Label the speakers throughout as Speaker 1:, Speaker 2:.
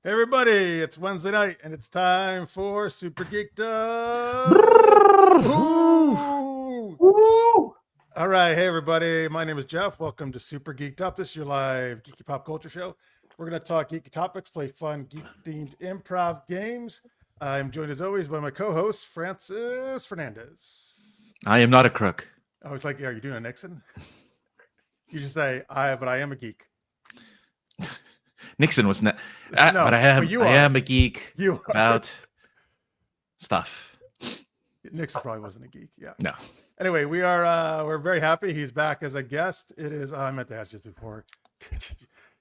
Speaker 1: Hey everybody, it's Wednesday night and it's time for Super Geeked Up. Woo!
Speaker 2: Woo!
Speaker 1: All right, hey everybody, my name is Jeff. Welcome to Super Geeked Up. This is your live geeky pop culture show. We're going to talk geeky topics, play fun geek-themed improv games. I'm joined as always by my co-host, Francis Fernandez.
Speaker 3: I am not a crook.
Speaker 1: I was like, are you doing a Nixon? You should say, but I am a geek.
Speaker 3: Nixon was not,
Speaker 1: No,
Speaker 3: but I am a geek
Speaker 1: You are.
Speaker 3: about stuff.
Speaker 1: Nixon probably wasn't a geek. Yeah.
Speaker 3: No.
Speaker 1: Anyway, we're very happy he's back as a guest. It is I meant to ask just before. Do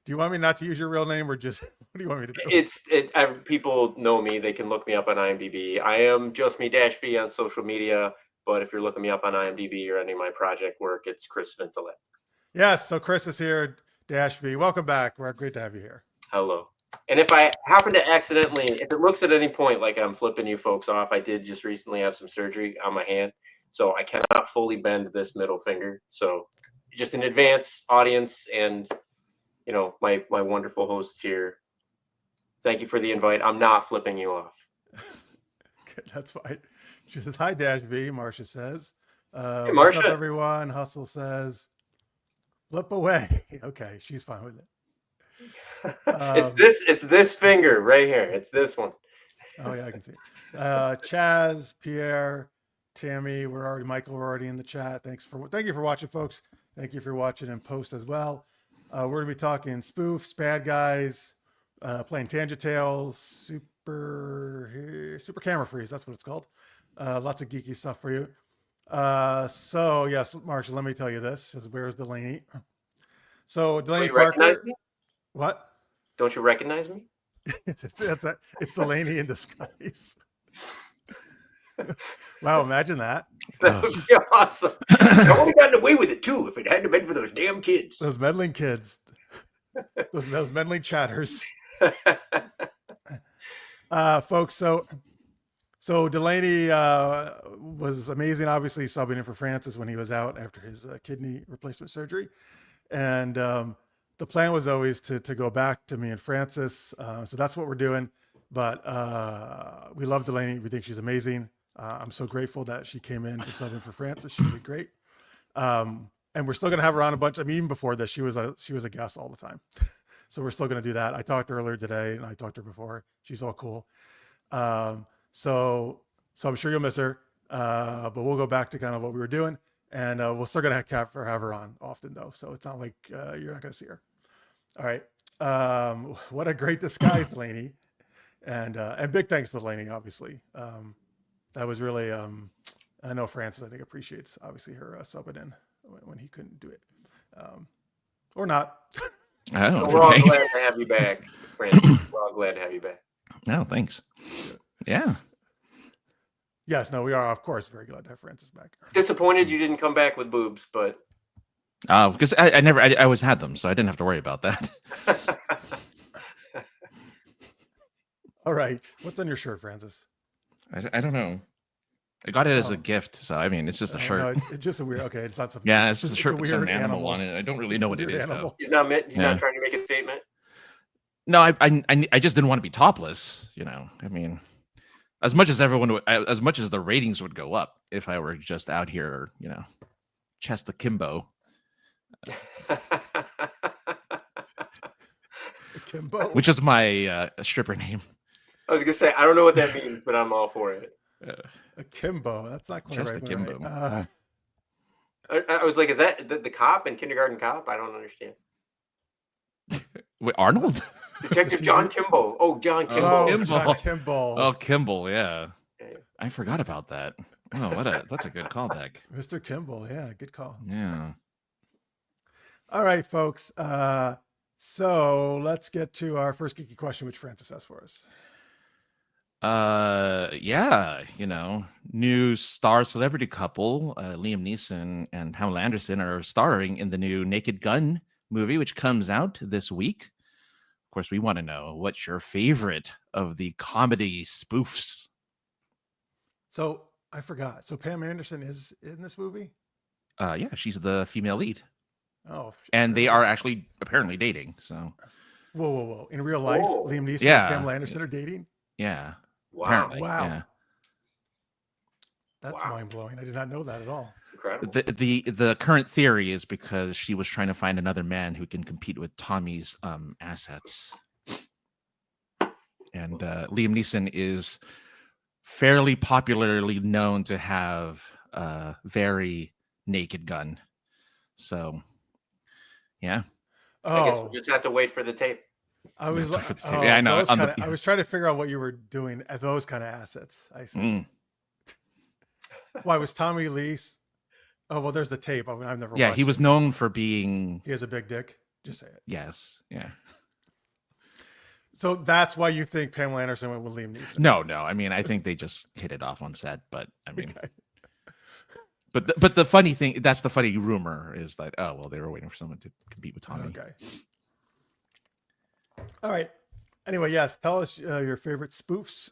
Speaker 1: you want me not to use your real name or just what do you want me to do?
Speaker 2: People know me. They can look me up on IMDb. I am JustMeDashV on social media, but if you're looking me up on IMDb or any of my project work, it's Chriss Vincelette.
Speaker 1: Yes, so Chris is here, Dash V. Welcome back. We're great to have you here.
Speaker 2: Hello. And if I happen to accidentally, if it looks at any point like I'm flipping you folks off, I did just recently have some surgery on my hand, so I cannot fully bend this middle finger. So just in advance, audience, and my wonderful hosts here, thank you for the invite. I'm not flipping you off.
Speaker 1: Good, that's fine. She says, hi, Dash V, Marcia says.
Speaker 2: Hey,
Speaker 1: What's
Speaker 2: Marcia.
Speaker 1: up, everyone? Hustle says, flip away. Okay, she's fine with it.
Speaker 2: It's this finger right here. It's this one.
Speaker 1: Oh yeah, I can see. Chaz, Pierre, Tammy, Michael, we're already in the chat. Thank you for watching, folks. Thank you for watching in post as well. We're gonna be talking spoofs, bad guys, playing Tangent Tales, super camera freeze. That's what it's called. Lots of geeky stuff for you. So yes, Marshall, let me tell you this. Where's Delaney? So Delaney Parker. What?
Speaker 2: Don't you recognize me?
Speaker 1: It's Delaney in disguise. Wow, imagine that.
Speaker 2: That would be awesome. I would have gotten away with it too if it hadn't been for those damn kids.
Speaker 1: Those meddling kids. those meddling chatters. Folks, so Delaney was amazing, obviously subbing in for Francis when he was out after his kidney replacement surgery. And the plan was always to go back to me and Francis. So that's what we're doing. But we love Delaney. We think she's amazing. I'm so grateful that she came in to sub in for Francis. She did great. And we're still going to have her on a bunch. I mean, even before this, she was a guest all the time. So we're still going to do that. I talked to her earlier today and I talked to her before. She's all cool. So I'm sure you'll miss her. But we'll go back to kind of what we were doing. And we're still going to have her on often, though. So it's not like you're not going to see her. All right. What a great disguise, Delaney. And big thanks to Delaney, obviously. That was really, I know Francis, I think, appreciates, obviously, her subbing in when he couldn't do it. Or not.
Speaker 3: Oh,
Speaker 2: we're all glad to have you back, Francis. We're all glad to have you back.
Speaker 3: Oh, thanks. Yeah.
Speaker 1: Yes, no, we are, of course, very glad to have Francis back.
Speaker 2: Disappointed you didn't come back with boobs, but
Speaker 3: because I always had them, so I didn't have to worry about that.
Speaker 1: All right, what's on your shirt, Francis?
Speaker 3: I don't know. I got it as a gift, so I mean, it's just a shirt.
Speaker 1: No, it's just a weird. Okay, it's not something.
Speaker 3: Yeah, it's just a shirt with some animal on it. I don't really know what it is, though.
Speaker 2: He's not trying to make a statement.
Speaker 3: No, I just didn't want to be topless. I mean, as much as the ratings would go up if I were just out here, chest akimbo.
Speaker 1: Akimbo,
Speaker 3: which is my stripper name.
Speaker 2: I was gonna say I don't know what that means, but I'm all for it.
Speaker 1: Akimbo, that's not quite
Speaker 3: just
Speaker 1: right.
Speaker 3: Akimbo.
Speaker 1: Right.
Speaker 2: I was like, is that the cop in Kindergarten Cop? I don't understand.
Speaker 3: Wait, Arnold?
Speaker 2: Detective John Kimball. Oh, John Kimball.
Speaker 1: John Kimball.
Speaker 3: Oh, Kimball, yeah. I forgot about that. Oh, that's a good callback.
Speaker 1: Mr. Kimball, yeah, good call.
Speaker 3: Yeah.
Speaker 1: All right, folks. So let's get to our first geeky question, which Francis has for us.
Speaker 3: Yeah, new star celebrity couple, Liam Neeson and Pamela Anderson, are starring in the new Naked Gun movie, which comes out this week. Of course, we want to know what's your favorite of the comedy spoofs.
Speaker 1: So I forgot. So Pam Anderson is in this movie?
Speaker 3: Yeah, she's the female lead.
Speaker 1: Oh,
Speaker 3: and they are actually apparently dating. So
Speaker 1: Whoa. In real life,
Speaker 2: Oh.
Speaker 1: Liam Neeson
Speaker 3: Yeah.
Speaker 1: and Pamela Anderson are dating?
Speaker 3: Yeah.
Speaker 2: Wow.
Speaker 3: Apparently.
Speaker 1: Wow.
Speaker 3: Yeah.
Speaker 1: That's
Speaker 2: Wow.
Speaker 1: mind-blowing. I did not know that at all.
Speaker 2: Incredible.
Speaker 3: The current theory is because she was trying to find another man who can compete with Tommy's assets. And Liam Neeson is fairly popularly known to have a very naked gun. So, yeah.
Speaker 2: I guess
Speaker 1: Oh,
Speaker 2: we'll just have to wait for the tape.
Speaker 1: I was
Speaker 3: Yeah, for the tape.
Speaker 1: oh,
Speaker 3: Yeah, I know,
Speaker 1: those
Speaker 3: on the-
Speaker 1: kinda- I was trying to figure out what you were doing at those kind of assets. I see.
Speaker 3: Mm.
Speaker 1: Why was Tommy Lee's? Oh well, there's the tape. I mean, I've never.
Speaker 3: Yeah,
Speaker 1: watched
Speaker 3: he was
Speaker 1: it.
Speaker 3: known for being.
Speaker 1: He has a big dick. Just say it.
Speaker 3: Yes. Yeah.
Speaker 1: So that's why you think Pamela Anderson went with Liam Neeson?
Speaker 3: No. I mean, I think they just hit it off on set. But I mean,
Speaker 1: Okay.
Speaker 3: but the funny thing, that's the funny rumor is that, oh well, they were waiting for someone to compete with Tommy.
Speaker 1: Okay. All right. Anyway, yes. Tell us your favorite spoofs.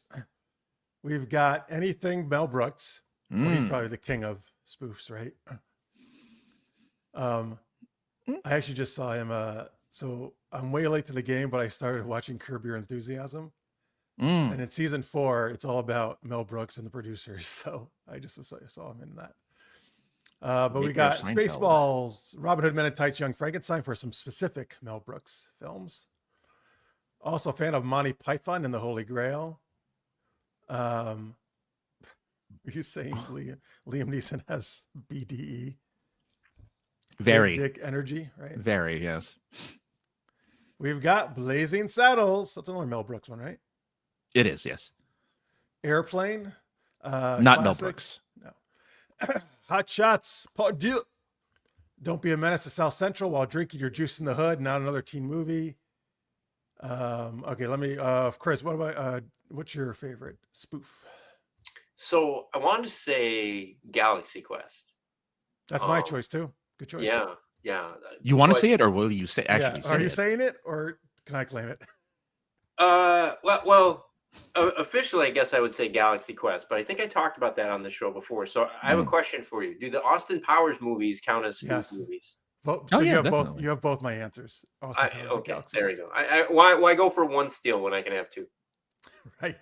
Speaker 1: We've got anything Mel Brooks. Well, he's
Speaker 3: Mm.
Speaker 1: probably the king of spoofs, right? I actually just saw him. So I'm way late to the game, but I started watching Curb Your Enthusiasm,
Speaker 3: Mm.
Speaker 1: and in season 4, it's all about Mel Brooks and the producers. So I saw him in that. But we
Speaker 3: Making of
Speaker 1: got
Speaker 3: Seinfeld.
Speaker 1: Spaceballs, Robin Hood Men in Tights, Young Frankenstein for some specific Mel Brooks films. Also a fan of Monty Python and the Holy Grail. Are you saying Liam Neeson has BDE?
Speaker 3: Very,
Speaker 1: Big dick energy, right?
Speaker 3: very, yes.
Speaker 1: We've got Blazing Saddles. That's another Mel Brooks one, right?
Speaker 3: It is, yes.
Speaker 1: Airplane.
Speaker 3: Not Mel
Speaker 1: classic.
Speaker 3: Brooks.
Speaker 1: No. Hot Shots. Pardieu. Don't Be a Menace to South Central while drinking your juice in the hood. Not another teen movie. Okay, let me. Chris, what about what's your favorite spoof?
Speaker 2: So I wanted to say Galaxy Quest.
Speaker 1: That's my choice too. Good choice.
Speaker 2: Yeah.
Speaker 3: You want to
Speaker 2: But-
Speaker 3: say it, or will you say actually?
Speaker 1: Yeah.
Speaker 3: Say
Speaker 1: Are you
Speaker 3: it?
Speaker 1: saying it, or can I claim it?
Speaker 2: Well, officially, I guess I would say Galaxy Quest, but I think I talked about that on the show before. So I have a question for you. Do the Austin Powers movies count as spoof
Speaker 1: Yes.
Speaker 2: movies?
Speaker 1: So
Speaker 3: Oh,
Speaker 1: you
Speaker 3: yeah,
Speaker 1: have both.
Speaker 3: definitely.
Speaker 1: You have both my answers. Austin Powers and
Speaker 2: Okay,
Speaker 1: Galaxy
Speaker 2: there you
Speaker 1: Quest.
Speaker 2: go. Why go for one steal when I can have two?
Speaker 1: Right.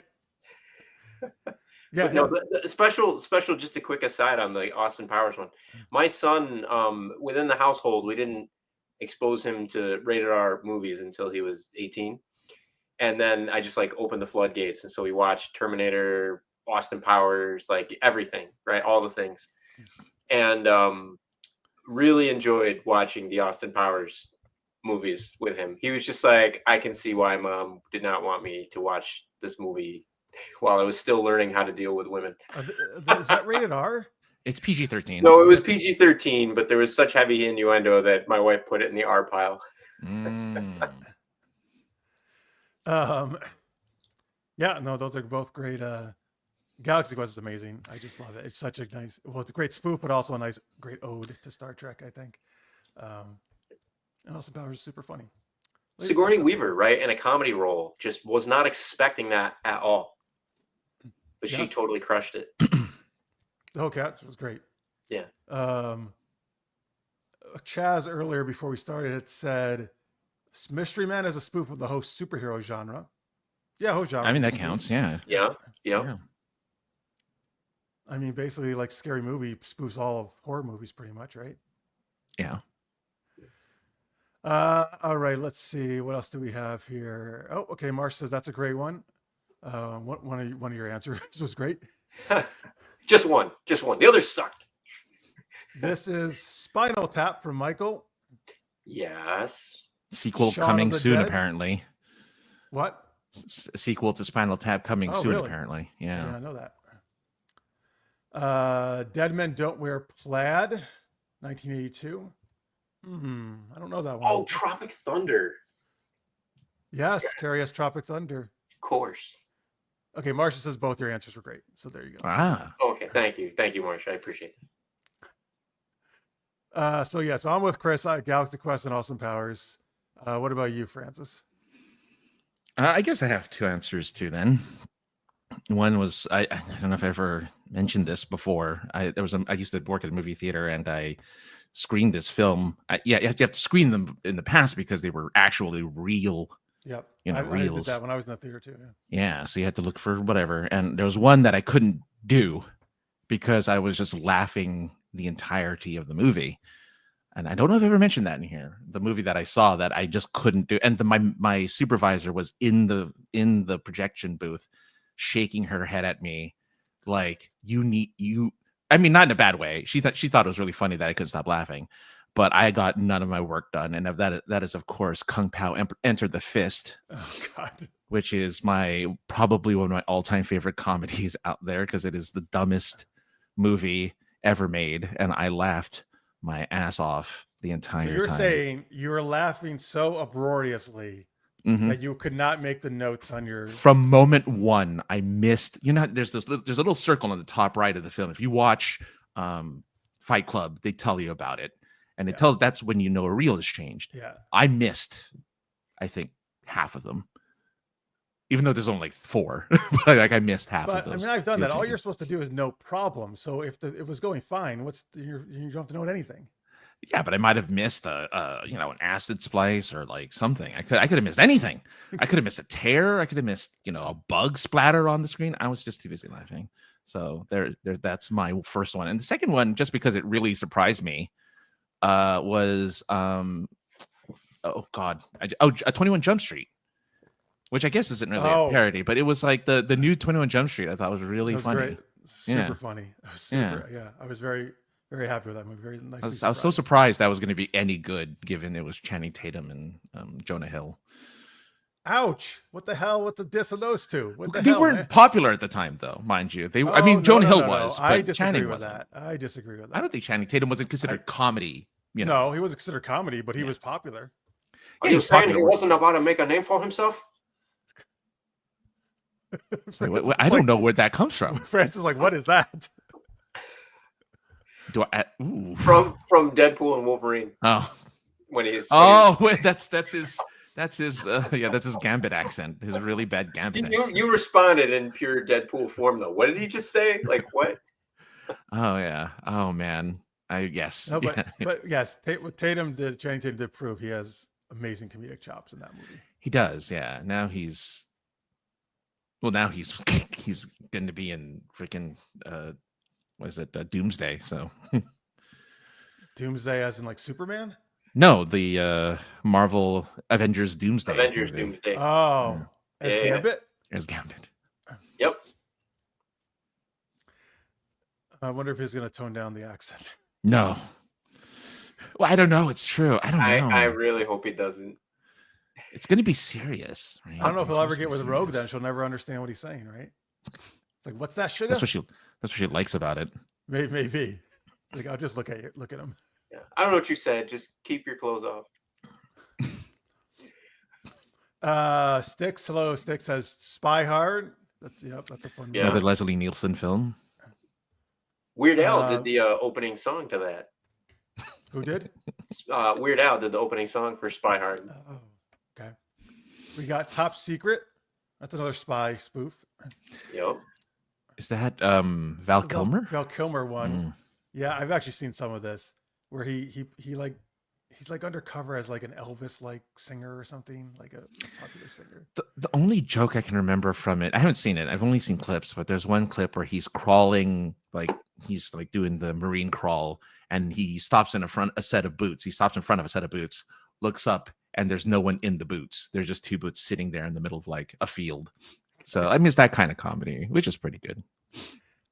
Speaker 1: Yeah.
Speaker 2: But no, the special. Just a quick aside on the Austin Powers one. My son, within the household, we didn't expose him to rated R movies until he was 18, and then I just like opened the floodgates, and so we watched Terminator, Austin Powers, like everything, right, all the things, and really enjoyed watching the Austin Powers movies with him. He was just like, I can see why Mom did not want me to watch this movie while I was still learning how to deal with women.
Speaker 1: Is that rated R?
Speaker 3: It's PG-13.
Speaker 2: No, it was PG-13, but there was such heavy innuendo that my wife put it in the R pile.
Speaker 3: Mm.
Speaker 1: Yeah, no, those are both great. Galaxy Quest is amazing. I just love it. It's such a nice, well, it's a great spoof, but also a nice, great ode to Star Trek, I think. And Austin Powers is super funny.
Speaker 2: Sigourney Weaver, right, in a comedy role, just was not expecting that at all. But she
Speaker 1: Yes.
Speaker 2: totally crushed it.
Speaker 1: Oh, Cats was great.
Speaker 2: Yeah.
Speaker 1: Chaz earlier before we started had said Mystery Man is a spoof of the host superhero genre. Yeah, host genre.
Speaker 3: I mean, that
Speaker 1: Spoof.
Speaker 3: counts. Yeah.
Speaker 2: Yeah.
Speaker 1: I mean, basically, like Scary Movie spoofs all of horror movies, pretty much, right?
Speaker 3: Yeah.
Speaker 1: All right, let's see. What else do we have here? Oh, okay. Marsh says that's a great one. One of your answers was great.
Speaker 2: Just one. The others sucked.
Speaker 1: This is Spinal Tap from Michael.
Speaker 2: Yes.
Speaker 3: Sequel
Speaker 1: Shaun of
Speaker 3: coming
Speaker 1: the
Speaker 3: soon,
Speaker 1: Dead?
Speaker 3: apparently.
Speaker 1: What?
Speaker 3: Sequel to Spinal Tap coming
Speaker 1: Oh,
Speaker 3: soon,
Speaker 1: really?
Speaker 3: apparently.
Speaker 1: I
Speaker 3: Yeah.
Speaker 1: did not know that. Dead Men Don't Wear Plaid, 1982. I don't know that one.
Speaker 2: Oh, Tropic Thunder.
Speaker 1: Yes, Carrie has Tropic Thunder.
Speaker 2: Of course.
Speaker 1: Okay, Marcia says both your answers were great. So there you go.
Speaker 3: Ah.
Speaker 2: Okay, thank you, Marsha. I appreciate it.
Speaker 1: So I'm with Chris. Galaxy Quest and Austin Powers. What about you, Francis?
Speaker 3: I guess I have two answers too. Then one was I don't know if I ever mentioned this before. I used to work at a movie theater and I screened this film. You have to screen them in the past because they were actually real
Speaker 1: Yep.
Speaker 3: you know,
Speaker 1: I did
Speaker 3: reels.
Speaker 1: that when I was in the theater too. Yeah.
Speaker 3: Yeah, so you had to look for whatever. And there was one that I couldn't do because I was just laughing the entirety of the movie. And I don't know if I ever mentioned that in here. The movie that I saw that I just couldn't do. And my supervisor was in the projection booth shaking her head at me like I mean, not in a bad way. She thought it was really funny that I couldn't stop laughing. But I got none of my work done. And that is of course Kung Pao Enter the Fist.
Speaker 1: Oh God.
Speaker 3: Which is probably one of my all-time favorite comedies out there because it is the dumbest movie ever made, and I laughed my ass off the entire time.
Speaker 1: So you're saying you were laughing so uproariously that you could not make the notes on your.
Speaker 3: From moment one, I missed. There's a little circle on the top right of the film. If you watch Fight Club, they tell you about it, and it tells that's when you know a reel has changed.
Speaker 1: Yeah,
Speaker 3: I missed, I think, half of them. Even though there's only like 4, but like I missed half of those.
Speaker 1: I mean, I've done that. All you're supposed to do is no problem. So if it was going fine, you don't have to know anything.
Speaker 3: Yeah, but I might have missed an acid splice or like something. I could have missed anything. I could have missed a tear. I could have missed a bug splatter on the screen. I was just too busy laughing. So that's my first one. And the second one, just because it really surprised me, was a 21 Jump Street. Which I guess isn't really a parody, but it was like the new 21 Jump Street. I thought was really funny.
Speaker 1: Great. Super funny. Yeah. I was very, very happy with that movie. Very nice.
Speaker 3: I was so surprised that was going to be any good, given it was Channing Tatum and Jonah Hill.
Speaker 1: Ouch! What the hell? What's the diss of those two?
Speaker 3: They weren't popular at the time, though, mind you. Jonah Hill was, but
Speaker 1: I disagree
Speaker 3: Channing
Speaker 1: with
Speaker 3: wasn't.
Speaker 1: that. I disagree with that.
Speaker 3: I don't think Channing Tatum wasn't considered comedy.
Speaker 1: No, he wasn't considered comedy, but he was popular.
Speaker 2: Are you saying he wasn't about to make a name for himself?
Speaker 3: I don't know where that comes from.
Speaker 1: Francis is like, what is that?
Speaker 2: From Deadpool and Wolverine.
Speaker 3: Oh,
Speaker 2: when he's
Speaker 3: that's his Gambit accent. His really bad Gambit accent.
Speaker 2: You responded in pure Deadpool form though. What did he just say? Like what?
Speaker 3: Oh yeah. Oh man. Yes.
Speaker 1: No, but yes, what Channing Tatum did prove he has amazing comedic chops in that movie.
Speaker 3: He does. Yeah. Now he's going to be in freaking Doomsday. So
Speaker 1: Doomsday, as in like Superman?
Speaker 3: No, the Marvel Avengers Doomsday.
Speaker 2: Avengers movie. Doomsday.
Speaker 1: Oh, as Gambit.
Speaker 3: As Gambit.
Speaker 2: Yep.
Speaker 1: I wonder if he's going to tone down the accent.
Speaker 3: No. Well, I don't know. It's true. I don't know.
Speaker 2: I really hope he doesn't.
Speaker 3: It's going to be serious, right?
Speaker 1: I don't know if he'll ever get with Rogue. Then she'll never understand what he's saying, right? It's like, what's that sugar?
Speaker 3: That's what she likes about it.
Speaker 1: Maybe. Like, I'll just look at him.
Speaker 2: Yeah. I don't know what you said. Just keep your clothes off.
Speaker 1: Sticks. Hello, Sticks has Spy Hard. That's a fun movie.
Speaker 3: Another Leslie Nielsen film.
Speaker 2: Weird Al did the opening song to that.
Speaker 1: Who did?
Speaker 2: Weird Al did the opening song for Spy Hard.
Speaker 1: Oh, okay. We got Top Secret. That's another spy spoof.
Speaker 2: Yep.
Speaker 3: Is that Val Kilmer?
Speaker 1: Val Kilmer one. Yeah, I've actually seen some of this where he's like undercover as like an Elvis like singer or something, like a popular singer.
Speaker 3: The only joke I can remember from it, I haven't seen it. I've only seen clips, but there's one clip where he's crawling, like he's like doing the Marine crawl, and he stops in front of a set of boots, looks up, and there's no one in the boots. There's just 2 boots sitting there in the middle of like a field. So I mean, it's that kind of comedy, which is pretty good.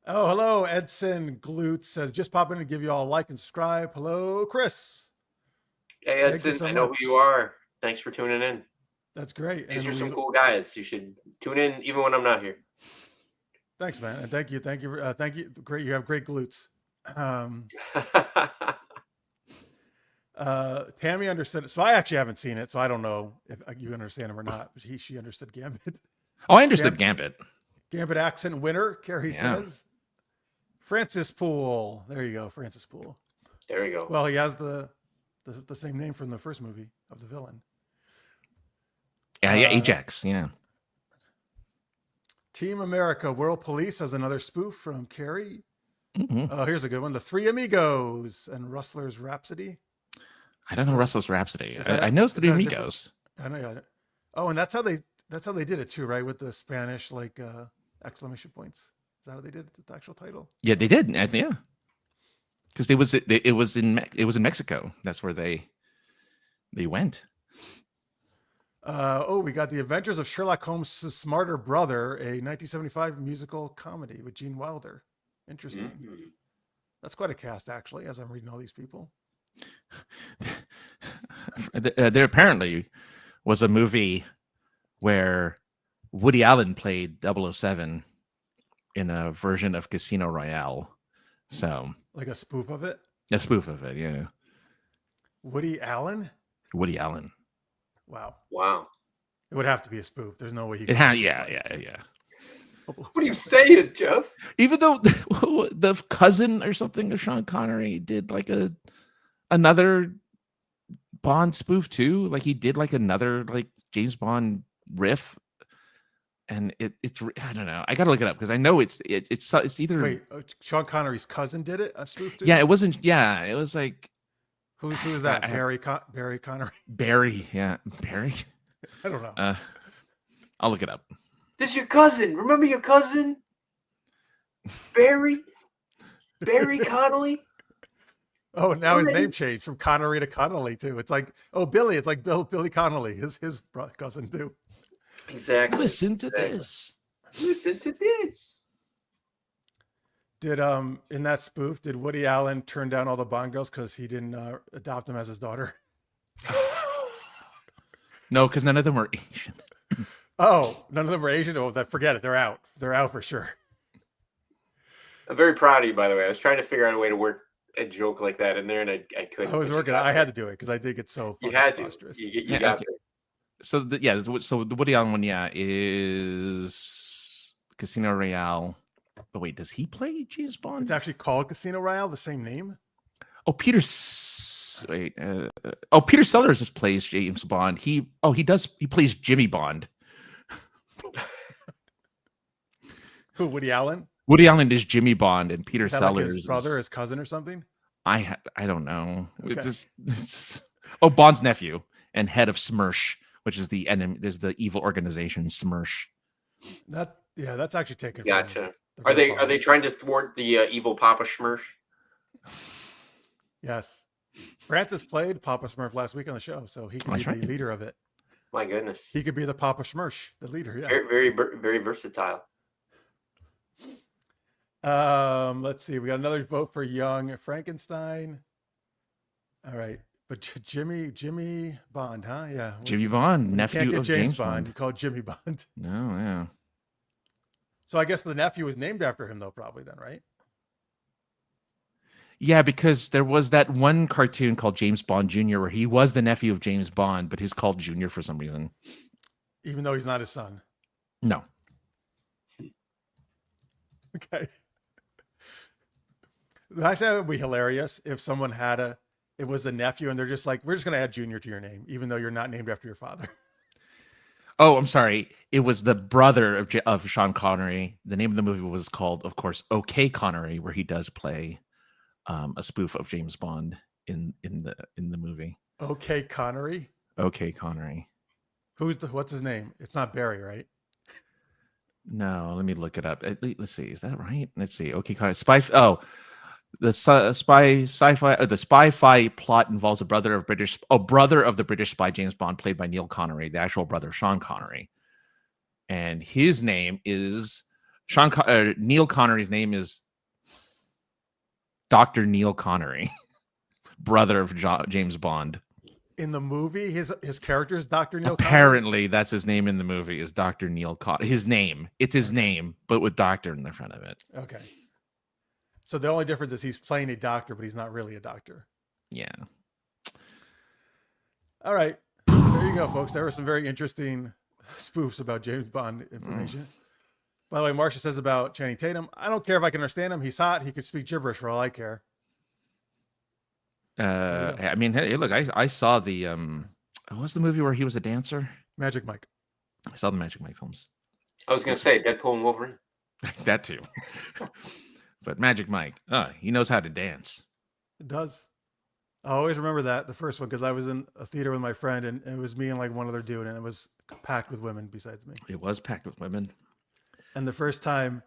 Speaker 1: Oh, hello, Edson Glute says, just pop in and give you all a like and subscribe. Hello, Chris.
Speaker 2: Hey, Edson, I know who you are. Thanks for tuning in.
Speaker 1: That's great.
Speaker 2: These are some cool guys. You should tune in even when I'm not here.
Speaker 1: Thanks, man. And thank you. Great. You have great glutes. Tammy understood it. So I actually haven't seen it, so I don't know if you understand him or not. But she understood Gambit.
Speaker 3: Oh, I understood Gambit.
Speaker 1: Gambit accent winner, Carrie says. Francis Poole. There you go, Francis Poole.
Speaker 2: There you go.
Speaker 1: Well, he has the same name from the first movie of the villain.
Speaker 3: Yeah, Ajax. Yeah.
Speaker 1: Team America World Police has another spoof from Carrie.
Speaker 3: Mm-hmm.
Speaker 1: Here's a good one. The Three Amigos and Rustler's Rhapsody.
Speaker 3: I don't know Rustler's Rhapsody. I know it's the Three Amigos.
Speaker 1: I know. Oh, and that's how they did it too, right? With the Spanish exclamation points. Is that how they did it, the actual title?
Speaker 3: Yeah, they did. Yeah, because it was in Mexico. That's where they went.
Speaker 1: We got The Adventures of Sherlock Holmes' Smarter Brother, a 1975 musical comedy with Gene Wilder. Interesting.
Speaker 2: Mm.
Speaker 1: That's quite a cast, actually, as I'm reading all these people.
Speaker 3: There apparently was a movie where Woody Allen played 007 in a version of Casino Royale. So,
Speaker 1: like a spoof of it?
Speaker 3: A spoof of it, yeah.
Speaker 1: Woody Allen?
Speaker 3: Woody Allen.
Speaker 1: Wow. It would have to be a spoof. There's no way he could.
Speaker 3: Yeah.
Speaker 2: What are you saying, Jeff?
Speaker 3: Even though the cousin or something of Sean Connery did like another Bond spoof too. Like he did like another like James Bond riff. And it's I don't know. I gotta look it up because I know it's either.
Speaker 1: Wait, Sean Connery's cousin did it? A spoof?
Speaker 3: Yeah, it wasn't. Yeah, it was like
Speaker 1: who is that? Barry Connery.
Speaker 3: Barry, yeah, Barry.
Speaker 1: I don't know.
Speaker 3: I'll look it up.
Speaker 2: This is your cousin. Remember your cousin, Barry Connolly.
Speaker 1: Oh, now his name changed from Connery to Connolly too. It's like Billy. It's like Billy Connolly, his cousin too.
Speaker 2: Exactly.
Speaker 3: Listen to this.
Speaker 1: Did in that spoof, did Woody Allen turn down all the Bond girls because he didn't adopt them as his daughter?
Speaker 3: No, because none of them were Asian.
Speaker 1: Oh, none of them were Asian. Oh, forget it. They're out. They're out for sure.
Speaker 2: I'm very proud of you, by the way. I was trying to figure out a way to work a joke like that in there, and I couldn't.
Speaker 1: I was working. I had to do it because I think it's so.
Speaker 2: You had to.
Speaker 1: Monstrous.
Speaker 2: You got
Speaker 3: okay.
Speaker 2: it.
Speaker 3: So so the Woody Allen one, is Casino Royale. But wait, does he play James Bond?
Speaker 1: It's actually called Casino Royale, the same name.
Speaker 3: Oh, Peter Sellers just plays James Bond. He plays Jimmy Bond.
Speaker 1: Who, Woody Allen?
Speaker 3: Woody Allen is Jimmy Bond, and Peter Sellers
Speaker 1: like his brother, his cousin, or something.
Speaker 3: I don't know.
Speaker 1: Okay.
Speaker 3: It's just Bond's nephew and head of SMERSH, which is the enemy. There's the evil organization SMERSH.
Speaker 1: That's actually taken.
Speaker 2: Gotcha. Are they trying to thwart the evil Papa Schmersh?
Speaker 1: Yes. Francis played Papa Smurf last week on the show, so he could be the leader of it.
Speaker 2: My goodness.
Speaker 1: He could be the Papa Schmersh, the leader. Yeah.
Speaker 2: Very, very, very versatile.
Speaker 1: Let's see. We got another vote for Young Frankenstein. All right. But Jimmy Bond, huh? Yeah.
Speaker 3: Jimmy Bond, nephew of James Bond.
Speaker 1: You call it Jimmy Bond.
Speaker 3: No, yeah.
Speaker 1: So I guess the nephew was named after him, though, probably then, right?
Speaker 3: Yeah, because there was that one cartoon called James Bond Jr. where he was the nephew of James Bond, but he's called Junior for some reason.
Speaker 1: Even though he's not his son.
Speaker 3: No.
Speaker 1: Okay. Actually, that would be hilarious if someone it was a nephew and they're just like, we're just going to add Junior to your name, even though you're not named after your father.
Speaker 3: Oh, I'm sorry. It was the brother of Sean Connery. The name of the movie was called, of course, OK Connery, where he does play a spoof of James Bond in the movie.
Speaker 1: OK Connery.
Speaker 3: OK Connery.
Speaker 1: What's his name? It's not Barry, right?
Speaker 3: No, let me look it up. Let's see. Is that right? Let's see. OK Connery. The spy-fi plot involves a brother of the British spy James Bond, played by Neil Connery, the actual brother of Sean Connery, and his name is Neil Connery's name is Dr. Neil Connery, brother of James Bond.
Speaker 1: In the movie, his character is Dr. Neil Connery?
Speaker 3: Apparently, that's his name in the movie, is Dr. Neil Connery. It's his name, but with doctor in the front of it.
Speaker 1: Okay. So the only difference is he's playing a doctor, but he's not really a doctor.
Speaker 3: Yeah.
Speaker 1: All right. There you go, folks. There were some very interesting spoofs about James Bond information. By the way, Marcia says about Channing Tatum, I don't care if I can understand him. He's hot. He could speak gibberish for all I care.
Speaker 3: I mean, hey, look, I saw the what was the movie where he was a dancer?
Speaker 1: Magic Mike.
Speaker 3: I saw the Magic Mike films.
Speaker 2: I was going to say Deadpool and Wolverine.
Speaker 3: That too. But Magic Mike, he knows how to dance.
Speaker 1: It does. I always remember that, the first one, because I was in a theater with my friend, and it was me and like one other dude, and it was packed with women besides me.
Speaker 3: It was packed with women.
Speaker 1: And the first time,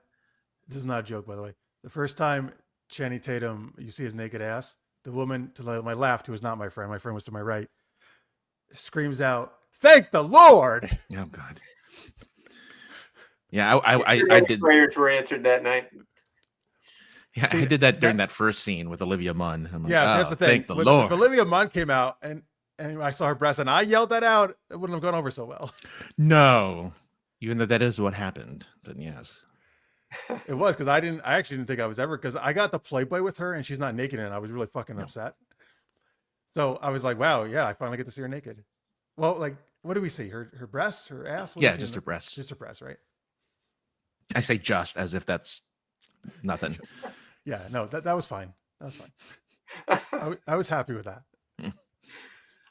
Speaker 1: this is not a joke, by the way. The first time Channing Tatum, you see his naked ass, the woman to my left, who was not my friend was to my right, screams out, "Thank the Lord!"
Speaker 3: Oh God. Yeah, I did.
Speaker 2: Prayers were answered that night.
Speaker 3: Yeah,
Speaker 1: See,
Speaker 3: I did that during that first scene with Olivia Munn. I'm like,
Speaker 1: Yeah, that's the thing.
Speaker 3: Thank the Lord.
Speaker 1: If Olivia Munn came out and I saw her breast and I yelled that out, it wouldn't have gone over so well.
Speaker 3: No, even though that is what happened. But yes,
Speaker 1: It was because I actually didn't think I was ever, because I got the Playboy with her and she's not naked in it. I was really fucking upset. So I was like, wow, yeah, I finally get to see her naked. Well, like, what do we see? Her breasts, her ass? What do we see
Speaker 3: just her breasts.
Speaker 1: Just her breasts, right?
Speaker 3: I say just as if that's nothing.
Speaker 1: Yeah, no, that was fine. That was fine. I was happy with that.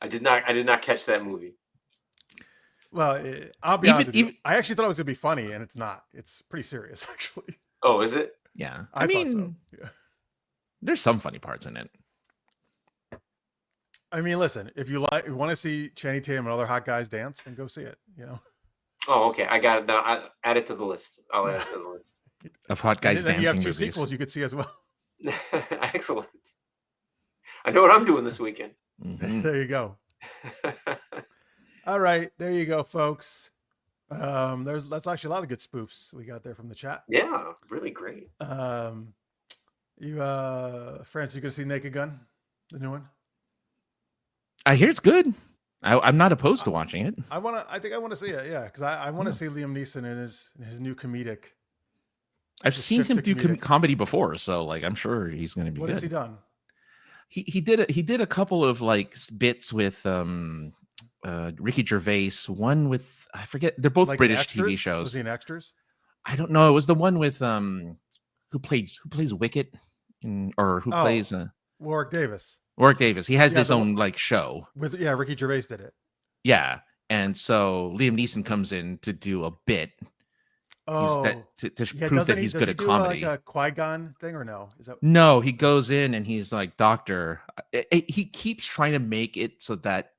Speaker 2: I did not catch that movie.
Speaker 1: Well, I'll be honest with you. I actually thought it was gonna be funny, and it's not. It's pretty serious, actually.
Speaker 2: Oh, is it?
Speaker 3: Yeah,
Speaker 1: I
Speaker 3: mean,
Speaker 1: thought so. Yeah.
Speaker 3: There's some funny parts in it.
Speaker 1: I mean, listen, if you want to see Channing Tatum and other hot guys dance, then go see it. You know.
Speaker 2: Oh, okay. I got it now. I add it to the list. I'll add it to the list.
Speaker 3: Of hot guys
Speaker 1: and then
Speaker 3: dancing
Speaker 1: you have 2
Speaker 3: movies.
Speaker 1: sequels you could see as well.
Speaker 2: Excellent. I know what I'm doing this weekend.
Speaker 3: Mm-hmm.
Speaker 1: There you go. All right, there you go, folks. That's actually a lot of good spoofs we got there from the chat.
Speaker 2: Yeah, really great.
Speaker 1: You France, you gonna see Naked Gun, the new one?
Speaker 3: I hear it's good. I'm not opposed to watching it.
Speaker 1: I think I want to see it, yeah, because I want to see Liam Neeson in his new comedic.
Speaker 3: I've seen him do
Speaker 1: comedic.
Speaker 3: comedy before, so like I'm sure he's going to be
Speaker 1: What
Speaker 3: good.
Speaker 1: has he done?
Speaker 3: He did a couple of like bits with Ricky Gervais. One with, I forget. They're both
Speaker 1: Like
Speaker 3: British
Speaker 1: Extras?
Speaker 3: TV shows.
Speaker 1: Was he in Extras?
Speaker 3: I don't know. It was the one with who plays Wicket, or who plays
Speaker 1: Warwick Davis.
Speaker 3: Warwick Davis. He had
Speaker 1: Yeah,
Speaker 3: his
Speaker 1: the
Speaker 3: own like show.
Speaker 1: Ricky Gervais did it.
Speaker 3: Yeah, and so Liam Neeson comes in to do a bit.
Speaker 1: Oh,
Speaker 3: to prove that he's good at comedy.
Speaker 1: Like a Qui-Gon thing, or no? Is that
Speaker 3: No, he goes in and he's like, "Doctor." He keeps trying to make it so that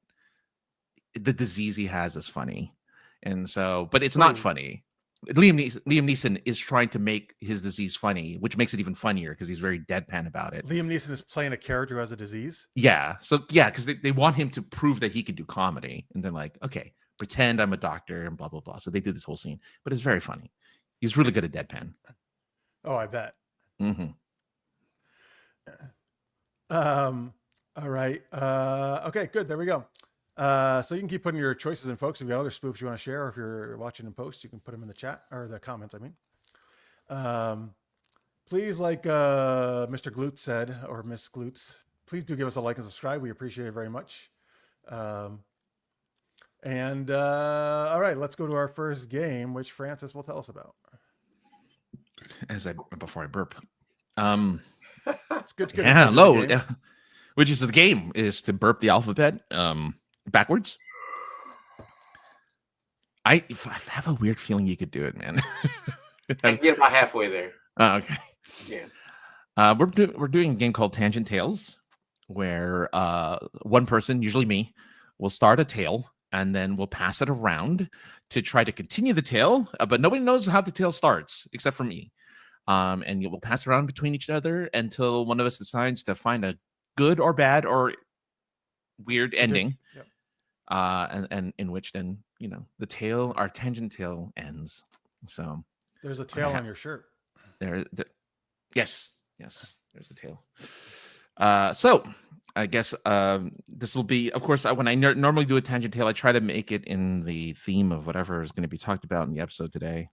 Speaker 3: the disease he has is funny, and so, but it's not funny. Liam Neeson is trying to make his disease funny, which makes it even funnier because he's very deadpan about it.
Speaker 1: Liam Neeson is playing a character who has a disease?
Speaker 3: Yeah, so yeah, because they want him to prove that he can do comedy, and they're like, okay, pretend I'm a doctor and blah blah blah. So they do this whole scene, but it's very funny. He's really good at deadpan.
Speaker 1: Oh, I bet.
Speaker 3: Mm-hmm.
Speaker 1: All right. Okay, good. There we go. So you can keep putting your choices in, folks. If you got other spoofs you want to share, or if you're watching in post, you can put them in the chat or the comments. I mean, please, like Mr. Glutz said, or Miss Glutz, please do give us a like and subscribe. We appreciate it very much. And all right, let's go to our first game, which Francis will tell us about.
Speaker 3: Before I burp.
Speaker 1: It's good.
Speaker 3: Yeah, hello. Yeah. Which is the game is to burp the alphabet backwards. I have a weird feeling you could do it, man.
Speaker 2: I can get about halfway there.
Speaker 3: Okay.
Speaker 2: Yeah.
Speaker 3: We're doing a game called Tangent Tales, where one person, usually me, will start a tale and then we'll pass it around to try to continue the tale, but nobody knows how the tale starts except for me. And we'll pass it around between each other until one of us decides to find a good or bad or weird ending.
Speaker 1: Yep.
Speaker 3: And in which then, our tangent tale ends. So
Speaker 1: there's a tail on your shirt.
Speaker 3: Yes, there's the tail. So I guess this will be, of course, when I normally do a tangent tale, I try to make it in the theme of whatever is going to be talked about in the episode today.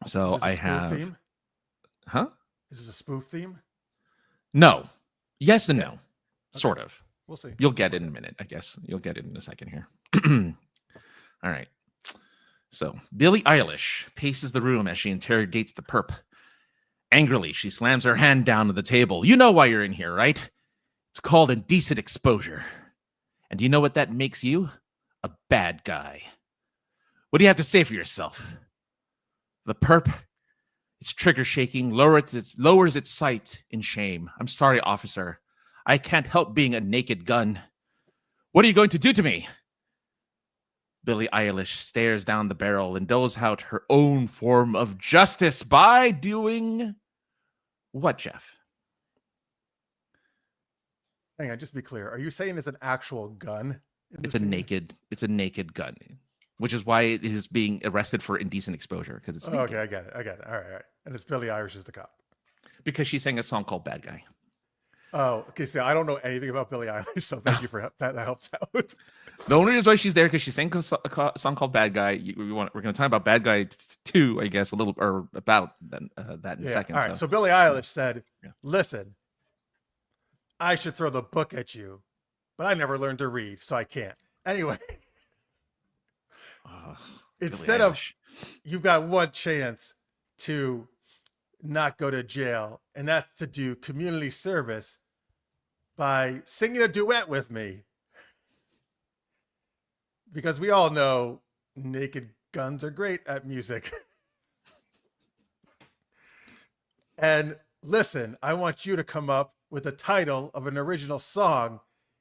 Speaker 3: So I have
Speaker 1: theme?
Speaker 3: Huh?
Speaker 1: Is this a spoof theme?
Speaker 3: No. Yes and no. Okay. Sort of.
Speaker 1: We'll see.
Speaker 3: You'll get it in a minute, I guess. You'll get it in a second here. All right. So Billie Eilish paces the room as she interrogates the perp. Angrily, she slams her hand down on the table. You know why you're in here, right? It's called indecent exposure. And do you know what that makes you? A bad guy. What do you have to say for yourself? The perp, its trigger shaking, lowers its sight in shame. I'm sorry, officer. I can't help being a naked gun. What are you going to do to me? Billie Eilish stares down the barrel and doles out her own form of justice by doing what, Jeff?
Speaker 1: Hang on, just to be clear. Are you saying it's an actual gun?
Speaker 3: It's a naked gun, which is why it is being arrested for indecent exposure, because it's naked.
Speaker 1: Okay, I get it. All right. And it's Billie Eilish as the cop.
Speaker 3: Because she sang a song called Bad Guy.
Speaker 1: Oh, okay. So I don't know anything about Billie Eilish, so thank you for that. That helps out.
Speaker 3: The only reason why she's there because she sang a song called Bad Guy. We're going to talk about Bad Guy 2, I guess, a little, or about that in a second.
Speaker 1: All right. So Billie Eilish said, "Listen, I should throw the book at you, but I never learned to read, so I can't." Anyway, instead of, you've got one chance to not go to jail, and that's to do community service by singing a duet with me. Because we all know naked guns are great at music. And listen, I want you to come up with the title of an original song,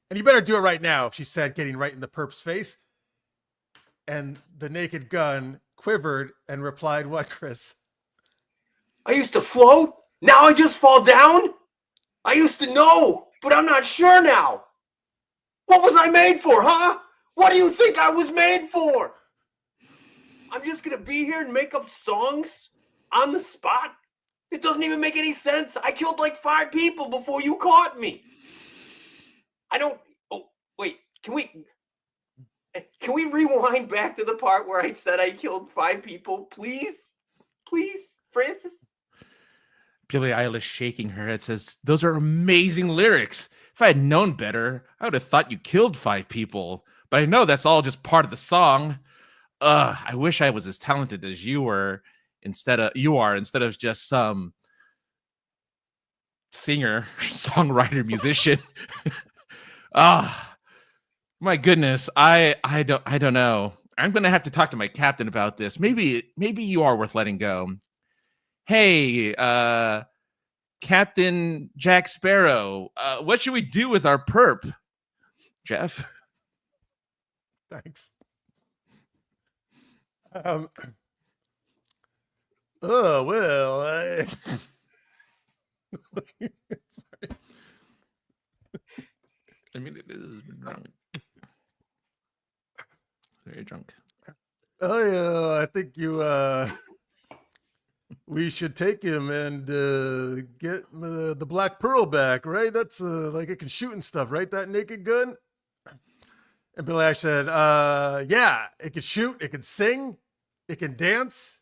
Speaker 1: and you better do it right now, she said, getting right in the perp's face. And the naked gun quivered and replied, what, Chris?
Speaker 2: I used to float. Now I just fall down. I used to know, but I'm not sure now. What was I made for, huh? What do you think I was made for? I'm just going to be here and make up songs on the spot? It doesn't even make any sense. I killed like 5 people before you caught me. I don't... Oh, wait. Can we rewind back to the part where I said I killed 5 people? Please? Please, Francis?
Speaker 3: Billie Eilish shaking her head says, those are amazing lyrics. If I had known better, I would have thought you killed 5 people. But I know that's all just part of the song. I wish I was as talented as you are instead of just some singer, songwriter, musician. My goodness. I don't know. I'm gonna have to talk to my captain about this. Maybe you are worth letting go. Hey, Captain Jack Sparrow, what should we do with our perp? Jeff?
Speaker 1: Thanks. Oh, well,
Speaker 3: I mean, it is drunk. Very drunk.
Speaker 1: Oh, yeah, I think we should take him and get the Black Pearl back, right? That's like it can shoot and stuff, right? That naked gun. And Billy Ash said, yeah, it can shoot, it can sing, it can dance,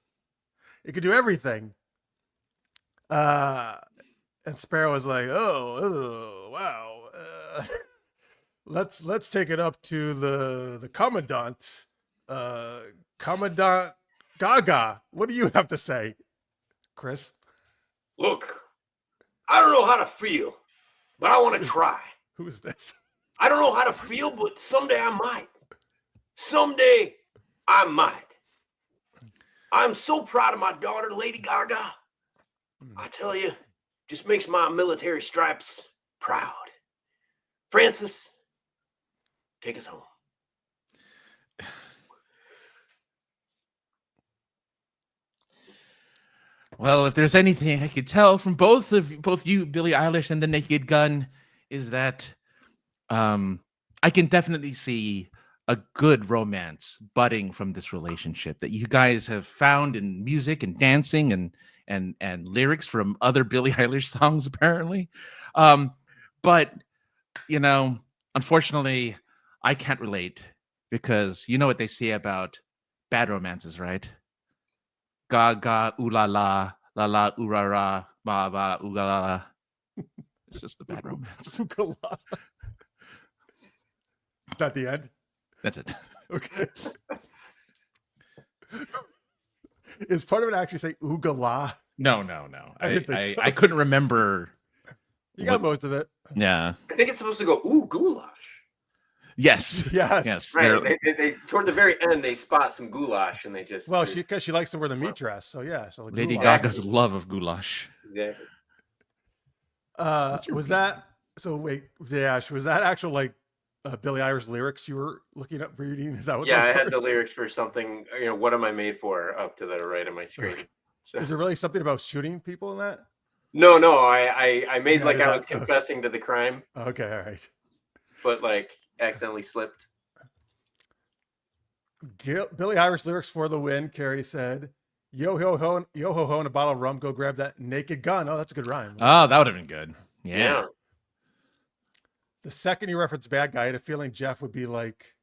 Speaker 1: it can do everything. And Sparrow was like, oh wow. Let's take it up to the Commandant. Commandant Gaga. What do you have to say, Chris?
Speaker 2: Look, I don't know how to feel, but I want to try.
Speaker 1: Who is this?
Speaker 2: I don't know how to feel, but someday I might. Someday I might. I'm so proud of my daughter, Lady Gaga. I tell you, just makes my military stripes proud. Francis, take us home.
Speaker 3: Well, if there's anything I could tell from both you, Billie Eilish, and the Naked Gun, is that I can definitely see a good romance budding from this relationship that you guys have found in music and dancing and lyrics from other Billie Eilish songs, apparently. But, you know, unfortunately, I can't relate because you know what they say about bad romances, right? Gaga, ooh la la, la la, ooh ra ra, ba ba, ooh la la. It's just a bad romance.
Speaker 1: Is that the end?
Speaker 3: That's it.
Speaker 1: Okay. Is part of it actually say oogala?
Speaker 3: No.
Speaker 1: I didn't think so.
Speaker 3: I couldn't remember.
Speaker 1: You got most of it.
Speaker 3: Yeah.
Speaker 2: I think it's supposed to go, ooh, goulash.
Speaker 3: Yes.
Speaker 1: Yes.
Speaker 2: Right. They toward the very end, they spot some goulash and they just...
Speaker 1: Well, because she likes to wear the meat dress. So, yeah. So
Speaker 3: Lady
Speaker 1: goulash.
Speaker 3: Gaga's love of goulash.
Speaker 2: Exactly.
Speaker 1: Was that... So, wait, Dash, was that actual, like, Billie Eilish lyrics you were looking up reading? Is that what?
Speaker 2: Yeah,
Speaker 1: those
Speaker 2: I had
Speaker 1: were?
Speaker 2: the lyrics for something. What am I made for? Up to the right of my screen.
Speaker 1: Okay.
Speaker 2: So,
Speaker 1: Is there really something about shooting people in that?
Speaker 2: no, I made
Speaker 1: You
Speaker 2: like
Speaker 1: added
Speaker 2: I was
Speaker 1: that? Okay.
Speaker 2: confessing to the crime,
Speaker 1: Okay, all right.
Speaker 2: but like accidentally slipped.
Speaker 1: Billie Eilish lyrics for the win. Carrie said, "Yo ho ho, yo ho ho, and a bottle of rum. Go grab that naked gun." Oh, that's a good rhyme.
Speaker 3: Oh, that would have been good. Yeah.
Speaker 2: Yeah.
Speaker 1: The second you reference bad guy, I had a feeling Jeff would be like,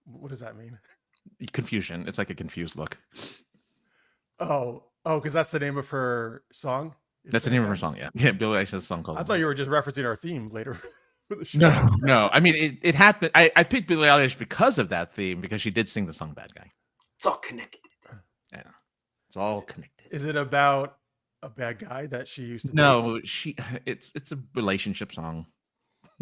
Speaker 1: "What does that mean?"
Speaker 3: Confusion. It's like a confused look.
Speaker 1: Oh, because that's the name of her song.
Speaker 3: That's the name of her song. Yeah. Yeah. Billie Eilish has a song called.
Speaker 1: I thought you were just referencing our theme later for the show.
Speaker 3: No. I mean, it happened. I picked Billie Eilish because of that theme, because she did sing the song "Bad Guy."
Speaker 2: It's all connected.
Speaker 3: Yeah, it's all connected.
Speaker 1: Is it about a bad guy that she used to date?
Speaker 3: No, it's a relationship song.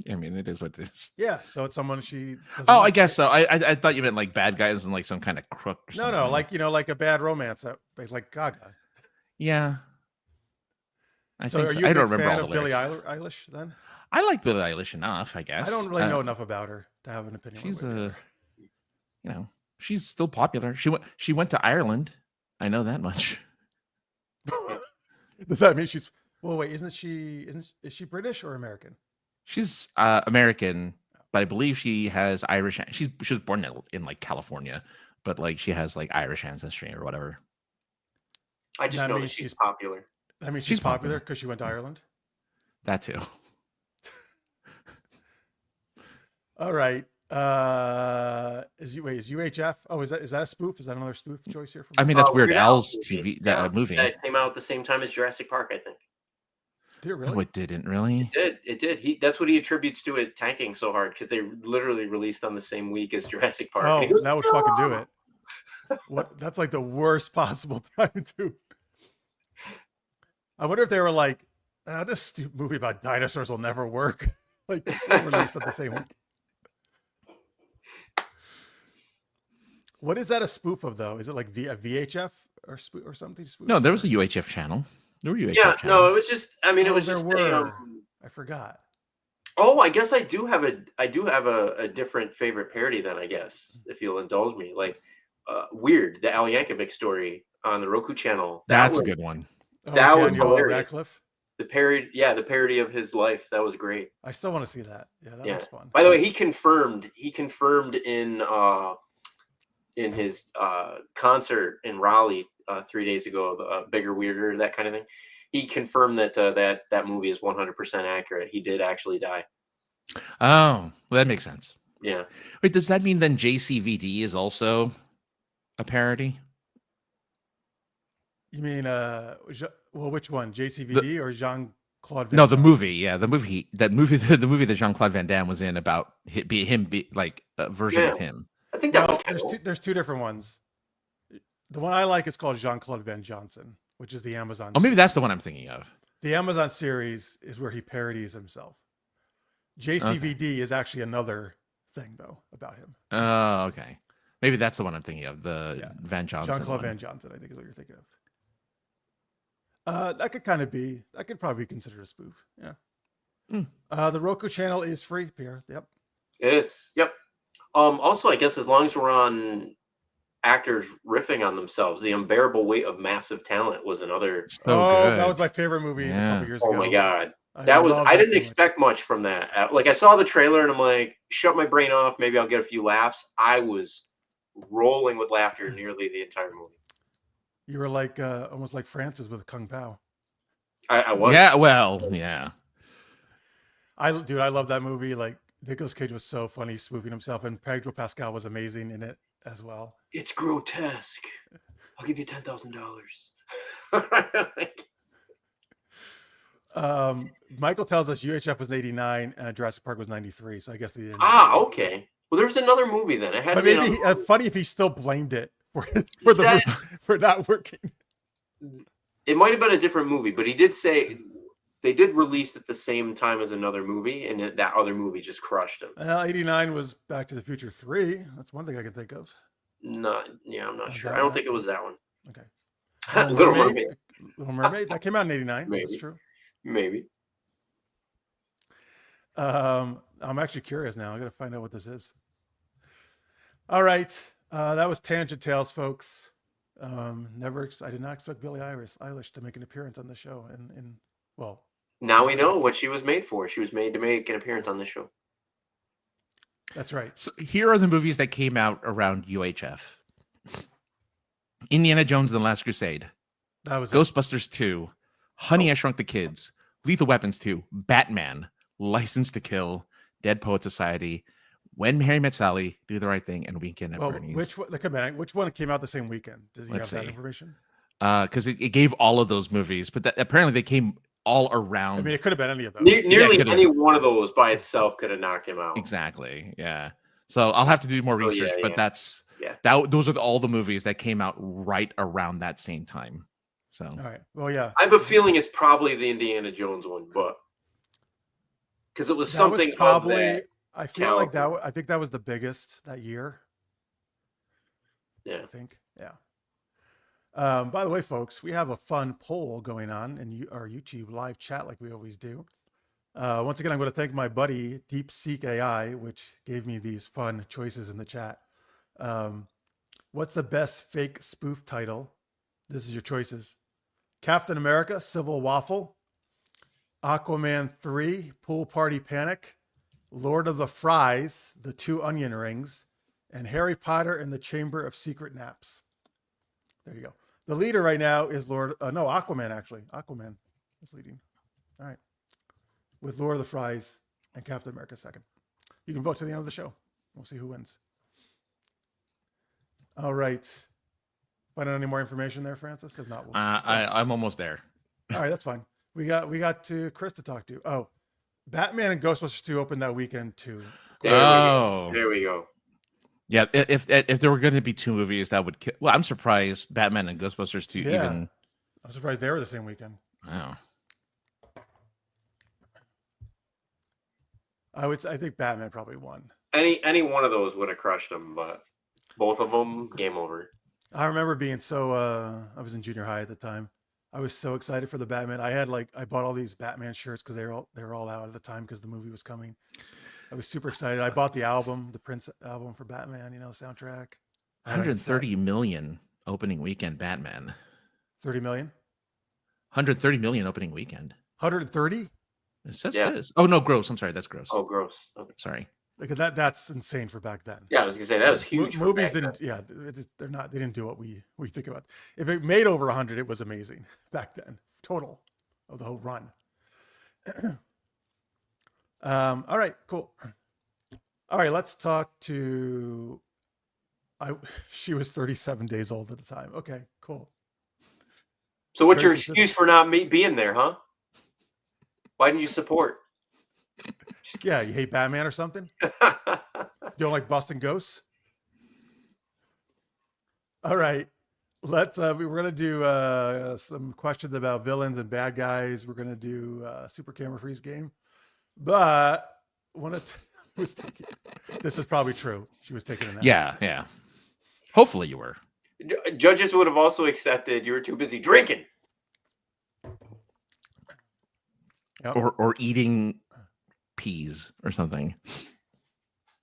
Speaker 3: I mean, it is what it is.
Speaker 1: Yeah, so it's someone she doesn't
Speaker 3: Oh, I
Speaker 1: like,
Speaker 3: guess
Speaker 1: right?
Speaker 3: so. I thought you meant like bad guys and like some kind of crook. Or something.
Speaker 1: No, like a bad romance that like Gaga.
Speaker 3: Yeah. I
Speaker 1: So
Speaker 3: think
Speaker 1: are
Speaker 3: so.
Speaker 1: you
Speaker 3: I
Speaker 1: a
Speaker 3: don't
Speaker 1: big
Speaker 3: remember
Speaker 1: fan
Speaker 3: all
Speaker 1: of
Speaker 3: the
Speaker 1: Billie
Speaker 3: lyrics.
Speaker 1: Eilish then?
Speaker 3: I like Billie Eilish enough, I guess.
Speaker 1: I don't really know enough about her to have an opinion.
Speaker 3: She's
Speaker 1: one way or the
Speaker 3: you know, she's still popular. She went to Ireland. I know that much.
Speaker 1: other. Does that mean she's? Well, wait, is she British or American?
Speaker 3: She's American, but I believe she has Irish. She was born in like California, but like she has like Irish ancestry or whatever.
Speaker 2: I just
Speaker 1: That
Speaker 2: know that
Speaker 1: means
Speaker 2: she's popular.
Speaker 1: That means
Speaker 3: She's
Speaker 1: she's popular
Speaker 3: popular.
Speaker 1: because she went to Ireland.
Speaker 3: That too.
Speaker 1: All right. Is UHF? Oh, is that a spoof? Is that another spoof choice here?
Speaker 3: I mean, that's Weird
Speaker 2: Weird Al
Speaker 3: Al's TV movie.
Speaker 2: That came out at the same time as Jurassic Park, I think.
Speaker 1: Did it really?
Speaker 3: No, it didn't really.
Speaker 2: It did. That's what he attributes to it tanking so hard, because they literally released on the same week as Jurassic Park.
Speaker 1: Oh,
Speaker 2: And he goes,
Speaker 1: that would fucking do it. What? That's like the worst possible time to. I wonder if they were like, this stupid movie about dinosaurs will never work. Like released at the same week. What is that a spoof of though? Is it like a VHF or something? Spoof?
Speaker 3: No, there was a UHF channel. There were UHF
Speaker 2: yeah,
Speaker 3: channels.
Speaker 2: no, it was just. I mean, it
Speaker 1: Oh,
Speaker 2: was
Speaker 1: there
Speaker 2: just.
Speaker 1: were. I forgot.
Speaker 2: Oh, I guess I do have a different favorite parody then, I guess, if you'll indulge me. Like Weird, the Al Yankovic story on the Roku channel.
Speaker 3: That's a good one.
Speaker 2: That was
Speaker 1: Daniel
Speaker 2: hilarious.
Speaker 1: Radcliffe.
Speaker 2: The parody of his life. That was great.
Speaker 1: I still want to see that. Yeah, that looks fun.
Speaker 2: By the way, he confirmed in his concert in Raleigh 3 days ago, the Bigger, Weirder, that kind of thing. He confirmed that that movie is 100% accurate. He did actually die.
Speaker 3: Oh, well, that makes sense.
Speaker 2: Yeah.
Speaker 3: Wait, does that mean then JCVD is also a parody?
Speaker 1: You mean which one? JCVD or Jean-Claude Van
Speaker 3: No, the
Speaker 1: Damme?
Speaker 3: movie. Yeah, the movie that Jean-Claude Van Damme was in about him like a version of him.
Speaker 2: I think that
Speaker 1: there's two different ones. The one I like is called Jean-Claude Van Johnson, which is the Amazon.
Speaker 3: Oh, maybe
Speaker 1: series.
Speaker 3: that's the one I'm thinking of.
Speaker 1: The Amazon series is where he parodies himself. JCVD is actually another thing though about him.
Speaker 3: Oh, okay. Maybe that's the one I'm thinking of. The Van Johnson.
Speaker 1: Jean-Claude
Speaker 3: one.
Speaker 1: Van Johnson, I think is what you're thinking of. That could probably be considered a spoof. Yeah. The Roku channel is free, Pierre. Yep.
Speaker 2: It is. Yep. Also, I guess as long as we're on actors riffing on themselves, The Unbearable Weight of Massive Talent was another.
Speaker 1: That was my favorite movie a couple years ago.
Speaker 2: Oh my god. I didn't expect much from that. Like I saw the trailer and I'm like, shut my brain off. Maybe I'll get a few laughs. I was rolling with laughter nearly the entire movie.
Speaker 1: You were like almost like Francis with Kung Pao.
Speaker 2: I was.
Speaker 3: Yeah, well, yeah.
Speaker 1: I love that movie. Like Nicolas Cage was so funny spoofing himself, and Pedro Pascal was amazing in it as well.
Speaker 2: It's grotesque. I'll give you $10,000.
Speaker 1: Michael tells us UHF was 89 and Jurassic Park was 93. So I guess they didn't.
Speaker 2: Okay. Well, there's another movie then. It had
Speaker 1: but maybe funny if he still blamed it for not working.
Speaker 2: It might have been a different movie, but he did say they did release at the same time as another movie, and that other movie just crushed him.
Speaker 1: 89 was Back to the Future 3. That's one thing I can think of.
Speaker 2: I'm not sure. I don't think it was that one.
Speaker 1: Okay.
Speaker 2: Little Mermaid.
Speaker 1: Little Mermaid. That came out in 89.
Speaker 2: Maybe.
Speaker 1: That's true.
Speaker 2: Maybe.
Speaker 1: I'm actually curious now. I got to find out what this is. All right. That was Tangent Tales, folks. I did not expect Billie Eilish to make an appearance on the show. Well,
Speaker 2: now we know what she was made for. She was made to make an appearance on the show.
Speaker 1: That's right.
Speaker 3: So here are the movies that came out around UHF. Indiana Jones and the Last Crusade.
Speaker 1: That was
Speaker 3: Ghostbusters 2. Honey, I Shrunk the Kids. Lethal Weapons 2. Batman. License to Kill. Dead Poet Society. When Harry Met Sally. Do the Right Thing. And Weekend at Bernie's.
Speaker 1: Which one came out the same weekend? Did you
Speaker 3: Let's
Speaker 1: have that
Speaker 3: see.
Speaker 1: information?
Speaker 3: Because it gave all of those movies, but apparently they came all around.
Speaker 1: I mean, it could have been any of those.
Speaker 2: Nearly any one of those by itself could have knocked him out.
Speaker 3: Exactly. Yeah. So I'll have to do more research, but those are all the movies that came out right around that same time. So
Speaker 1: all right. Well, yeah.
Speaker 2: I have a feeling it's probably the Indiana Jones one, but because it was something
Speaker 1: probably. I feel like that. I think that was the biggest that year.
Speaker 2: Yeah.
Speaker 1: I think. Yeah. By the way, folks, we have a fun poll going on in our YouTube live chat like we always do. Once again, I'm going to thank my buddy DeepSeek AI, which gave me these fun choices in the chat. What's the best fake spoof title? This is your choices. Captain America, Civil Waffle. Aquaman 3, Pool Party Panic. Lord of the Fries, The Two Onion Rings. And Harry Potter and the Chamber of Secret Naps. There you go. The leader right now is Aquaman, actually. Aquaman is leading. All right. With Lord of the Fries and Captain America second. You can vote to the end of the show. We'll see who wins. All right. Find out any more information there, Francis? If not, we'll
Speaker 3: I'm almost there.
Speaker 1: All right, that's fine. We got to Chris to talk to. Oh, Batman and Ghostbusters 2 opened that weekend too.
Speaker 2: There we go.
Speaker 3: Yeah, if there were going to be two movies that would well, I'm surprised Batman and Ghostbusters 2 even.
Speaker 1: I'm surprised they were the same weekend.
Speaker 3: Wow.
Speaker 1: I think Batman probably won.
Speaker 2: Any one of those would have crushed them, but both of them, game over.
Speaker 1: I remember being so I was in junior high at the time. I was so excited for the Batman. I bought all these Batman shirts because they were all out at the time because the movie was coming. I was super excited. I bought the album, the Prince album for Batman, soundtrack.
Speaker 3: 130 million opening weekend Batman.
Speaker 1: 30 million?
Speaker 3: 130 million opening weekend.
Speaker 1: 130?
Speaker 3: It says this. Oh no, gross. I'm sorry, that's gross.
Speaker 2: Oh, gross. Okay.
Speaker 3: Sorry.
Speaker 1: Like that's insane for back then.
Speaker 2: Yeah, I was gonna say that was huge.
Speaker 1: Movies didn't. Yeah, they're not. They didn't do what we think about. If it made over 100, it was amazing back then. Total of the whole run. All right, cool. All right, let's talk to. She was 37 days old at the time. Okay, cool.
Speaker 2: So what's your excuse for not being there, huh? Why didn't you support?
Speaker 1: Yeah, you hate Batman or something? You don't like busting ghosts? All right. Let's we're gonna do some questions about villains and bad guys. We're gonna do Super Camera Freeze game. But was taking, this is probably true. She was taking a nap.
Speaker 3: Yeah. Hopefully you were.
Speaker 2: Judges would have also accepted you were too busy drinking.
Speaker 1: Yep.
Speaker 3: Or eating peas or something.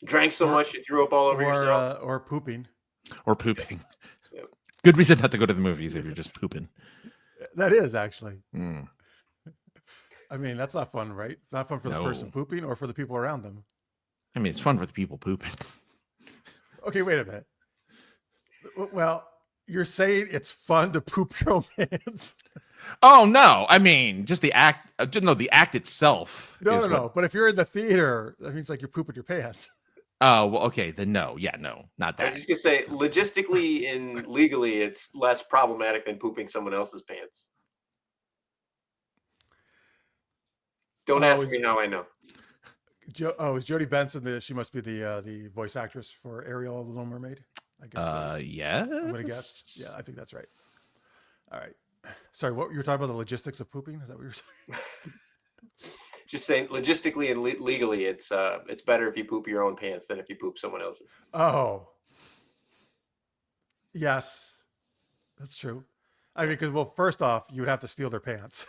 Speaker 2: Drank so much you threw up all over yourself.
Speaker 1: Or pooping.
Speaker 3: Or pooping.
Speaker 2: Yep.
Speaker 3: Good reason not to go to the movies if you're just pooping.
Speaker 1: That is actually.
Speaker 3: Mm.
Speaker 1: I mean, that's not fun, right? It's not fun for the person pooping or for the people around them.
Speaker 3: I mean, it's fun for the people pooping.
Speaker 1: Okay, wait a minute. Well, you're saying it's fun to poop your own pants?
Speaker 3: Oh no! I mean, just the act. No, the act itself.
Speaker 1: No. But if you're in the theater, that means like you're pooping your pants.
Speaker 3: Oh, well, okay. Then no. Yeah, no, not that.
Speaker 2: I was just gonna say, logistically and legally, it's less problematic than pooping someone else's pants. Don't ask me how I know.
Speaker 1: Is Jodie Benson she must be the voice actress for Ariel, the Little Mermaid? I guess.
Speaker 3: Yeah.
Speaker 1: I'm gonna guess. Yeah, I think that's right. All right. Sorry, what you were talking about, the logistics of pooping? Is that what you were saying?
Speaker 2: Just saying, logistically and legally, it's better if you poop your own pants than if you poop someone else's.
Speaker 1: Oh. Yes, that's true. I mean, because first off, you would have to steal their pants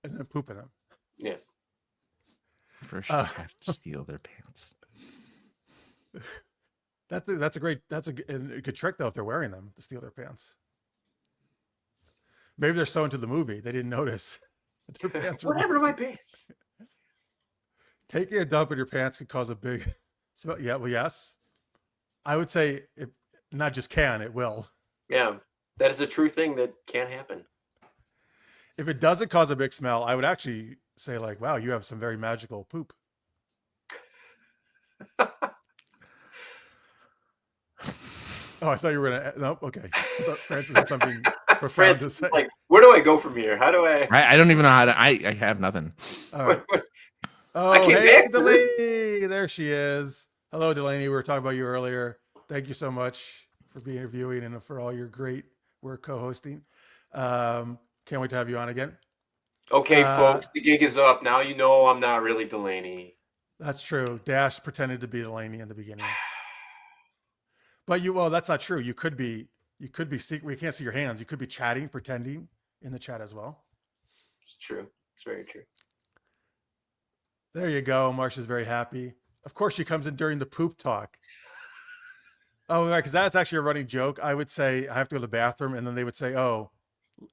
Speaker 1: and then poop in them.
Speaker 2: Yeah.
Speaker 3: First, you have to steal their pants.
Speaker 1: That's a good trick though if they're wearing them to steal their pants. Maybe they're so into the movie they didn't notice that their pants were
Speaker 2: What happened to my
Speaker 1: missing.
Speaker 2: pants?
Speaker 1: Taking a dump in your pants could cause a big smell. Yeah, well, yes. I would say it not just can, it will.
Speaker 2: Yeah, that is a true thing that can happen.
Speaker 1: If it doesn't cause a big smell, I would actually say like, wow, you have some very magical poop. Oh, I thought you were gonna. Nope. Okay. I thought Francis had something profound to say.
Speaker 2: Like, where do I go from here? How do I?
Speaker 3: I don't even know how to. I have nothing.
Speaker 1: All right. Oh,
Speaker 2: I came
Speaker 1: hey,
Speaker 2: back.
Speaker 1: Delaney. There she is. Hello, Delaney. We were talking about you earlier. Thank you so much for being interviewing and for all your great work co-hosting. Can't wait to have you on again.
Speaker 2: Okay, folks, the gig is up. Now you know I'm not really Delaney.
Speaker 1: That's true. Dash pretended to be Delaney in the beginning. But well, that's not true. You could be secret. We can't see your hands. You could be chatting, pretending in the chat as well.
Speaker 2: It's true. It's very true.
Speaker 1: There you go. Marsha's very happy. Of course, she comes in during the poop talk. Oh, right, because that's actually a running joke. I would say I have to go to the bathroom, and then they would say, "Oh,"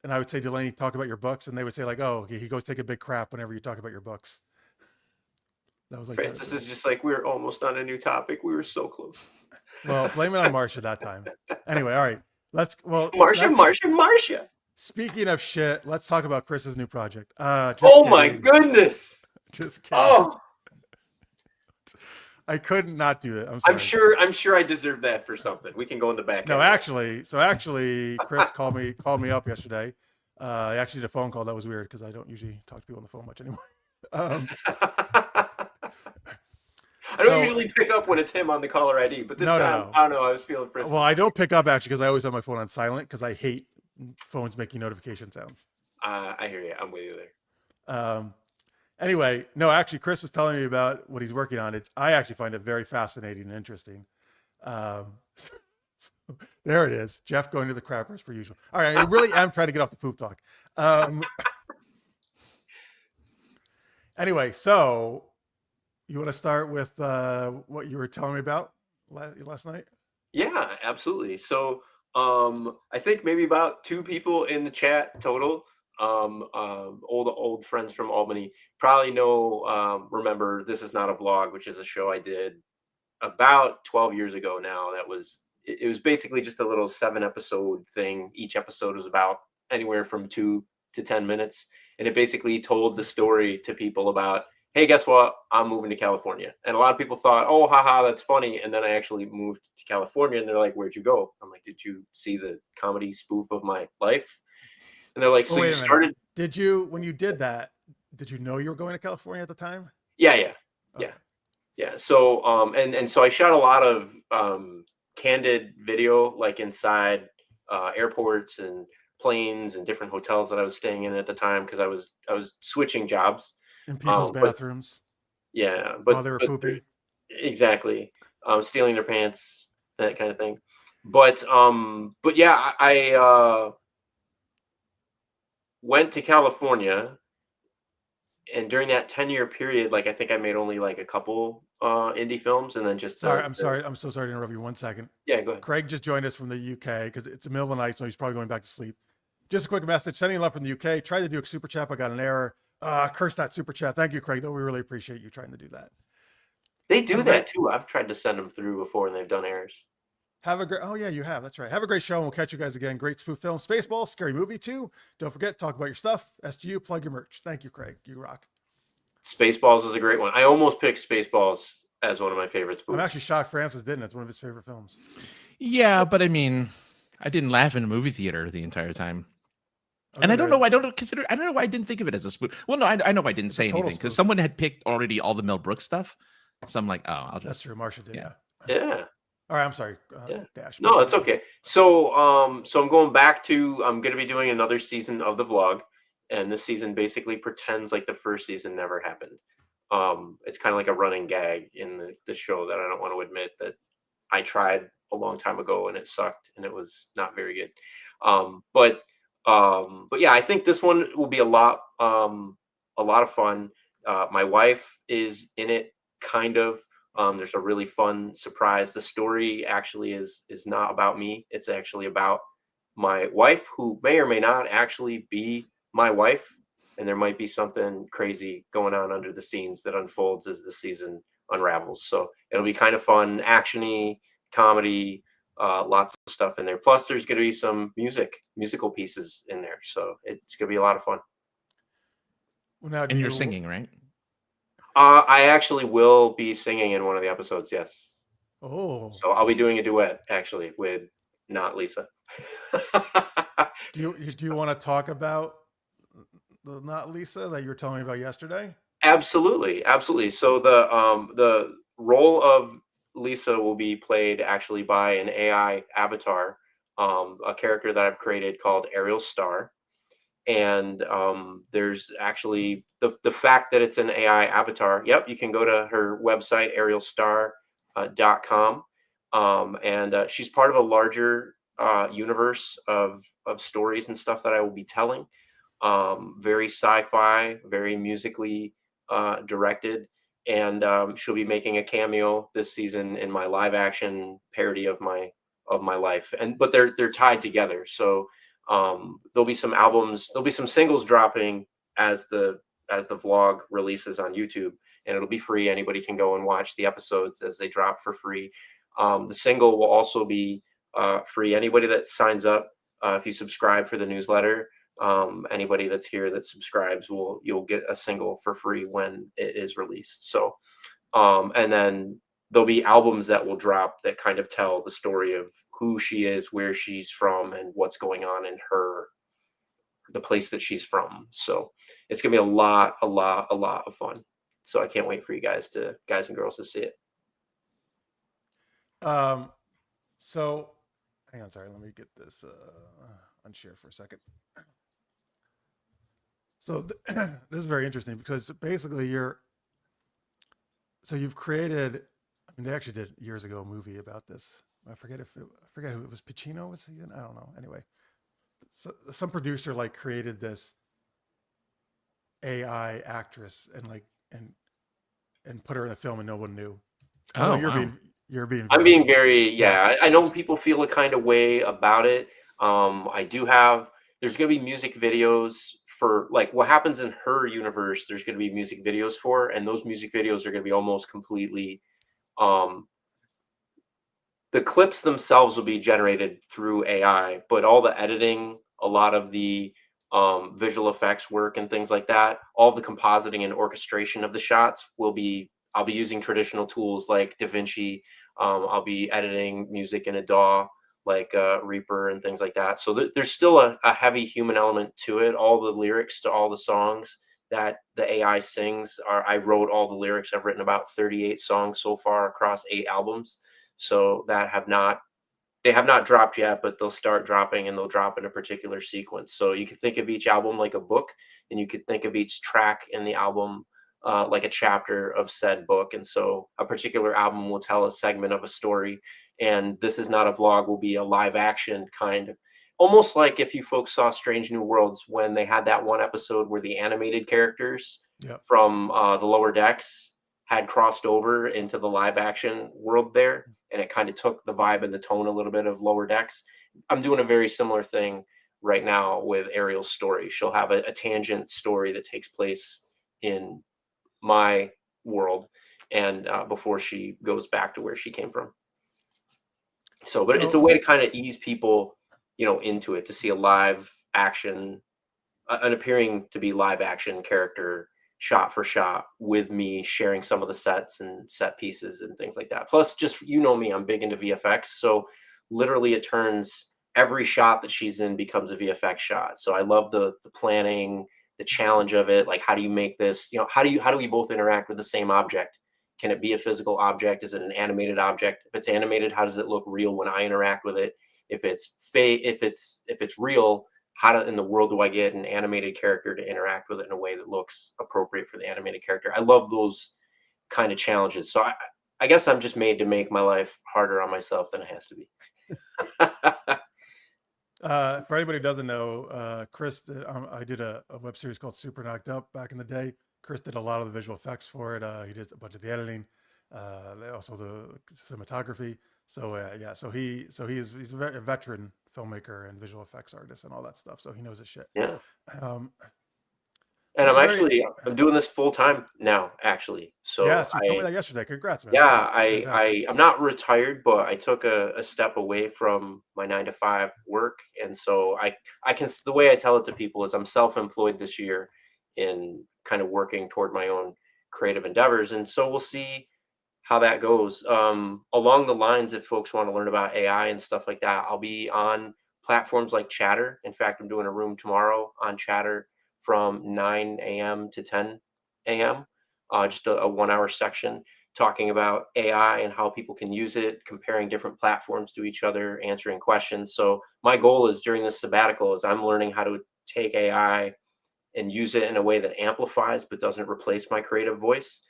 Speaker 1: and I would say, "Delaney, talk about your books," and they would say, "Like, oh, he goes take a big crap whenever you talk about your books." That was like
Speaker 2: Francis is just like, we're almost on a new topic. We were so close.
Speaker 1: Well, blame it on Marsha that time. Anyway, all right.
Speaker 2: Marsha.
Speaker 1: Speaking of shit, let's talk about Chris's new project.
Speaker 2: My goodness.
Speaker 1: Just kidding.
Speaker 2: Oh,
Speaker 1: I couldn't not do it.
Speaker 2: I'm sure I deserve that for something. We can go in the back.
Speaker 1: No, actually, Chris called me up yesterday. I actually did a phone call. That was weird because I don't usually talk to people on the phone much anymore.
Speaker 2: I don't usually pick up when it's him on the caller ID, but this time, no. I don't know. I was feeling frisky.
Speaker 1: Well, I don't pick up actually because I always have my phone on silent because I hate phones making notification sounds.
Speaker 2: I hear you. I'm with you there.
Speaker 1: Anyway, no, actually, Chris was telling me about what he's working on. I actually find it very fascinating and interesting. So there it is. Jeff going to the crappers per usual. All right, I really am trying to get off the poop talk. Anyway, so you want to start with what you were telling me about last night?
Speaker 2: Yeah, absolutely. So I think maybe about 2 people in the chat total. Old friends from Albany probably remember This Is Not a Vlog, which is a show I did about 12 years ago now. It was basically just a little 7-episode thing. Each episode was about anywhere from 2 to 10 minutes. And it basically told the story to people about, hey, guess what? I'm moving to California. And a lot of people thought, oh, haha, that's funny. And then I actually moved to California and they're like, where'd you go? I'm like, did you see the comedy spoof of my life? And they're like, so you started.
Speaker 1: Did you, when you did that, did you know you were going to California at the time?
Speaker 2: Yeah. So, and so I shot a lot of candid video, like inside airports and planes and different hotels that I was staying in at the time because I was switching jobs
Speaker 1: in people's bathrooms.
Speaker 2: But
Speaker 1: while they were pooping.
Speaker 2: Exactly, stealing their pants, that kind of thing. But yeah, I went to California, and during that 10-year period, like I think I made only like a couple indie films, and then just
Speaker 1: I'm so sorry to interrupt you 1 second.
Speaker 2: Yeah, go ahead.
Speaker 1: Craig just joined us from the UK because it's the middle of the night, so he's probably going back to sleep. Just a quick message, sending love from the UK. Tried to do a super chat, but got an error. Curse that super chat. Thank you, Craig, though. We really appreciate you trying to do that.
Speaker 2: They do that too. I've tried to send them through before and they've done errors.
Speaker 1: Have a great, oh yeah, you have. That's right. Have a great show and we'll catch you guys again. Great spoof film, Spaceballs, scary movie too. Don't forget, talk about your stuff. SGU, plug your merch. Thank you, Craig. You rock.
Speaker 2: Spaceballs is a great one. I almost picked Spaceballs as one of my favorite spoofs.
Speaker 1: I'm actually shocked Francis didn't. It's one of his favorite films.
Speaker 3: Yeah, but I mean, I didn't laugh in a movie theater the entire time. And I don't know why I didn't think of it as a spoof. Well, no, I know I didn't say anything because someone had picked already all the Mel Brooks stuff. So I'm like, oh, I'll just.
Speaker 1: That's true. Marsha did.
Speaker 2: Yeah.
Speaker 1: All right. I'm sorry. Dash.
Speaker 2: No, it's okay. So, I'm going back to. I'm going to be doing another season of the vlog, and this season basically pretends like the first season never happened. It's kind of like a running gag in the show that I don't want to admit that I tried a long time ago and it sucked and it was not very good. But yeah, I think this one will be a lot of fun. My wife is in it, kind of. There's a really fun surprise. The story actually is not about me. It's actually about my wife, who may or may not actually be my wife. And there might be something crazy going on under the scenes that unfolds as the season unravels. So it'll be kind of fun, actiony, comedy, lots of stuff in there. Plus, there's going to be some musical pieces in there. So it's going to be a lot of fun.
Speaker 1: Well, now,
Speaker 3: And you're singing, right?
Speaker 2: I actually will be singing in one of the episodes. Yes.
Speaker 1: Oh,
Speaker 2: So I'll be doing a duet actually with not Lisa.
Speaker 1: do you want to talk about the not Lisa that you were telling me about yesterday?
Speaker 2: Absolutely, absolutely. So the role of Lisa will be played actually by an AI avatar, a character that I've created called Ariel Star. And there's actually the fact that it's an AI avatar. Yep, you can go to her website, arielstar.com. And she's part of a larger universe of stories and stuff that I will be telling. Very sci-fi, very musically directed, and she'll be making a cameo this season in my live action parody of my life. And but they're tied together. So there'll be some albums, there'll be some singles dropping as the vlog releases on YouTube, and it'll be free. Anybody can go and watch the episodes as they drop for free. The single will also be free. Anybody that signs up, if you subscribe for the newsletter, anybody that's here that subscribes you'll get a single for free when it is released. So and then there'll be albums that will drop that kind of tell the story of who she is, where she's from, and what's going on in the place that she's from. So it's gonna be a lot of fun. So I can't wait for you guys and girls to see it.
Speaker 1: So hang on, sorry, let me get this unshare for a second. So this is very interesting because basically you've created, I mean, they actually did years ago a movie about this. I forget who it was. Pacino, was he in? I don't know. Anyway, so some producer like created this AI actress and put her in the film and no one knew. Although
Speaker 3: Oh, wow.
Speaker 1: you're being
Speaker 2: I'm
Speaker 1: very,
Speaker 2: being very, yeah.
Speaker 1: yes.
Speaker 2: I know people feel a kind of way about it. I do have. There's going to be music videos for like what happens in her universe. There's going to be music videos for, and those music videos are going to be almost completely. Um, the clips themselves will be generated through AI, but all the editing, a lot of the visual effects work and things like that, all the compositing and orchestration of the shots will be. I'll be using traditional tools like DaVinci. I'll be editing music in a DAW like Reaper and things like that. So there's still a heavy human element to it. All the lyrics to all the songs that the AI sings are. I wrote all the lyrics. I've written about 38 songs so far across 8 albums. So that they have not dropped yet, but they'll start dropping, and they'll drop in a particular sequence. So you can think of each album like a book, and you could think of each track in the album like a chapter of said book. And so a particular album will tell a segment of a story. And This Is Not a Vlog will be a live action kind of, almost like if you folks saw Strange New Worlds, when they had that one episode where the animated characters
Speaker 1: Yep.
Speaker 2: from the lower decks had crossed over into the live action world there, and it kind of took the vibe and the tone a little bit of Lower Decks. I'm doing a very similar thing right now with Ariel's story. She'll have a tangent story that takes place in my world, and before she goes back to where she came from. So, but it's a way to kind of ease people, into it, to see a live action, an appearing to be live action character shot for shot with me sharing some of the sets and set pieces and things like that. Plus, just, me, I'm big into VFX. So literally it turns every shot that she's in becomes a VFX shot. So I love the planning, the challenge of it. Like, how do you make this, how do we both interact with the same object? Can it be a physical object? Is it an animated object? If it's animated, how does it look real when I interact with it? If it's if it's real, how in the world do I get an animated character to interact with it in a way that looks appropriate for the animated character? I love those kind of challenges. So I guess I'm just made to make my life harder on myself than it has to be.
Speaker 1: For anybody who doesn't know, Chriss, I did a web series called Super Knocked Up back in the day. Chris did a lot of the visual effects for it. He did a bunch of the editing, also the cinematography. So he's a veteran filmmaker and visual effects artist and all that stuff. So he knows his shit.
Speaker 2: Yeah.
Speaker 1: Um,
Speaker 2: And
Speaker 1: very,
Speaker 2: I'm doing this full time now, actually. So
Speaker 1: yes, you told me that yesterday. Congrats, man.
Speaker 2: yeah,
Speaker 1: That's fantastic.
Speaker 2: I'm not retired, but I took a step away from my 9 to 5 work. And so I can, the way I tell it to people is I'm self-employed this year in kind of working toward my own creative endeavors. And so we'll see how that goes. Along the lines, if folks want to learn about AI and stuff like that, I'll be on platforms like Chatter. In fact, I'm doing a room tomorrow on Chatter from 9 a.m. to 10 a.m. Just a 1 hour section talking about AI and how people can use it, comparing different platforms to each other, answering questions. So my goal is during this sabbatical is I'm learning how to take AI and use it in a way that amplifies but doesn't replace my creative voice.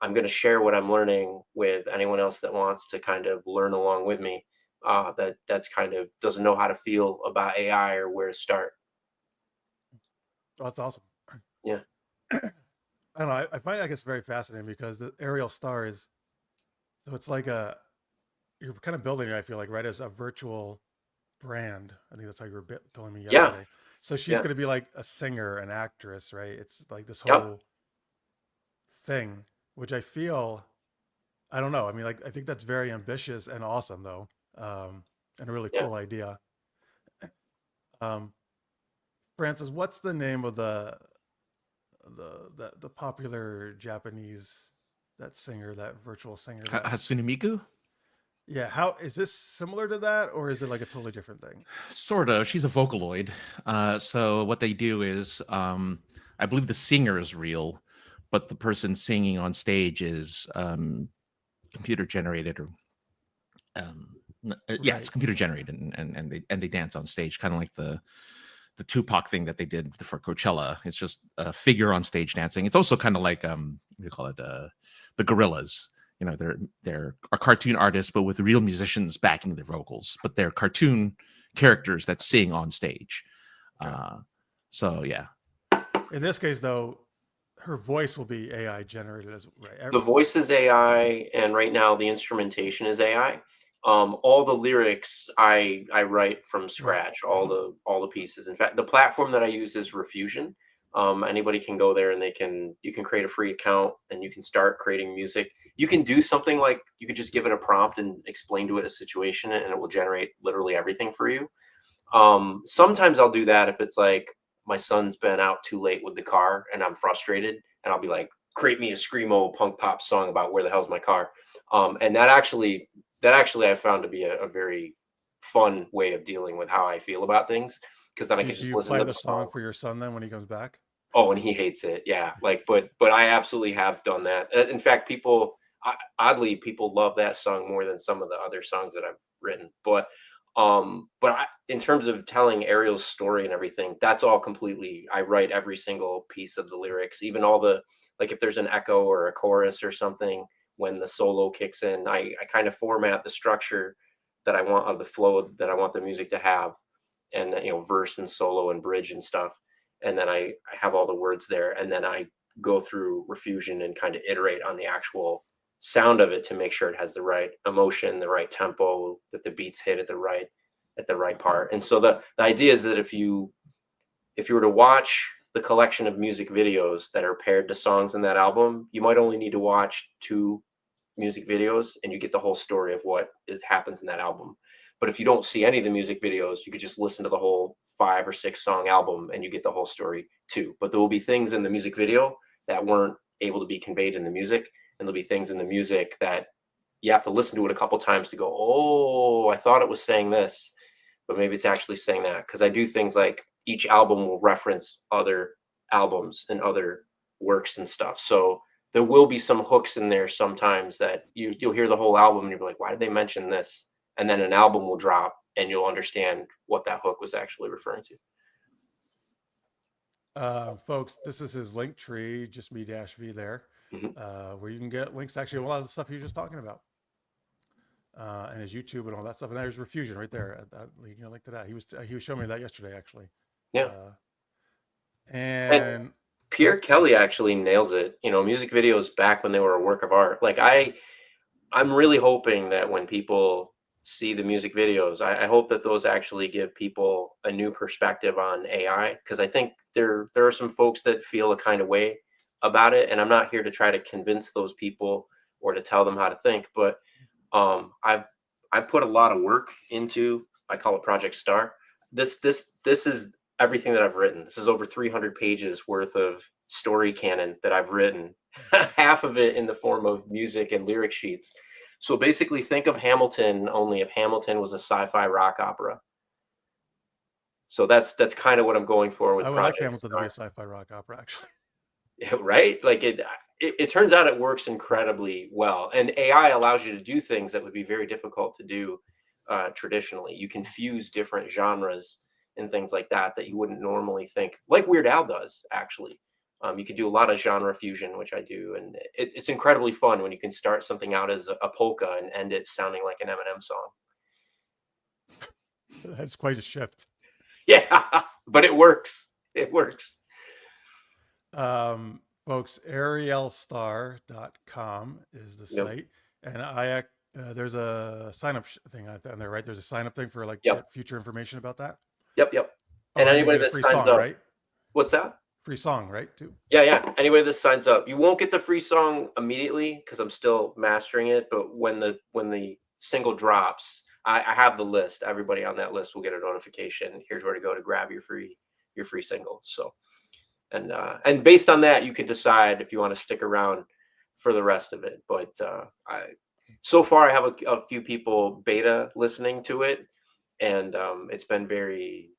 Speaker 2: I'm going to share what I'm learning with anyone else that wants to kind of learn along with me. That's kind of doesn't know how to feel about AI or where to start.
Speaker 1: Oh, that's awesome.
Speaker 2: Yeah.
Speaker 1: I don't know. I find it, I guess, very fascinating because the aerial star is, so it's like you're kind of building it, I feel like, right, as a virtual brand. I think that's how you were telling me
Speaker 2: Yeah.
Speaker 1: yesterday. So she's
Speaker 2: Yeah.
Speaker 1: going to be like a singer, an actress, right? It's like this
Speaker 2: Yep.
Speaker 1: whole thing, which I feel, I don't know. I mean, like, I think that's very ambitious and awesome, though, and a really
Speaker 2: Yeah.
Speaker 1: cool idea. Um, Francis, what's the name of the popular Japanese, that singer, that virtual singer?
Speaker 3: Hatsune Miku?
Speaker 1: Yeah, how is this similar to that, or is it like a totally different thing?
Speaker 3: Sort of. She's a Vocaloid. So what they do is, I believe the singer is real, but the person singing on stage is computer generated, or yeah, it's
Speaker 1: Right.
Speaker 3: computer generated, and they dance on stage, kind of like the Tupac thing that they did for Coachella. It's just a figure on stage dancing. It's also kind of like what do you call it, the Gorillas. You know, they're a cartoon artists, but with real musicians backing their vocals. But they're cartoon characters that sing on stage.
Speaker 1: Okay.
Speaker 3: So yeah.
Speaker 1: In this case, though, her voice will be AI generated as right.
Speaker 2: The voice is AI, and right now the instrumentation is AI. All the lyrics I write from scratch, all the pieces. In fact, the platform that I use is Refusion. Anybody can go there and you can create a free account and you can start creating music. You can do something like you could just give it a prompt and explain to it a situation, and it will generate literally everything for you. Sometimes I'll do that if it's like my son's been out too late with the car and I'm frustrated, and I'll be like, create me a screamo punk pop song about where the hell's my car. And that actually I found to be a very fun way of dealing with how I feel about things, because then I
Speaker 1: Do,
Speaker 2: can
Speaker 1: do
Speaker 2: just
Speaker 1: you
Speaker 2: listen
Speaker 1: play
Speaker 2: to
Speaker 1: the
Speaker 2: the
Speaker 1: song
Speaker 2: song.
Speaker 1: for your son then when he comes back?
Speaker 2: Oh, and he hates it. Yeah, like, but I absolutely have done that. In fact, oddly, people love that song more than some of the other songs that I've written. But in terms of telling Ariel's story and everything, that's all completely. I write every single piece of the lyrics, even all the, like, if there's an echo or a chorus or something when the solo kicks in, I kind of format the structure that I want, of the flow that I want the music to have, and verse and solo and bridge and stuff, and then I have all the words there, and then I go through Refusion and kind of iterate on the actual sound of it to make sure it has the right emotion, the right tempo, that the beats hit at the right part. And so the idea is that if you were to watch the collection of music videos that are paired to songs in that album, you might only need to watch 2 music videos and you get the whole story of what happens in that album. But if you don't see any of the music videos, you could just listen to the whole 5 or 6 song album and you get the whole story too. But there will be things in the music video that weren't able to be conveyed in the music, and there'll be things in the music that you have to listen to it a couple times to go, oh, I thought it was saying this, but maybe it's actually saying that. Because I do things like each album will reference other albums and other works and stuff. So there will be some hooks in there sometimes that you'll hear the whole album and you'll be like, why did they mention this? And then an album will drop and you'll understand what that hook was actually referring to.
Speaker 1: Folks, this is his link tree, JustMeDashV there, where you can get links to actually a lot of the stuff he was just talking about, and his YouTube and all that stuff. And there's Refusion right there. You can link to that. He was showing me that yesterday, actually.
Speaker 2: Yeah.
Speaker 1: And
Speaker 2: Pierre Kelly actually nails it. You know, music videos back when they were a work of art. Like I'm really hoping that when people see the music videos, I hope that those actually give people a new perspective on AI, because I think there are some folks that feel a kind of way about it, and I'm not here to try to convince those people or to tell them how to think, but I've put a lot of work into, I call it Project Star. This is everything that I've written. This is over 300 pages worth of story canon that I've written, half of it in the form of music and lyric sheets. So basically think of Hamilton only if Hamilton was a sci-fi rock opera. So that's kind of what I'm going for with
Speaker 1: I would like
Speaker 2: Project
Speaker 1: Hamilton to be a
Speaker 2: Star.
Speaker 1: sci-fi rock opera, actually.
Speaker 2: Yeah, right? Like it turns out it works incredibly well. And AI allows you to do things that would be very difficult to do traditionally. You can fuse different genres and things like that that you wouldn't normally think, like Weird Al does, actually. You can do a lot of genre fusion, which I do. And it's incredibly fun when you can start something out as a polka and end it sounding like an Eminem song.
Speaker 1: That's quite a shift.
Speaker 2: Yeah, but it works. It works.
Speaker 1: Folks, arielstar.com is the
Speaker 2: Yep.
Speaker 1: site. And there's a sign up thing on there, right? There's a sign up thing for like
Speaker 2: Yep.
Speaker 1: get future information about that.
Speaker 2: Yep.
Speaker 1: Oh,
Speaker 2: And
Speaker 1: you
Speaker 2: anybody
Speaker 1: get a
Speaker 2: that
Speaker 1: free
Speaker 2: signs
Speaker 1: song,
Speaker 2: up,
Speaker 1: right?
Speaker 2: what's that?
Speaker 1: Free song, right? Too.
Speaker 2: Yeah. Anybody that signs up, you won't get the free song immediately because I'm still mastering it. But when the single drops, I have the list. Everybody on that list will get a notification. Here's where to go to grab your free single. So, and based on that, you can decide if you want to stick around for the rest of it. But so far I have a few people beta listening to it, and it's been very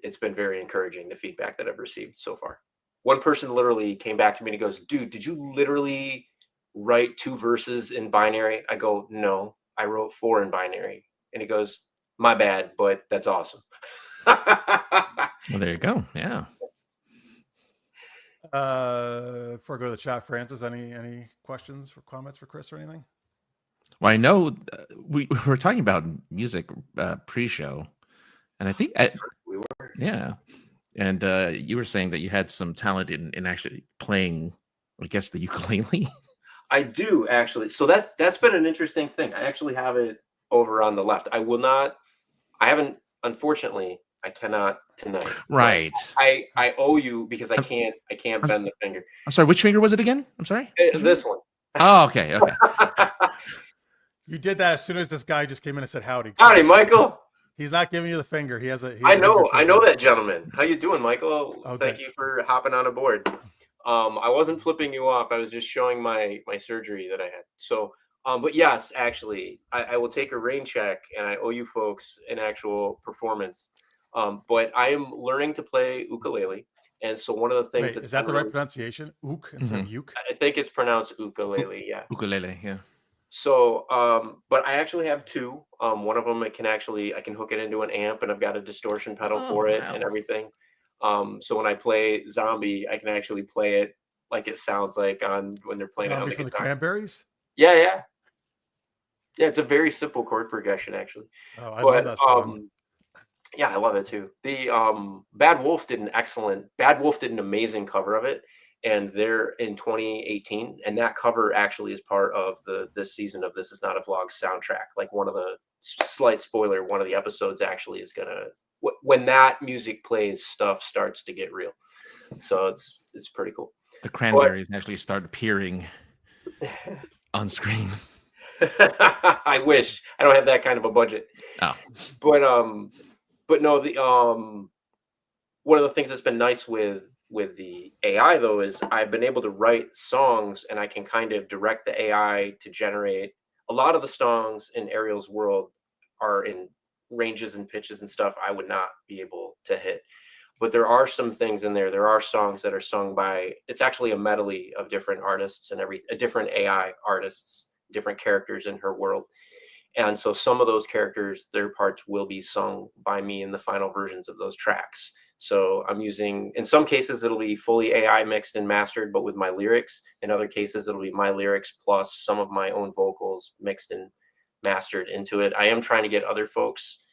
Speaker 2: encouraging, the feedback that I've received so far. One person literally came back to me and he goes, "Dude, did you literally write 2 verses in binary?" I go, "No, I wrote 4 in binary." And he goes, "My bad, but that's awesome."
Speaker 3: Well, there you go. Yeah.
Speaker 1: Before I go to the chat, Francis, any questions or comments for Chris or anything?
Speaker 3: Well, I know we were talking about music pre-show, and I think
Speaker 2: We were.
Speaker 3: yeah, and you were saying that you had some talent in actually playing, I guess, the ukulele.
Speaker 2: I do actually. So that's been an interesting thing. I actually have it over on the left. I haven't, unfortunately, I cannot tonight. But
Speaker 3: Right.
Speaker 2: I owe you, because I
Speaker 3: I'm-
Speaker 2: can't bend the finger.
Speaker 3: I'm sorry. Which finger was it again? I'm sorry.
Speaker 2: This one.
Speaker 3: Oh, okay. Okay.
Speaker 1: You did that as soon as this guy just came in and said howdy.
Speaker 2: Howdy, Michael.
Speaker 1: He's not giving you the finger. He has a.
Speaker 2: I know that gentleman. How you doing, Michael?
Speaker 1: Okay.
Speaker 2: Thank you for hopping on aboard. I wasn't flipping you off. I was just showing my surgery that I had. So, but yes, actually, I will take a rain check, and I owe you folks an actual performance. But I am learning to play ukulele, and so one of the things
Speaker 1: Wait, is that the right pronunciation? Ook instead of uke?
Speaker 2: I think it's pronounced ukulele. Yeah.
Speaker 3: Ukulele. Yeah.
Speaker 2: So, but I actually have 2. One of them I can hook it into an amp, and I've got a distortion pedal for it and everything. So when I play Zombie, I can actually play it like it sounds like when they're playing
Speaker 1: Zombie
Speaker 2: it on
Speaker 1: from
Speaker 2: the
Speaker 1: the
Speaker 2: guitar.
Speaker 1: Cranberries?
Speaker 2: Yeah. It's a very simple chord progression, actually.
Speaker 1: Oh, I love that song.
Speaker 2: Yeah, I love it too. The Bad Wolf did an amazing cover of it, and they're in 2018, and that cover actually is part of this season of This Is Not a Vlog soundtrack. Like, one of the slight spoiler, one of the episodes actually is gonna, when that music plays, stuff starts to get real. So it's pretty cool.
Speaker 3: The Cranberries actually start appearing on screen.
Speaker 2: I wish. I don't have that kind of a budget.
Speaker 3: Oh.
Speaker 2: But no, the one of the things that's been nice with the AI, though, is I've been able to write songs, and I can kind of direct the AI to generate. A lot of the songs in Ariel's world are in ranges and pitches and stuff I would not be able to hit. But there are some things in there. There are songs that are sung by, it's actually a medley of different artists and different AI artists, different characters in her world. And so some of those characters, their parts will be sung by me in the final versions of those tracks. So I'm using, in some cases, it'll be fully AI mixed and mastered, but with my lyrics. In other cases, it'll be my lyrics plus some of my own vocals mixed and mastered into it. I am trying to get other folks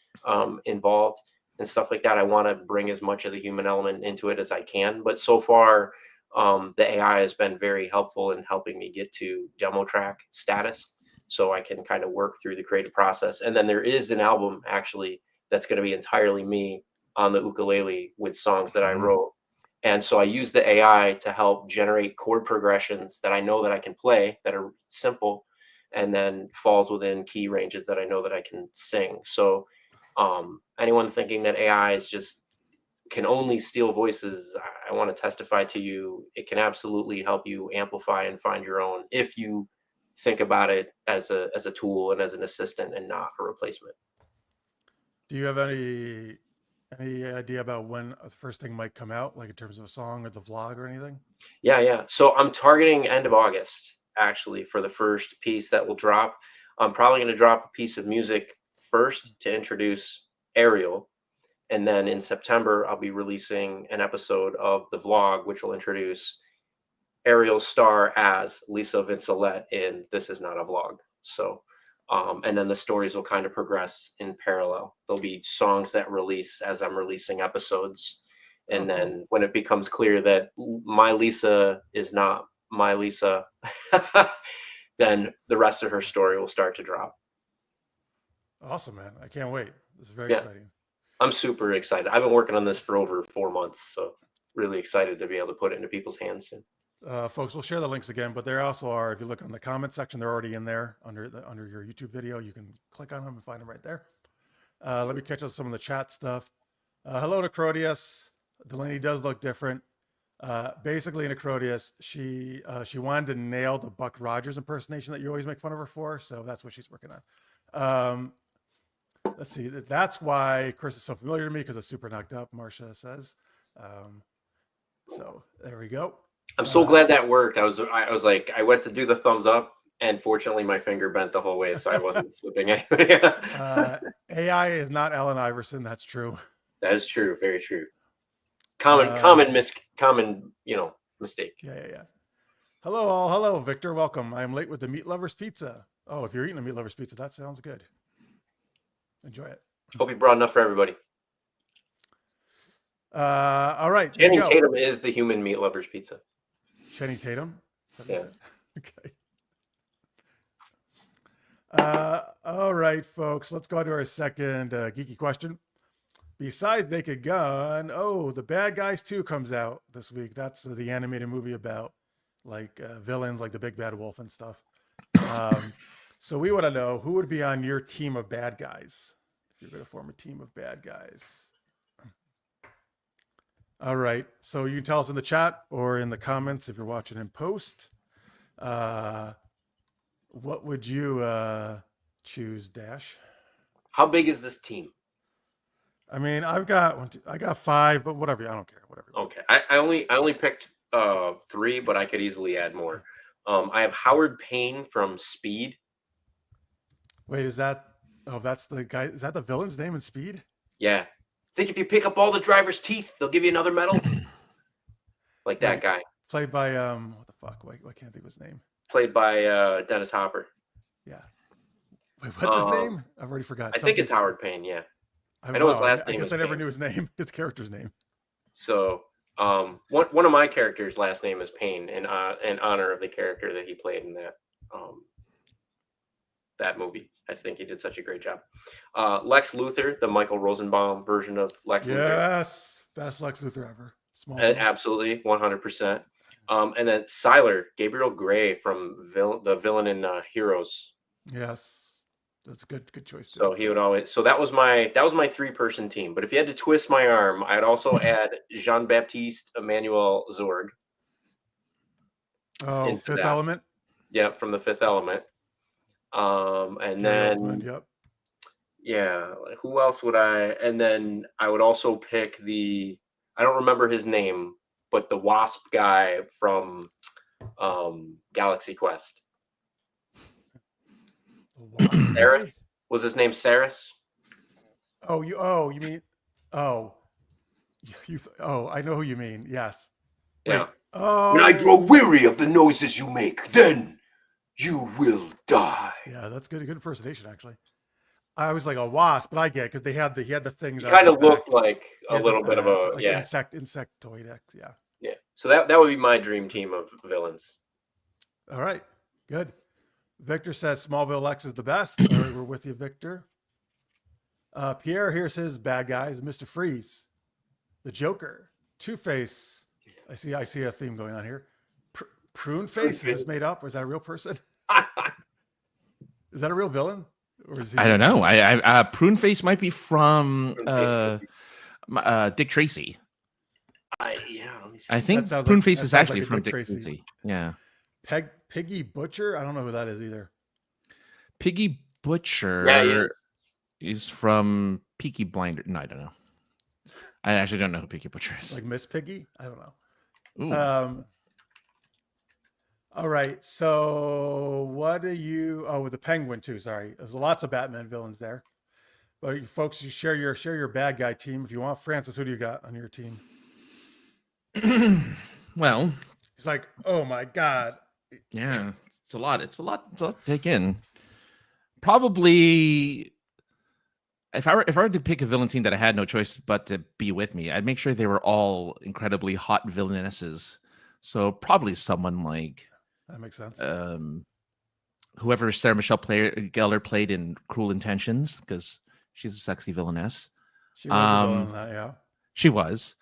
Speaker 2: involved and stuff like that. I want to bring as much of the human element into it as I can. But so far, the AI has been very helpful in helping me get to demo track status, so I can kind of work through the creative process. And then there is an album actually that's going to be entirely me on the ukulele with songs that I wrote. And so I use the AI to help generate chord progressions that I know that I can play that are simple, and then falls within key ranges that I know that I can sing. So anyone thinking that AI is just can only steal voices, I want to testify to you, it can absolutely help you amplify and find your own if you think about it as a tool and as an assistant and not a replacement.
Speaker 1: Do you have any idea about when the first thing might come out, like in terms of a song or the vlog or anything?
Speaker 2: Yeah. So I'm targeting end of August actually for the first piece that will drop. I'm probably going to drop a piece of music first to introduce Ariel. And then in September, I'll be releasing an episode of the vlog, which will introduce Ariel's star as Lisa Vincelette in This Is Not a Vlog. So, and then the stories will kind of progress in parallel. There'll be songs that release as I'm releasing episodes. And then when it becomes clear that my Lisa is not my Lisa, then the rest of her story will start to drop.
Speaker 1: Awesome, man. I can't wait. This is very exciting.
Speaker 2: I'm super excited. I've been working on this for over 4 months, so really excited to be able to put it into people's hands soon.
Speaker 1: Folks, we'll share the links again, but there also are, if you look on the comment section, they're already in there under your YouTube video. You can click on them and find them right there. Let me catch up some of the chat stuff. Hello to Crodius. Delaney does look different. Basically, in Crodius, she wanted to nail the Buck Rogers impersonation that you always make fun of her for, so that's what she's working on. Let's see. That's why Chriss is so familiar to me, because it's super knocked up, Marcia says. So there we go.
Speaker 2: I'm so glad that worked. I was like, I went to do the thumbs up, and fortunately my finger bent the whole way, so I wasn't flipping anyway.
Speaker 1: AI is not Allen Iverson. That's true.
Speaker 2: That is true. Very true. Common mistake.
Speaker 1: Yeah. Hello all. Hello, Victor. Welcome. I'm late with the Meat Lovers Pizza. Oh, if you're eating a Meat Lovers Pizza, that sounds good. Enjoy it.
Speaker 2: Hope you brought enough for everybody.
Speaker 1: All right.
Speaker 2: Channing Tatum is the human Meat Lovers Pizza.
Speaker 1: Channing Tatum?
Speaker 2: Yeah.
Speaker 1: Okay. All right, folks. Let's go to our second geeky question. Besides Naked Gun, The Bad Guys 2 comes out this week. That's the animated movie about villains like the Big Bad Wolf and stuff. So we want to know who would be on your team of bad guys if you're going to form a team of bad guys. All right. So you can tell us in the chat or in the comments if you're watching in post. What would you choose, Dash?
Speaker 2: How big is this team?
Speaker 1: I mean, I got 5, but whatever. I don't care. Whatever.
Speaker 2: Okay. I only picked 3, but I could easily add more. I have Howard Payne from Speed.
Speaker 1: Wait, that's the guy. Is that the villain's name in Speed?
Speaker 2: Yeah. Think if you pick up all the driver's teeth, they'll give you another medal. Like that guy.
Speaker 1: Played by what the fuck? Why can't I think of his name?
Speaker 2: Played by Dennis Hopper.
Speaker 1: Yeah. Wait, what's his name? I've already forgot.
Speaker 2: I think it's Howard Payne. Yeah.
Speaker 1: I
Speaker 2: know his last name.
Speaker 1: I guess I never knew his name. His character's name.
Speaker 2: So, one of my characters' last name is Payne, in honor of the character that he played in that movie. I think he did such a great job. Lex Luthor, the Michael Rosenbaum version of Lex Luthor.
Speaker 1: Yes, best Lex Luthor ever.
Speaker 2: Absolutely, 100%. And then Sylar, Gabriel Gray from the villain in Heroes.
Speaker 1: Yes, that's a good choice too.
Speaker 2: So he would always. So that was my 3-person team. But if you had to twist my arm, I'd also add Jean-Baptiste Emmanuel Zorg.
Speaker 1: Oh, Fifth Element.
Speaker 2: Yeah, from the Fifth Element. And then
Speaker 1: yep.
Speaker 2: Yeah, who else would I? And then I would also pick I don't remember his name, but the Wasp guy from Galaxy Quest. Saris? Was his name Saris?
Speaker 1: You mean I know who you mean. Yes.
Speaker 2: Yeah.
Speaker 1: Wait. Oh.
Speaker 4: When I grow weary of the noises you make, then you will die.
Speaker 1: Yeah, that's good. Good impersonation, actually. I was like a wasp, but I get it because he had the things.
Speaker 2: He kind of looked like a little bit of a
Speaker 1: insectoid X. Yeah.
Speaker 2: Yeah. So that would be my dream team of villains.
Speaker 1: All right, good. Victor says Smallville X is the best. All right, we're with you, Victor. Pierre, here's his bad guys: Mr. Freeze, the Joker, Two-Face. I see a theme going on here. Prune Face, is this made up, or is that a real person? Is that a real villain? Or is he
Speaker 3: I don't know. I Prune Face might be from Dick Tracy.
Speaker 2: Let me see.
Speaker 3: I think
Speaker 1: That
Speaker 3: Prune
Speaker 1: sounds
Speaker 3: Face
Speaker 1: like-
Speaker 3: is
Speaker 1: that sounds
Speaker 3: actually
Speaker 1: like a
Speaker 3: from
Speaker 1: Dick
Speaker 3: Dick
Speaker 1: Tracy.
Speaker 3: Tracy. Yeah.
Speaker 1: Piggy Butcher? I don't know who that is either.
Speaker 3: Piggy Butcher
Speaker 2: Yeah,
Speaker 3: is from Peaky Blinder. No, I don't know. I actually don't know who Piggy Butcher is.
Speaker 1: Like Miss Piggy? I don't know.
Speaker 3: Ooh.
Speaker 1: All right. So what do you? Oh, with the Penguin too. Sorry, there's lots of Batman villains there. But you folks, you share your bad guy team if you want. Francis, who do you got on your team?
Speaker 3: Well,
Speaker 1: He's like, oh my god.
Speaker 3: yeah, it's a lot. It's a lot to take in. Probably, if I were to pick a villain team that I had no choice but to be with me, I'd make sure they were all incredibly hot villainesses. So probably someone like
Speaker 1: That makes sense.
Speaker 3: whoever Sarah Michelle Gellar played in Cruel Intentions, because she's a sexy villainess.
Speaker 1: She was the villain on that, yeah.
Speaker 3: She was.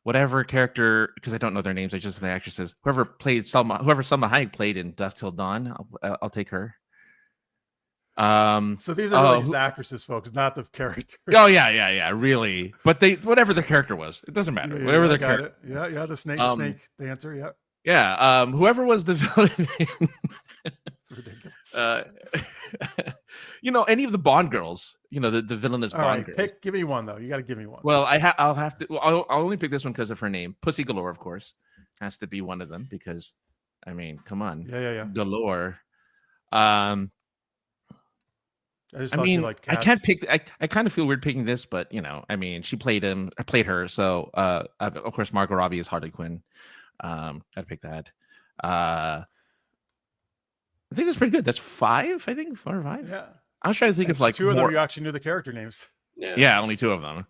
Speaker 3: Whatever character, because I don't know their names, I just know the actresses. Whoever Selma Hayek played in Dusk Till Dawn, I'll take her.
Speaker 1: So these are really just actresses, folks, not the characters.
Speaker 3: Oh yeah, really. But whatever their character was, it doesn't matter.
Speaker 1: Yeah,
Speaker 3: Whatever
Speaker 1: I
Speaker 3: their
Speaker 1: got
Speaker 3: character.
Speaker 1: it. Yeah, the snake dancer. Yeah,
Speaker 3: Yeah. Whoever was the villain.
Speaker 1: it's ridiculous.
Speaker 3: Any of the Bond girls. The villainous
Speaker 1: All
Speaker 3: Bond
Speaker 1: right,
Speaker 3: girls.
Speaker 1: give me one though. You got to give me one.
Speaker 3: Well, I'll have to. I'll only pick this one because of her name. Pussy Galore, of course, has to be one of them because, I mean, come on,
Speaker 1: Yeah.
Speaker 3: Galore.
Speaker 1: I just
Speaker 3: I
Speaker 1: thought you
Speaker 3: mean,
Speaker 1: liked
Speaker 3: I
Speaker 1: cats.
Speaker 3: can't pick. I kind of feel weird picking this, but I mean, she played him. I played her, so of course, Margot Robbie is Harley Quinn. Gotta pick that. I think that's pretty good. That's 5. I think 4 or 5.
Speaker 1: Yeah.
Speaker 3: I was trying to think
Speaker 1: And
Speaker 3: of like
Speaker 1: 2 of
Speaker 3: more.
Speaker 1: them you actually knew the character names.
Speaker 3: Yeah, only 2 of them.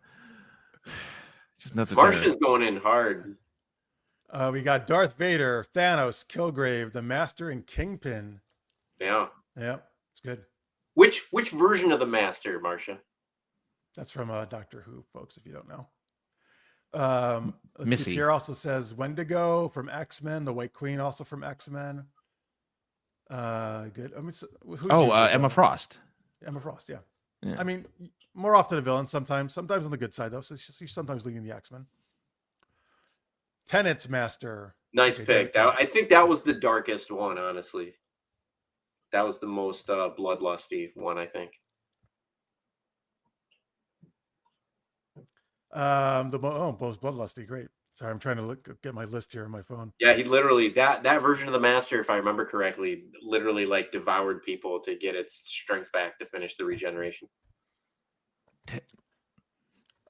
Speaker 3: Just nothing.
Speaker 2: Marcia's going in hard.
Speaker 1: We got Darth Vader, Thanos, Kilgrave, the Master, and Kingpin.
Speaker 2: Yeah.
Speaker 1: Yeah, it's good.
Speaker 2: Which version of the Master, Marcia?
Speaker 1: That's from Doctor Who, folks, if you don't know. Let's see,
Speaker 3: Missy.
Speaker 1: Pierre also says Wendigo from X-Men, the White Queen also from X-Men. Good. I mean, who's usually the
Speaker 3: Emma
Speaker 1: villain?
Speaker 3: Frost.
Speaker 1: Emma Frost, yeah.
Speaker 3: Yeah.
Speaker 1: I mean, more often a villain, sometimes on the good side, though. So she's sometimes leading the X-Men. Tennant's Master.
Speaker 2: Nice
Speaker 1: Okay,
Speaker 2: pick. I think that was the darkest one, honestly. That was the most bloodlusty one, I think.
Speaker 1: Bo's Bloodlusty, great. Sorry, I'm trying to get my list here on my phone.
Speaker 2: Yeah, he literally that version of the Master, if I remember correctly, literally like devoured people to get its strength back to finish the regeneration.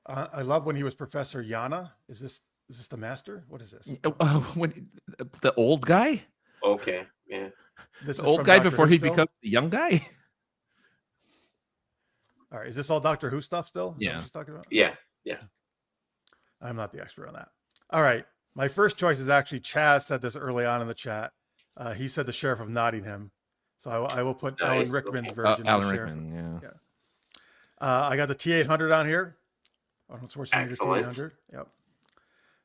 Speaker 1: I love when he was Professor Yana. Is this the Master? What is this?
Speaker 3: The old guy.
Speaker 2: Okay, yeah.
Speaker 1: This
Speaker 3: The
Speaker 1: is
Speaker 3: old
Speaker 1: from
Speaker 3: guy
Speaker 1: Doctor
Speaker 3: before
Speaker 1: Who
Speaker 3: he
Speaker 1: still?
Speaker 3: becomes the young guy.
Speaker 1: All right, is this all Doctor Who stuff still? Is that
Speaker 3: Yeah.
Speaker 1: what she's talking about?
Speaker 2: Yeah.
Speaker 1: I'm not the expert on that. All right, my first choice is actually Chaz said this early on in the chat. He said the Sheriff of Nottingham, so I will put Alan
Speaker 2: Nice.
Speaker 1: Rickman's
Speaker 2: Okay.
Speaker 1: version. of
Speaker 3: Alan
Speaker 1: the Sheriff.
Speaker 3: Rickman. Yeah.
Speaker 1: I got the T800 on here. Arnold Schwarzenegger
Speaker 2: Excellent.
Speaker 1: T800. Yep.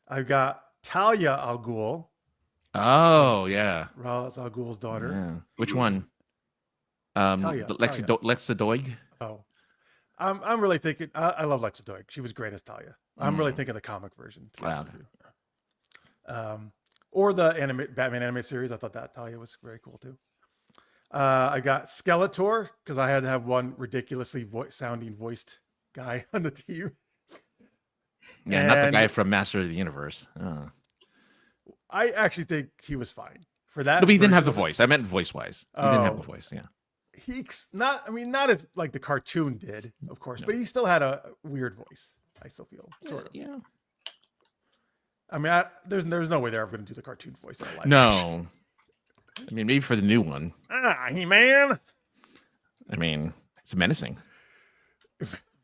Speaker 1: I've got Talia Al Ghul,
Speaker 3: Oh yeah.
Speaker 1: Ra's al Ghul's daughter.
Speaker 3: Yeah. Which one?
Speaker 1: Talia,
Speaker 3: Lexa Doig.
Speaker 1: Oh, I'm really thinking. I love Lexa Doig. She was great as Talia. I'm really thinking the comic version. to be honest with you. Or the Batman animated series. I thought that Talia was very cool too. I got Skeletor because I had to have one ridiculously sounding voiced guy on the team.
Speaker 3: Yeah, not the
Speaker 1: And-
Speaker 3: guy from Master of the Universe. Oh.
Speaker 1: I actually think he was fine for that.
Speaker 3: No, but he didn't have the
Speaker 1: version of it.
Speaker 3: voice. I meant voice wise. He didn't have
Speaker 1: Oh.
Speaker 3: the voice. Yeah.
Speaker 1: He's not as like the cartoon did, of course, but he still had a weird voice. I still feel sort of.
Speaker 3: Yeah.
Speaker 1: I mean, there's no way they're ever going to do the cartoon voice. In a live action.
Speaker 3: No. I mean, maybe for the new one.
Speaker 1: He-Man.
Speaker 3: I mean, it's menacing.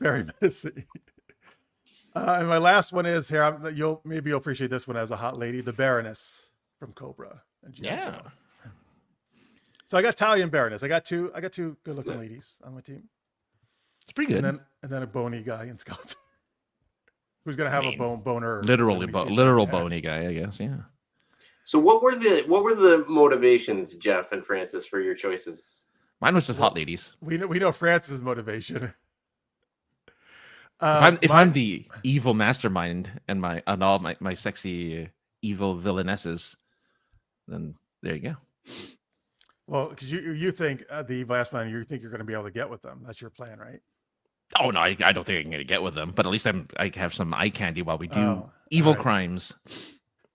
Speaker 1: Very menacing. And my last one is here. Maybe you'll appreciate this one as a hot lady, the Baroness from Cobra and G.I.
Speaker 3: Yeah.
Speaker 1: Joe. So I got Talia and Baroness. I got two good-looking ladies on my team,
Speaker 3: It's pretty good.
Speaker 1: and then a bony guy in Skeleton, who's gonna have a boner.
Speaker 3: Literally,
Speaker 1: when he sees
Speaker 3: literal
Speaker 1: me.
Speaker 3: bony guy, I guess. Yeah.
Speaker 2: So what were the motivations, Jeff and Francis, for your choices?
Speaker 3: Mine was just hot ladies.
Speaker 1: We know Francis' motivation.
Speaker 3: If I'm the evil mastermind and all my sexy evil villainesses, then there you go.
Speaker 1: Well, because you think the evil mastermind, you think you're going to be able to get with them. That's your plan, right?
Speaker 3: Oh no, I don't think I'm gonna get with them, but at least I have some eye candy while we do evil
Speaker 1: right.
Speaker 3: crimes,
Speaker 1: I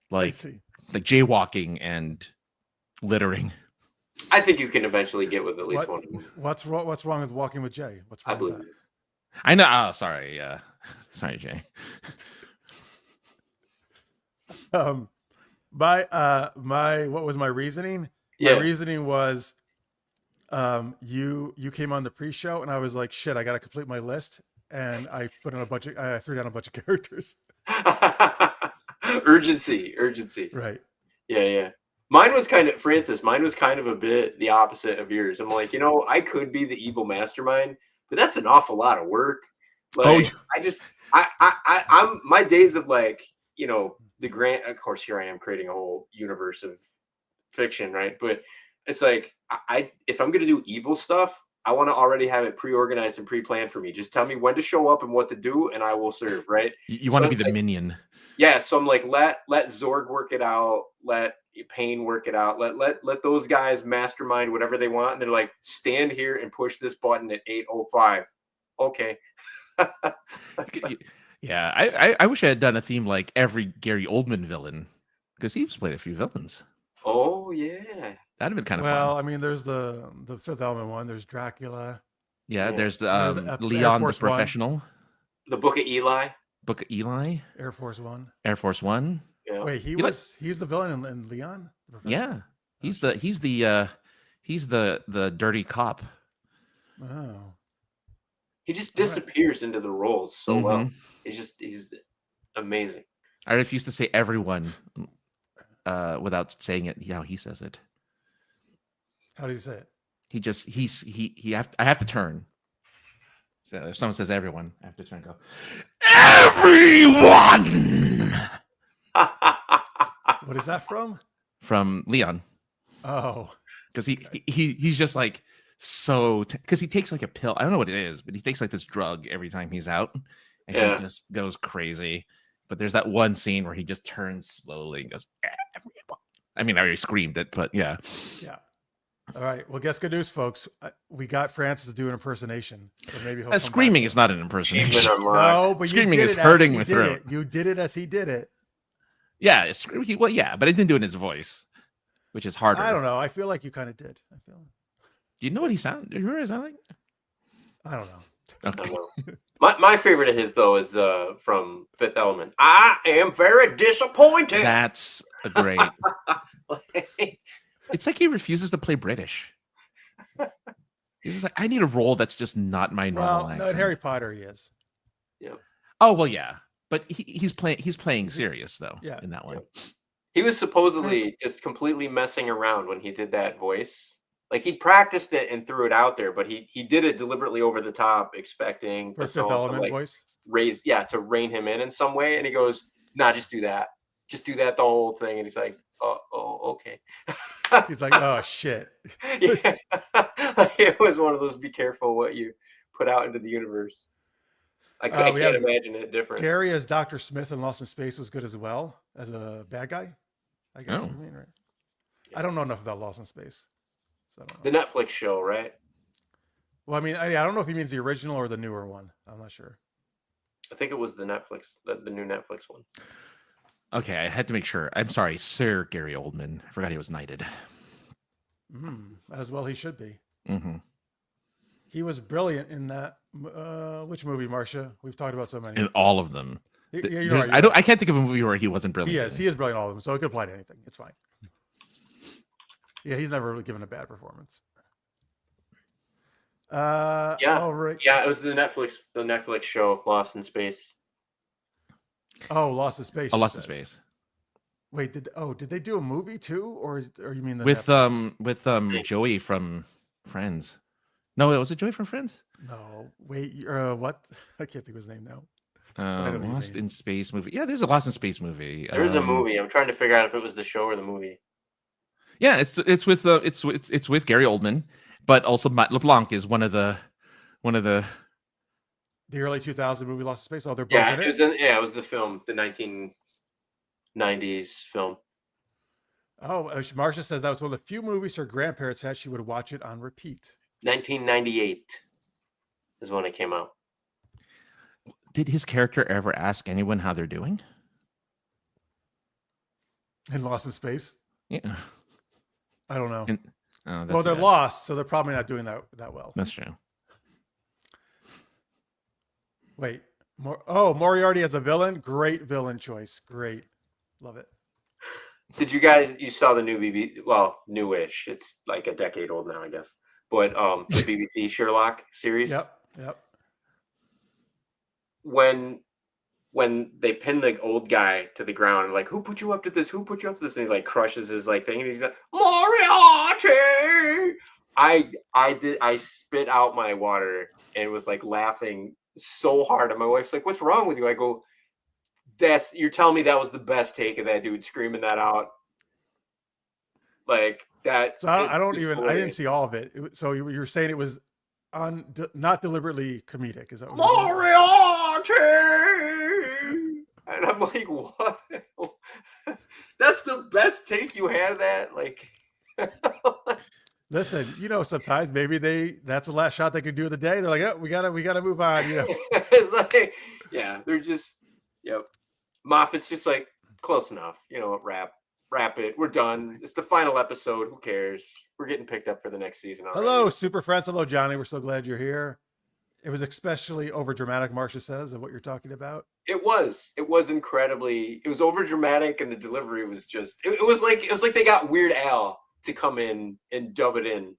Speaker 3: like
Speaker 1: see.
Speaker 3: jaywalking and littering.
Speaker 2: I think you can eventually get with at least one of them.
Speaker 1: What's wrong with walking with Jay? What's
Speaker 2: I
Speaker 1: wrong with
Speaker 2: believe
Speaker 1: that?
Speaker 2: it.
Speaker 3: I know. Oh, sorry. Sorry, Jay.
Speaker 1: My what was my reasoning?
Speaker 2: Yeah.
Speaker 1: My reasoning was you came on the pre-show and I was like, shit, I gotta complete my list. And I threw down a bunch of characters.
Speaker 2: urgency.
Speaker 1: Right.
Speaker 2: Yeah. Mine was kind of a bit the opposite of yours. I'm like, I could be the evil mastermind, but that's an awful lot of work. Like, I'm my days of like, the grand, of course, here I am creating a whole universe of fiction, right? But it's like, if I'm going to do evil stuff, I want to already have it pre-organized and pre-planned for me. Just tell me when to show up and what to do, and I will serve, right?
Speaker 3: You want to be the minion.
Speaker 2: Yeah. So I'm like, let Zorg work it out. Let Pain work it out. Let those guys mastermind whatever they want. And they're like, stand here and push this button at 8:05. Okay.
Speaker 3: Yeah, I wish I had done a theme like every Gary Oldman villain, because he's played a few villains.
Speaker 2: Oh yeah,
Speaker 3: that'd have been kind of
Speaker 1: well,
Speaker 3: fun.
Speaker 1: I mean, there's the Fifth Element one. There's Dracula.
Speaker 3: Yeah, there's
Speaker 1: There's
Speaker 3: Leon the
Speaker 1: Force
Speaker 3: Professional.
Speaker 2: The Book of Eli.
Speaker 3: Book of Eli.
Speaker 1: Air Force One.
Speaker 3: Air Force One.
Speaker 2: Yeah.
Speaker 1: Wait, he's the villain in Leon?
Speaker 3: Yeah, he's the dirty cop.
Speaker 1: Oh.
Speaker 2: He just disappears into the roles so well. He's amazing.
Speaker 3: I refuse to say everyone without saying it how he says it.
Speaker 1: How do you say it?
Speaker 3: I have to turn. So if someone says everyone, I have to turn and go, everyone.
Speaker 1: What is that from?
Speaker 3: From Leon.
Speaker 1: Oh.
Speaker 3: Because he's just like because he takes like a pill. I don't know what it is, but he takes like this drug every time he's out, and he just goes crazy. But there's that one scene where he just turns slowly and goes, everyone. I mean, I already screamed it, but yeah.
Speaker 1: Yeah. All right. Well, guess good news, folks. We got Francis to do an impersonation. So maybe he'll
Speaker 3: screaming is not an impersonation.
Speaker 1: No, but
Speaker 3: screaming is hurting my throat.
Speaker 1: You did it as he did it.
Speaker 3: Yeah. Well, yeah, but I didn't do it in his voice, which is harder.
Speaker 1: I don't know. I feel like you kind of did.
Speaker 3: Do you know what he sounded? Do you hear what he sounded like?
Speaker 1: I don't know.
Speaker 3: Okay.
Speaker 2: My favorite of his though is from Fifth Element. I am very disappointed.
Speaker 3: That's a great. It's like he refuses to play British. He's just like, I need a role that's just not my normal accent.
Speaker 1: No, in Harry Potter he is.
Speaker 2: Yeah.
Speaker 3: Oh well, yeah, but he's playing serious though.
Speaker 1: Yeah.
Speaker 3: In that one.
Speaker 2: He was supposedly just completely messing around when he did that voice. Like he practiced it and threw it out there, but he did it deliberately over the top, expecting
Speaker 1: for Fifth Element
Speaker 2: to
Speaker 1: voice.
Speaker 2: To rein him in some way. And he goes, "Nah, just do that the whole thing." And he's like, "Oh, okay."
Speaker 1: He's like, "Oh shit."
Speaker 2: Yeah, it was one of those. Be careful what you put out into the universe. I can't imagine it different.
Speaker 1: Gary as Dr. Smith in Lost in Space was good as well as a bad guy. I guess.
Speaker 3: Oh.
Speaker 1: You mean, right? I don't know enough about Lost in Space. So
Speaker 2: the Netflix show, right?
Speaker 1: Well, I mean, I don't know if he means the original or the newer one. I'm not sure.
Speaker 2: I think it was the Netflix, the new Netflix one.
Speaker 3: Okay, I had to make sure. I'm sorry, Sir Gary Oldman. I forgot he was knighted.
Speaker 1: As well he should be.
Speaker 3: Mm-hmm.
Speaker 1: He was brilliant in that. Which movie, Marcia? We've talked about so many.
Speaker 3: In all of them.
Speaker 1: You're right.
Speaker 3: I can't think of a movie where he wasn't brilliant.
Speaker 1: He is brilliant in all of them, so it could apply to anything. It's fine. Yeah, he's never really given a bad performance.
Speaker 2: All right. Yeah, it was the Netflix show, Lost in Space.
Speaker 1: Oh, Lost in Space.
Speaker 3: Oh,
Speaker 1: she
Speaker 3: Lost in
Speaker 1: says.
Speaker 3: Space.
Speaker 1: Wait, did they do a movie too, or you mean the
Speaker 3: With
Speaker 1: Netflix?
Speaker 3: Joey from Friends. No, was it Joey from Friends?
Speaker 1: No, wait, what? I can't think of his name now. But I know what you
Speaker 3: Lost
Speaker 1: mean.
Speaker 3: in Space movie. Yeah, there's a Lost in Space movie.
Speaker 2: There's a movie. I'm trying to figure out if it was the show or the movie.
Speaker 3: Yeah, it's with Gary Oldman, but also Matt LeBlanc is one of the
Speaker 1: The early 2000 movie Lost in Space. Oh, they're both
Speaker 2: Yeah,
Speaker 1: in
Speaker 2: it
Speaker 1: it.
Speaker 2: was it was the film, the 1990s film.
Speaker 1: Oh, Marcia says that was one of the few movies her grandparents had. She would watch it on repeat.
Speaker 2: 1998 is when it came out.
Speaker 3: Did his character ever ask anyone how they're doing?
Speaker 1: In Lost in Space?
Speaker 3: Yeah.
Speaker 1: I don't know.
Speaker 3: Well,
Speaker 1: they're lost, so they're probably not doing that well.
Speaker 3: That's true.
Speaker 1: Wait. Moriarty as a villain? Great villain choice. Great. Love it.
Speaker 2: Did you saw the new newish. It's like a decade old now, I guess. But the BBC Sherlock series.
Speaker 1: Yep.
Speaker 2: When they pin the old guy to the ground and like, who put you up to this? Who put you up to this? And he like crushes his like thing and he's like, Moriarty. I spit out my water and was like laughing so hard. And my wife's like, what's wrong with you? I go, you're telling me that was the best take of that dude screaming that out. Like that.
Speaker 1: So I didn't see all of it. So you were saying it was not deliberately comedic. Is that what
Speaker 2: Moriarty? And I'm like, what? That's the best take you had of that? Like,
Speaker 1: listen, sometimes maybe that's the last shot they could do of the day. They're like, oh, we gotta move on.
Speaker 2: It's like, yeah, they're just, yep. Moffat's just like, close enough. Wrap it. We're done. It's the final episode. Who cares? We're getting picked up for the next season already.
Speaker 1: Hello, Super Friends. Hello, Johnny. We're so glad you're here. It was especially over dramatic, Marcia says, of what you're talking about.
Speaker 2: It was incredibly. It was over dramatic, and the delivery was just. It was like they got Weird Al to come in and dub it in.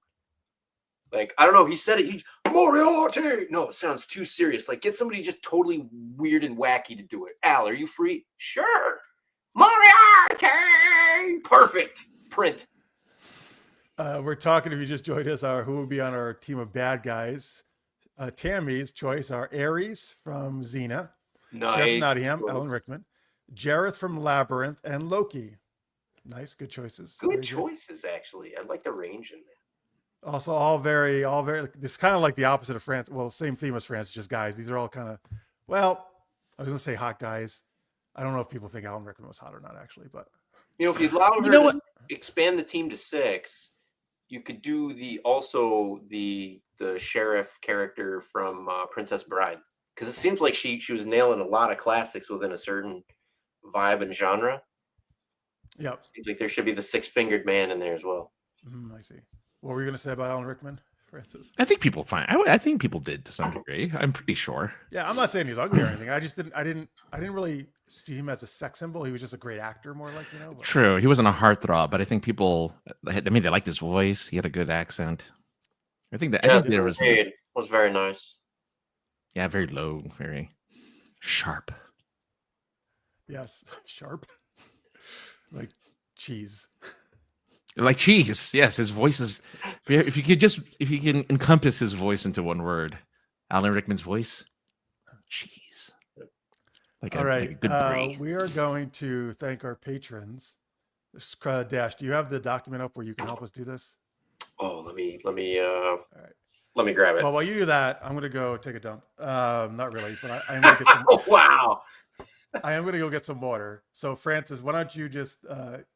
Speaker 2: Like, I don't know. He said it. He Moriarty. No, it sounds too serious. Like, get somebody just totally weird and wacky to do it. Al, are you free? Sure. Moriarty. Perfect. Print.
Speaker 1: We're talking, if you just joined us, who will be on our team of bad guys. Tammy's choice are Ares from Xena,
Speaker 2: Nice.
Speaker 1: Sheriff Nottingham, Alan Rickman, Jareth from Labyrinth, and Loki. Nice, good choices.
Speaker 2: Good choices, actually. I like the range in there.
Speaker 1: Also, all very. It's kind of like the opposite of France. Well, same theme as France, just guys. These are all kind of. Well, I was gonna say hot guys. I don't know if people think Alan Rickman was hot or not, actually, but
Speaker 2: if you allow her to expand the team to 6, you could do the sheriff character from Princess Bride, because it seems like she was nailing a lot of classics within a certain vibe and genre.
Speaker 1: Yep.
Speaker 2: Seems like there should be the 6-fingered man in there as well.
Speaker 1: I see. What were you gonna say about Alan Rickman, Francis?
Speaker 3: I think people I think people did to some degree. I'm pretty sure.
Speaker 1: Yeah, I'm not saying he's ugly or anything. I didn't really see him as a sex symbol. He was just a great actor, more like, But...
Speaker 3: True, he wasn't a heartthrob, but I think people. They liked his voice. He had a good accent. I think there was
Speaker 2: very nice.
Speaker 3: Yeah, very low, very sharp.
Speaker 1: Yes, sharp, like cheese.
Speaker 3: Like cheese. Yes, his voice is. If you can encompass his voice into one word, Alan Rickman's voice, cheese. Like
Speaker 1: all right,
Speaker 3: like a good brie.
Speaker 1: We are going to thank our patrons. Dash, do you have the document up where you can help us do this?
Speaker 2: Oh, let me
Speaker 1: All right.
Speaker 2: Let me grab it.
Speaker 1: Well, while you do that, I'm gonna go take a dump. Not really, but I'm gonna get some.
Speaker 2: Wow.
Speaker 1: I am gonna go get some water. So, Francis, why don't you just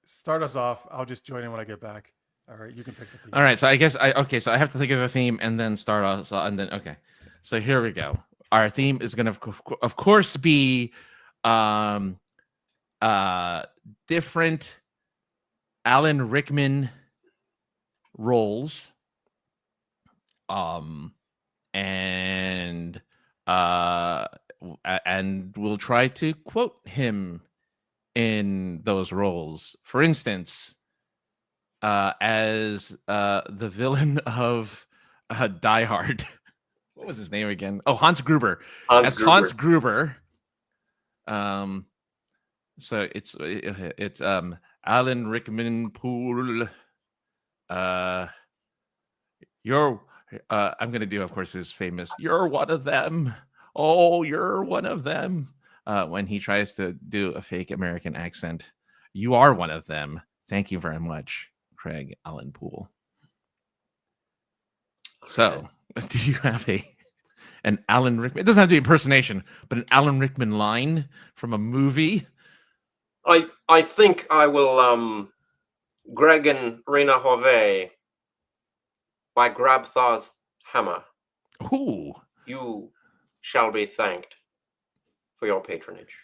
Speaker 1: start us off? I'll just join in when I get back. All right, you can pick the theme.
Speaker 3: All right, so I guess so I have to think of a theme and then start off, and then okay. So here we go. Our theme is going to, of course, be different Alan Rickman roles, and we'll try to quote him in those roles. For instance, as the villain of Die Hard. What was his name again? Oh, Hans Gruber. Hans Gruber. So it's Alan Rickman Poole. You're I'm gonna do, of course, his famous "You're one of them." Oh, you're one of them. When he tries to do a fake American accent, you are one of them. Thank you very much, Craig Allen Poole. So, do you have an Alan Rickman? It doesn't have to be impersonation, but an Alan Rickman line from a movie.
Speaker 2: I think I will Greg and Rena Hove by Grabthar's hammer.
Speaker 3: Ooh.
Speaker 2: You shall be thanked for your patronage.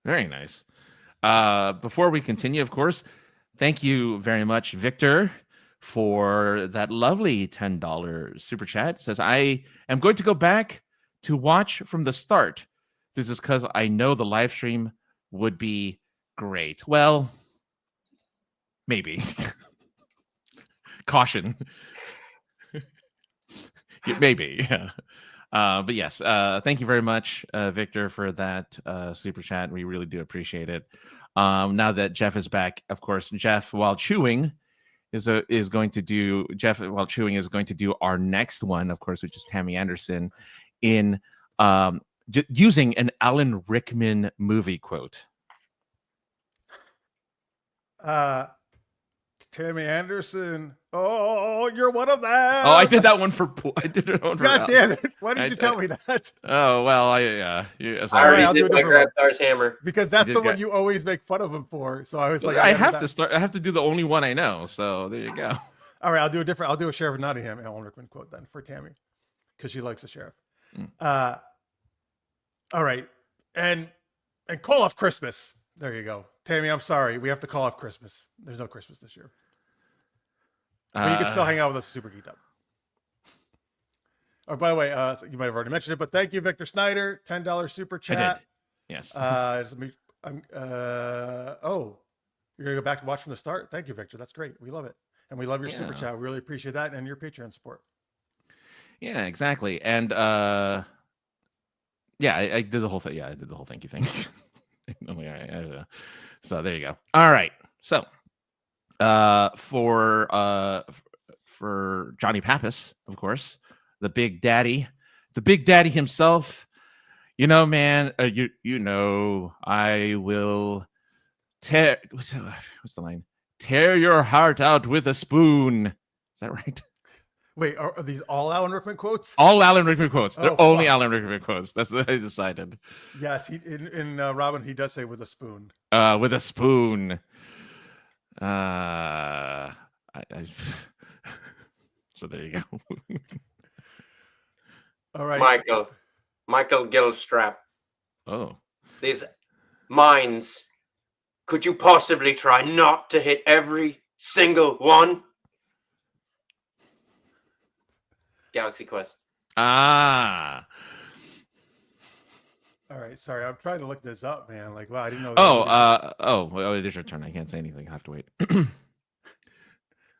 Speaker 3: Very nice. Before we continue, of course, thank you very much, Victor, for that lovely $10 super chat. It says, I am going to go back to watch from the start. This is because I know the live stream would be great. Well, maybe. Caution. Maybe, yeah. But yes, thank you very much, Victor, for that super chat. We really do appreciate it. Now that Jeff is back, of course, Jeff, while chewing, is going to do our next one, of course, which is Tammy Anderson, in using an Alan Rickman movie quote.
Speaker 1: Tammy Anderson. Oh, you're one of them.
Speaker 3: Oh, I did that one for. I did it one for.
Speaker 1: God damn it! Why did you tell me that?
Speaker 3: Oh well,
Speaker 2: I
Speaker 3: sorry.
Speaker 2: already did my Grabthar's hammer
Speaker 1: because that's the one you always make fun of him for. So I was like,
Speaker 3: I have to start. I have to do the only one I know. So there you go.
Speaker 1: All right, I'll do a different. I'll do a Sheriff of Nottingham Alan Rickman quote then for Tammy, because she likes the sheriff. All right, and call off Christmas. There you go, Tammy. I'm sorry, we have to call off Christmas. There's no Christmas this year. But you can still hang out with us, super geeked up. Oh, by the way, you might have already mentioned it, but thank you, Victor Snyder, $10 super chat.
Speaker 3: I did. Yes.
Speaker 1: You're gonna go back and watch from the start. Thank you, Victor. That's great. We love it, and we love your super chat. We really appreciate that and your Patreon support.
Speaker 3: Yeah, exactly. And I did the whole thing. Yeah, I did the whole thank you thing. So there you go. All right. So for Johnny Pappas, of course, the big daddy himself, man, I will tear, what's the line? Tear your heart out with a spoon. Is that right?
Speaker 1: Wait, are these all Alan Rickman quotes?
Speaker 3: All Alan Rickman quotes. They're only Alan Rickman quotes. That's what I decided.
Speaker 1: Yes, in Robin, he does say with a spoon.
Speaker 3: With a spoon. So there you go.
Speaker 1: All right,
Speaker 2: Michael Gilstrap.
Speaker 3: Oh,
Speaker 2: These mines. Could you possibly try not to hit every single one? Galaxy Quest.
Speaker 1: All right, sorry, I'm trying to look this up, man. Like, wow, I didn't know.
Speaker 3: Well, it is your turn. I can't say anything. I have to wait.
Speaker 1: I'm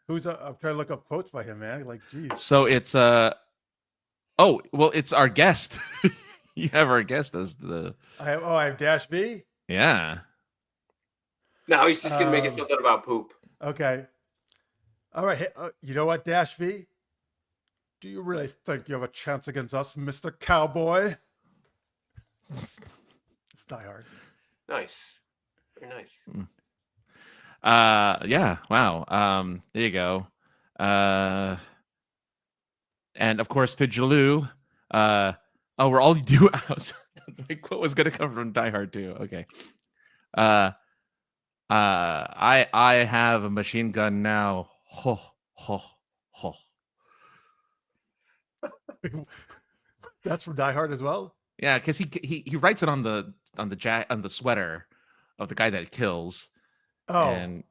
Speaker 1: trying to look up quotes by him, man. Like, geez.
Speaker 3: So it's it's our guest. You have our guest as the.
Speaker 1: I have Dash V.
Speaker 3: Yeah.
Speaker 2: No, he's just gonna make it something about poop.
Speaker 1: Okay. All right. Hey, you know what, Dash V? Do you really think you have a chance against us, Mr. Cowboy? It's Die Hard.
Speaker 2: Nice. Very nice.
Speaker 3: Yeah. Wow. There you go. And of course to Jalou. We're all do. My quote was gonna come from Die Hard too. Okay. I have a machine gun now. Ho ho ho.
Speaker 1: That's from Die Hard as well.
Speaker 3: Yeah, because he writes it on the sweater of the guy that it kills.
Speaker 1: Oh,
Speaker 3: and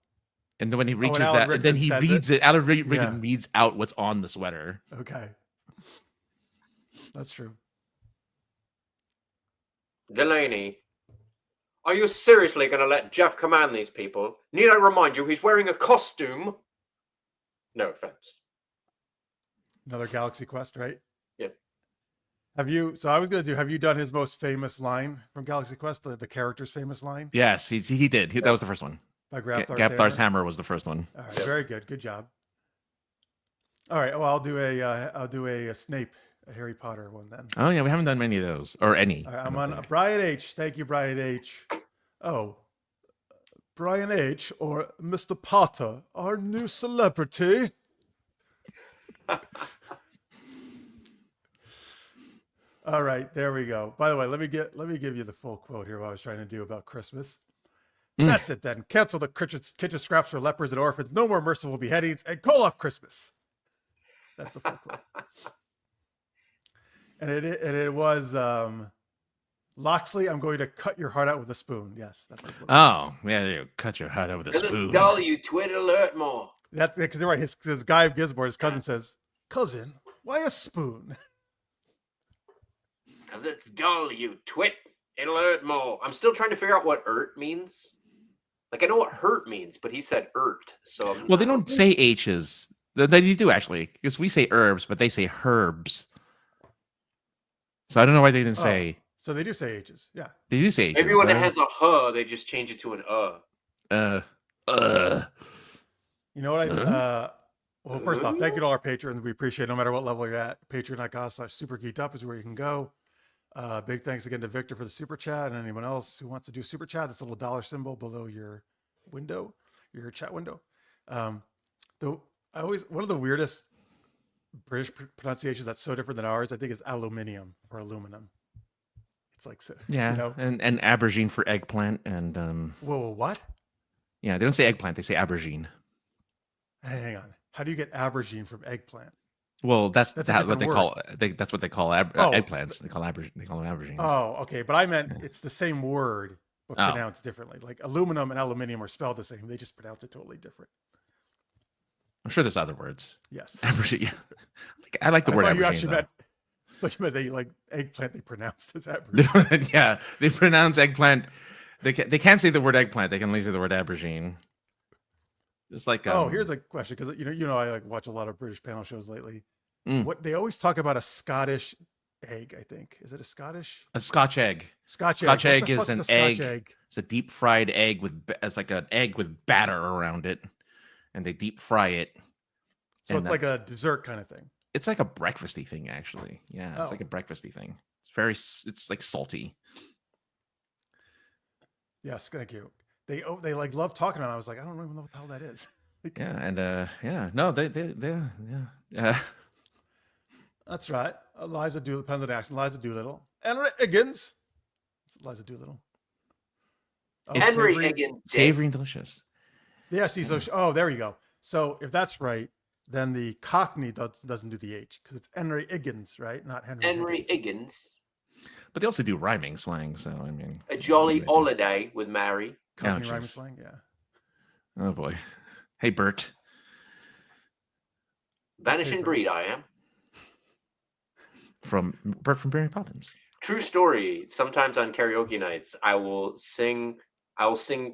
Speaker 3: then when he reaches
Speaker 1: Alan
Speaker 3: that,
Speaker 1: Rickman
Speaker 3: then he reads it. Alan Rickman reads out what's on the sweater.
Speaker 1: Okay, that's true.
Speaker 2: Delaney, are you seriously going to let Jeff command these people? Need I remind you, he's wearing a costume? No offense.
Speaker 1: Another Galaxy Quest, right?
Speaker 2: Yep.
Speaker 1: Have you? So I was gonna do. Have you done his most famous line from Galaxy Quest? The character's famous line
Speaker 3: Yes, he did. That was the first one.
Speaker 1: by Grabthar's
Speaker 3: Gapthar's
Speaker 1: hammer.
Speaker 3: hammer was the first one.
Speaker 1: All right, very good. Good job. All right. Well, I'll do a Snape, a Harry Potter one then.
Speaker 3: Oh yeah, we haven't done many of those or any.
Speaker 1: All right,
Speaker 3: I
Speaker 1: I'm
Speaker 3: don't
Speaker 1: on
Speaker 3: think.
Speaker 1: Brian H. Thank you, Brian H. Oh, Brian H. or Mr. Potter, our new celebrity. All right, there we go. By the way, let me give you the full quote here. What I was trying to do about Christmas. That's it then. Cancel the kitchen scraps for lepers and orphans. No more merciful beheadings, and call off Christmas. That's the full quote. And it was Loxley. I'm going to cut your heart out with a spoon. Yes, that's what it was.
Speaker 3: Oh yeah, you cut your heart over the
Speaker 2: Because
Speaker 3: spoon.
Speaker 2: it's dull, you twit alert more.
Speaker 1: That's because you're right. His guy of Gizboard, his cousin says, "Cousin, why a spoon?"
Speaker 2: Because it's dull, you twit. It'll hurt more. I'm still trying to figure out what "ert" means. Like, I know what "hurt" means, but he said "ert." So
Speaker 3: Well, they don't say H's. They do actually, because we say herbs, but they say herbs. So I don't know why they didn't say.
Speaker 1: So they do say H's. Yeah.
Speaker 3: They do say H's.
Speaker 2: Maybe when
Speaker 3: but
Speaker 2: it has a "huh," they just change it to an
Speaker 1: You know what well, first off, thank you to all our patrons. We appreciate it no matter what level you're at. Patreon.com/super-geeked-up is where you can go. Big thanks again to Victor for the super chat, and anyone else who wants to do super chat. This little dollar symbol below your window, your chat window. One of the weirdest British pronunciations that's so different than ours, I think, is aluminium or aluminum. It's like, so,
Speaker 3: yeah,
Speaker 1: you know?
Speaker 3: and aubergine for eggplant, and
Speaker 1: Whoa, what?
Speaker 3: yeah, they don't say eggplant; they say aubergine.
Speaker 1: Hang on. How do you get aubergine from eggplant?
Speaker 3: Well, that's
Speaker 1: a
Speaker 3: what
Speaker 1: different
Speaker 3: they
Speaker 1: word.
Speaker 3: call. That's what they call eggplants. They call them aubergines.
Speaker 1: Oh, okay. But I meant it's the same word, but
Speaker 3: Oh.
Speaker 1: pronounced differently. Like aluminum and aluminium are spelled the same. They just pronounce it totally different.
Speaker 3: I'm sure there's other words.
Speaker 1: Yes.
Speaker 3: Aubergine. Yeah. I like the word
Speaker 1: thought you
Speaker 3: aubergine.
Speaker 1: actually
Speaker 3: though.
Speaker 1: meant they like eggplant. They pronounced as aubergine.
Speaker 3: Yeah, they pronounce eggplant. They can't say the word eggplant. They can only say the word aubergine. It's like
Speaker 1: Here's a question, because you know I like watch a lot of British panel shows lately.
Speaker 3: Mm.
Speaker 1: What they always talk about a Scottish egg. I think is it a Scottish?
Speaker 3: a Scotch egg.
Speaker 1: Scotch
Speaker 3: Scotch
Speaker 1: egg.
Speaker 3: egg
Speaker 1: What the
Speaker 3: is
Speaker 1: fuck's
Speaker 3: an
Speaker 1: a Scotch
Speaker 3: egg. It's a deep fried egg it's like an egg with batter around it, and they deep fry it.
Speaker 1: So
Speaker 3: and
Speaker 1: it's like
Speaker 3: that's-
Speaker 1: a dessert kind of thing.
Speaker 3: It's like a breakfasty thing, actually. Yeah, it's like
Speaker 1: Oh.
Speaker 3: a breakfasty thing. It's like salty.
Speaker 1: Yes, thank you. They like love talking about it. I was like, I don't even know what the hell that is.
Speaker 3: Yeah, and no, they yeah.
Speaker 1: That's right. Eliza Doolittle, depends on the accent. Eliza Doolittle. Henry Higgins. It's Eliza Doolittle. Oh,
Speaker 2: Henry
Speaker 1: savory.
Speaker 2: Higgins.
Speaker 3: Savory and delicious.
Speaker 1: Yeah, see, so there you go. So if that's right, then the Cockney doesn't do the H because it's Henry Higgins, right? Not Henry.
Speaker 2: Henry
Speaker 1: Higgins.
Speaker 2: Higgins.
Speaker 3: But they also do rhyming slang, so I mean,
Speaker 2: A jolly holiday with Mary.
Speaker 1: Cockney
Speaker 3: Oh,
Speaker 1: rhyming
Speaker 3: jeez.
Speaker 1: slang, yeah.
Speaker 3: Oh boy. Hey Bert.
Speaker 2: Vanishing breed, I am.
Speaker 3: From Bert from Mary Poppins.
Speaker 2: True story. Sometimes on karaoke nights, I will sing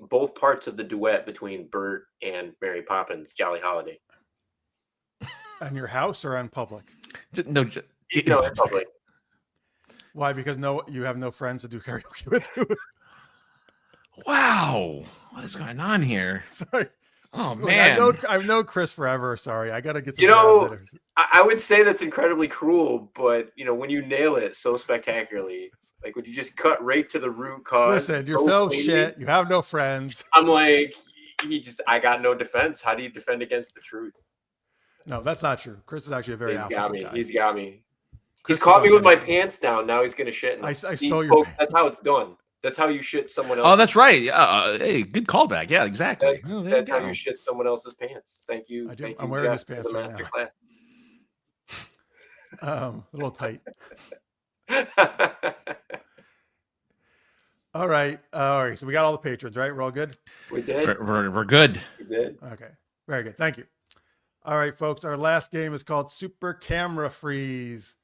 Speaker 2: both parts of the duet between Bert and Mary Poppins' Jolly Holiday.
Speaker 1: On your house or on public?
Speaker 3: No,
Speaker 2: In public.
Speaker 1: Why? Because you have no friends to do karaoke with you.
Speaker 3: Wow, what is going on here?
Speaker 1: Sorry.
Speaker 3: Oh
Speaker 1: Look,
Speaker 3: man,
Speaker 1: I've known Chris forever. Sorry, I gotta get some.
Speaker 2: You know,
Speaker 1: friends that
Speaker 2: I would say that's incredibly cruel, but when you nail it so spectacularly, like when you just cut right to the root cause.
Speaker 1: listen, you're
Speaker 2: so
Speaker 1: full of
Speaker 2: cleanly,
Speaker 1: shit. You have no friends.
Speaker 2: I'm like, I got no defense. How do you defend against the truth?
Speaker 1: No, that's not true. Chris is actually a very
Speaker 2: He's
Speaker 1: affable
Speaker 2: got me.
Speaker 1: guy.
Speaker 2: He's got me.
Speaker 1: Chris
Speaker 2: He's caught me
Speaker 1: is
Speaker 2: with my
Speaker 1: very-
Speaker 2: pants down. Now he's gonna shit.
Speaker 1: I
Speaker 2: See,
Speaker 1: stole your
Speaker 2: folks, That's how
Speaker 1: pants.
Speaker 2: it's done. That's how you shit someone else.
Speaker 3: oh that's right. Hey, good callback. Yeah, exactly.
Speaker 2: That's,
Speaker 3: Oh, there
Speaker 2: that's
Speaker 3: you
Speaker 2: how
Speaker 3: go.
Speaker 2: you shit someone else's pants. Thank you.
Speaker 1: I do.
Speaker 2: Thank
Speaker 1: I'm
Speaker 2: you,
Speaker 1: wearing
Speaker 2: Jeff,
Speaker 1: his pants
Speaker 2: for the
Speaker 1: right
Speaker 2: master
Speaker 1: A little tight.
Speaker 2: class.
Speaker 1: All right. All right. So we got all the patrons, right? We're all good.
Speaker 2: We did.
Speaker 3: We're good.
Speaker 2: We did.
Speaker 1: Okay. Very good. Thank you. All right, folks. Our last game is called Super Camera Freeze.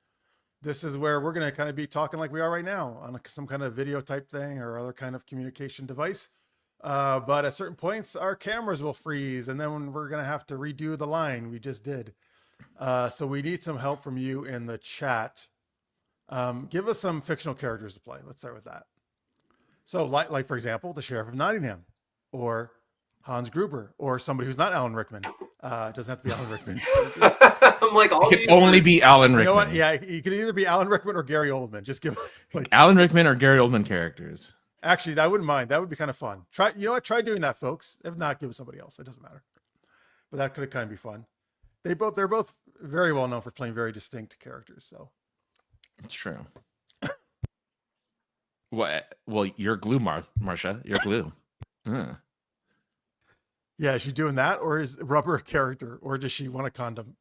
Speaker 1: This is where we're going to kind of be talking like we are right now on some kind of video type thing or other kind of communication device. But at certain points, our cameras will freeze, and then we're going to have to redo the line we just did. So we need some help from you in the chat. Give us some fictional characters to play. Let's start with that. So, like for example, the Sheriff of Nottingham, or Hans Gruber, or somebody who's not Alan Rickman. Doesn't have to be Alan Rickman.
Speaker 2: I'm like, all
Speaker 3: It
Speaker 2: these
Speaker 3: can only
Speaker 2: were-
Speaker 3: be Alan
Speaker 1: You
Speaker 3: Rickman.
Speaker 1: know what? Yeah, you could either be Alan Rickman or Gary Oldman. Just give like.
Speaker 3: Alan Rickman or Gary Oldman characters.
Speaker 1: Actually, I wouldn't mind. That would be kind of fun. Try. You know what? Try doing that, folks. If not, give it somebody else. It doesn't matter. But that could kind of be fun. They're both very well known for playing very distinct characters. So.
Speaker 3: It's true. What? Well, you're glue, Marcia. You're glue.
Speaker 1: Yeah, is she doing that, or is Rubber a character, or does she want a condom?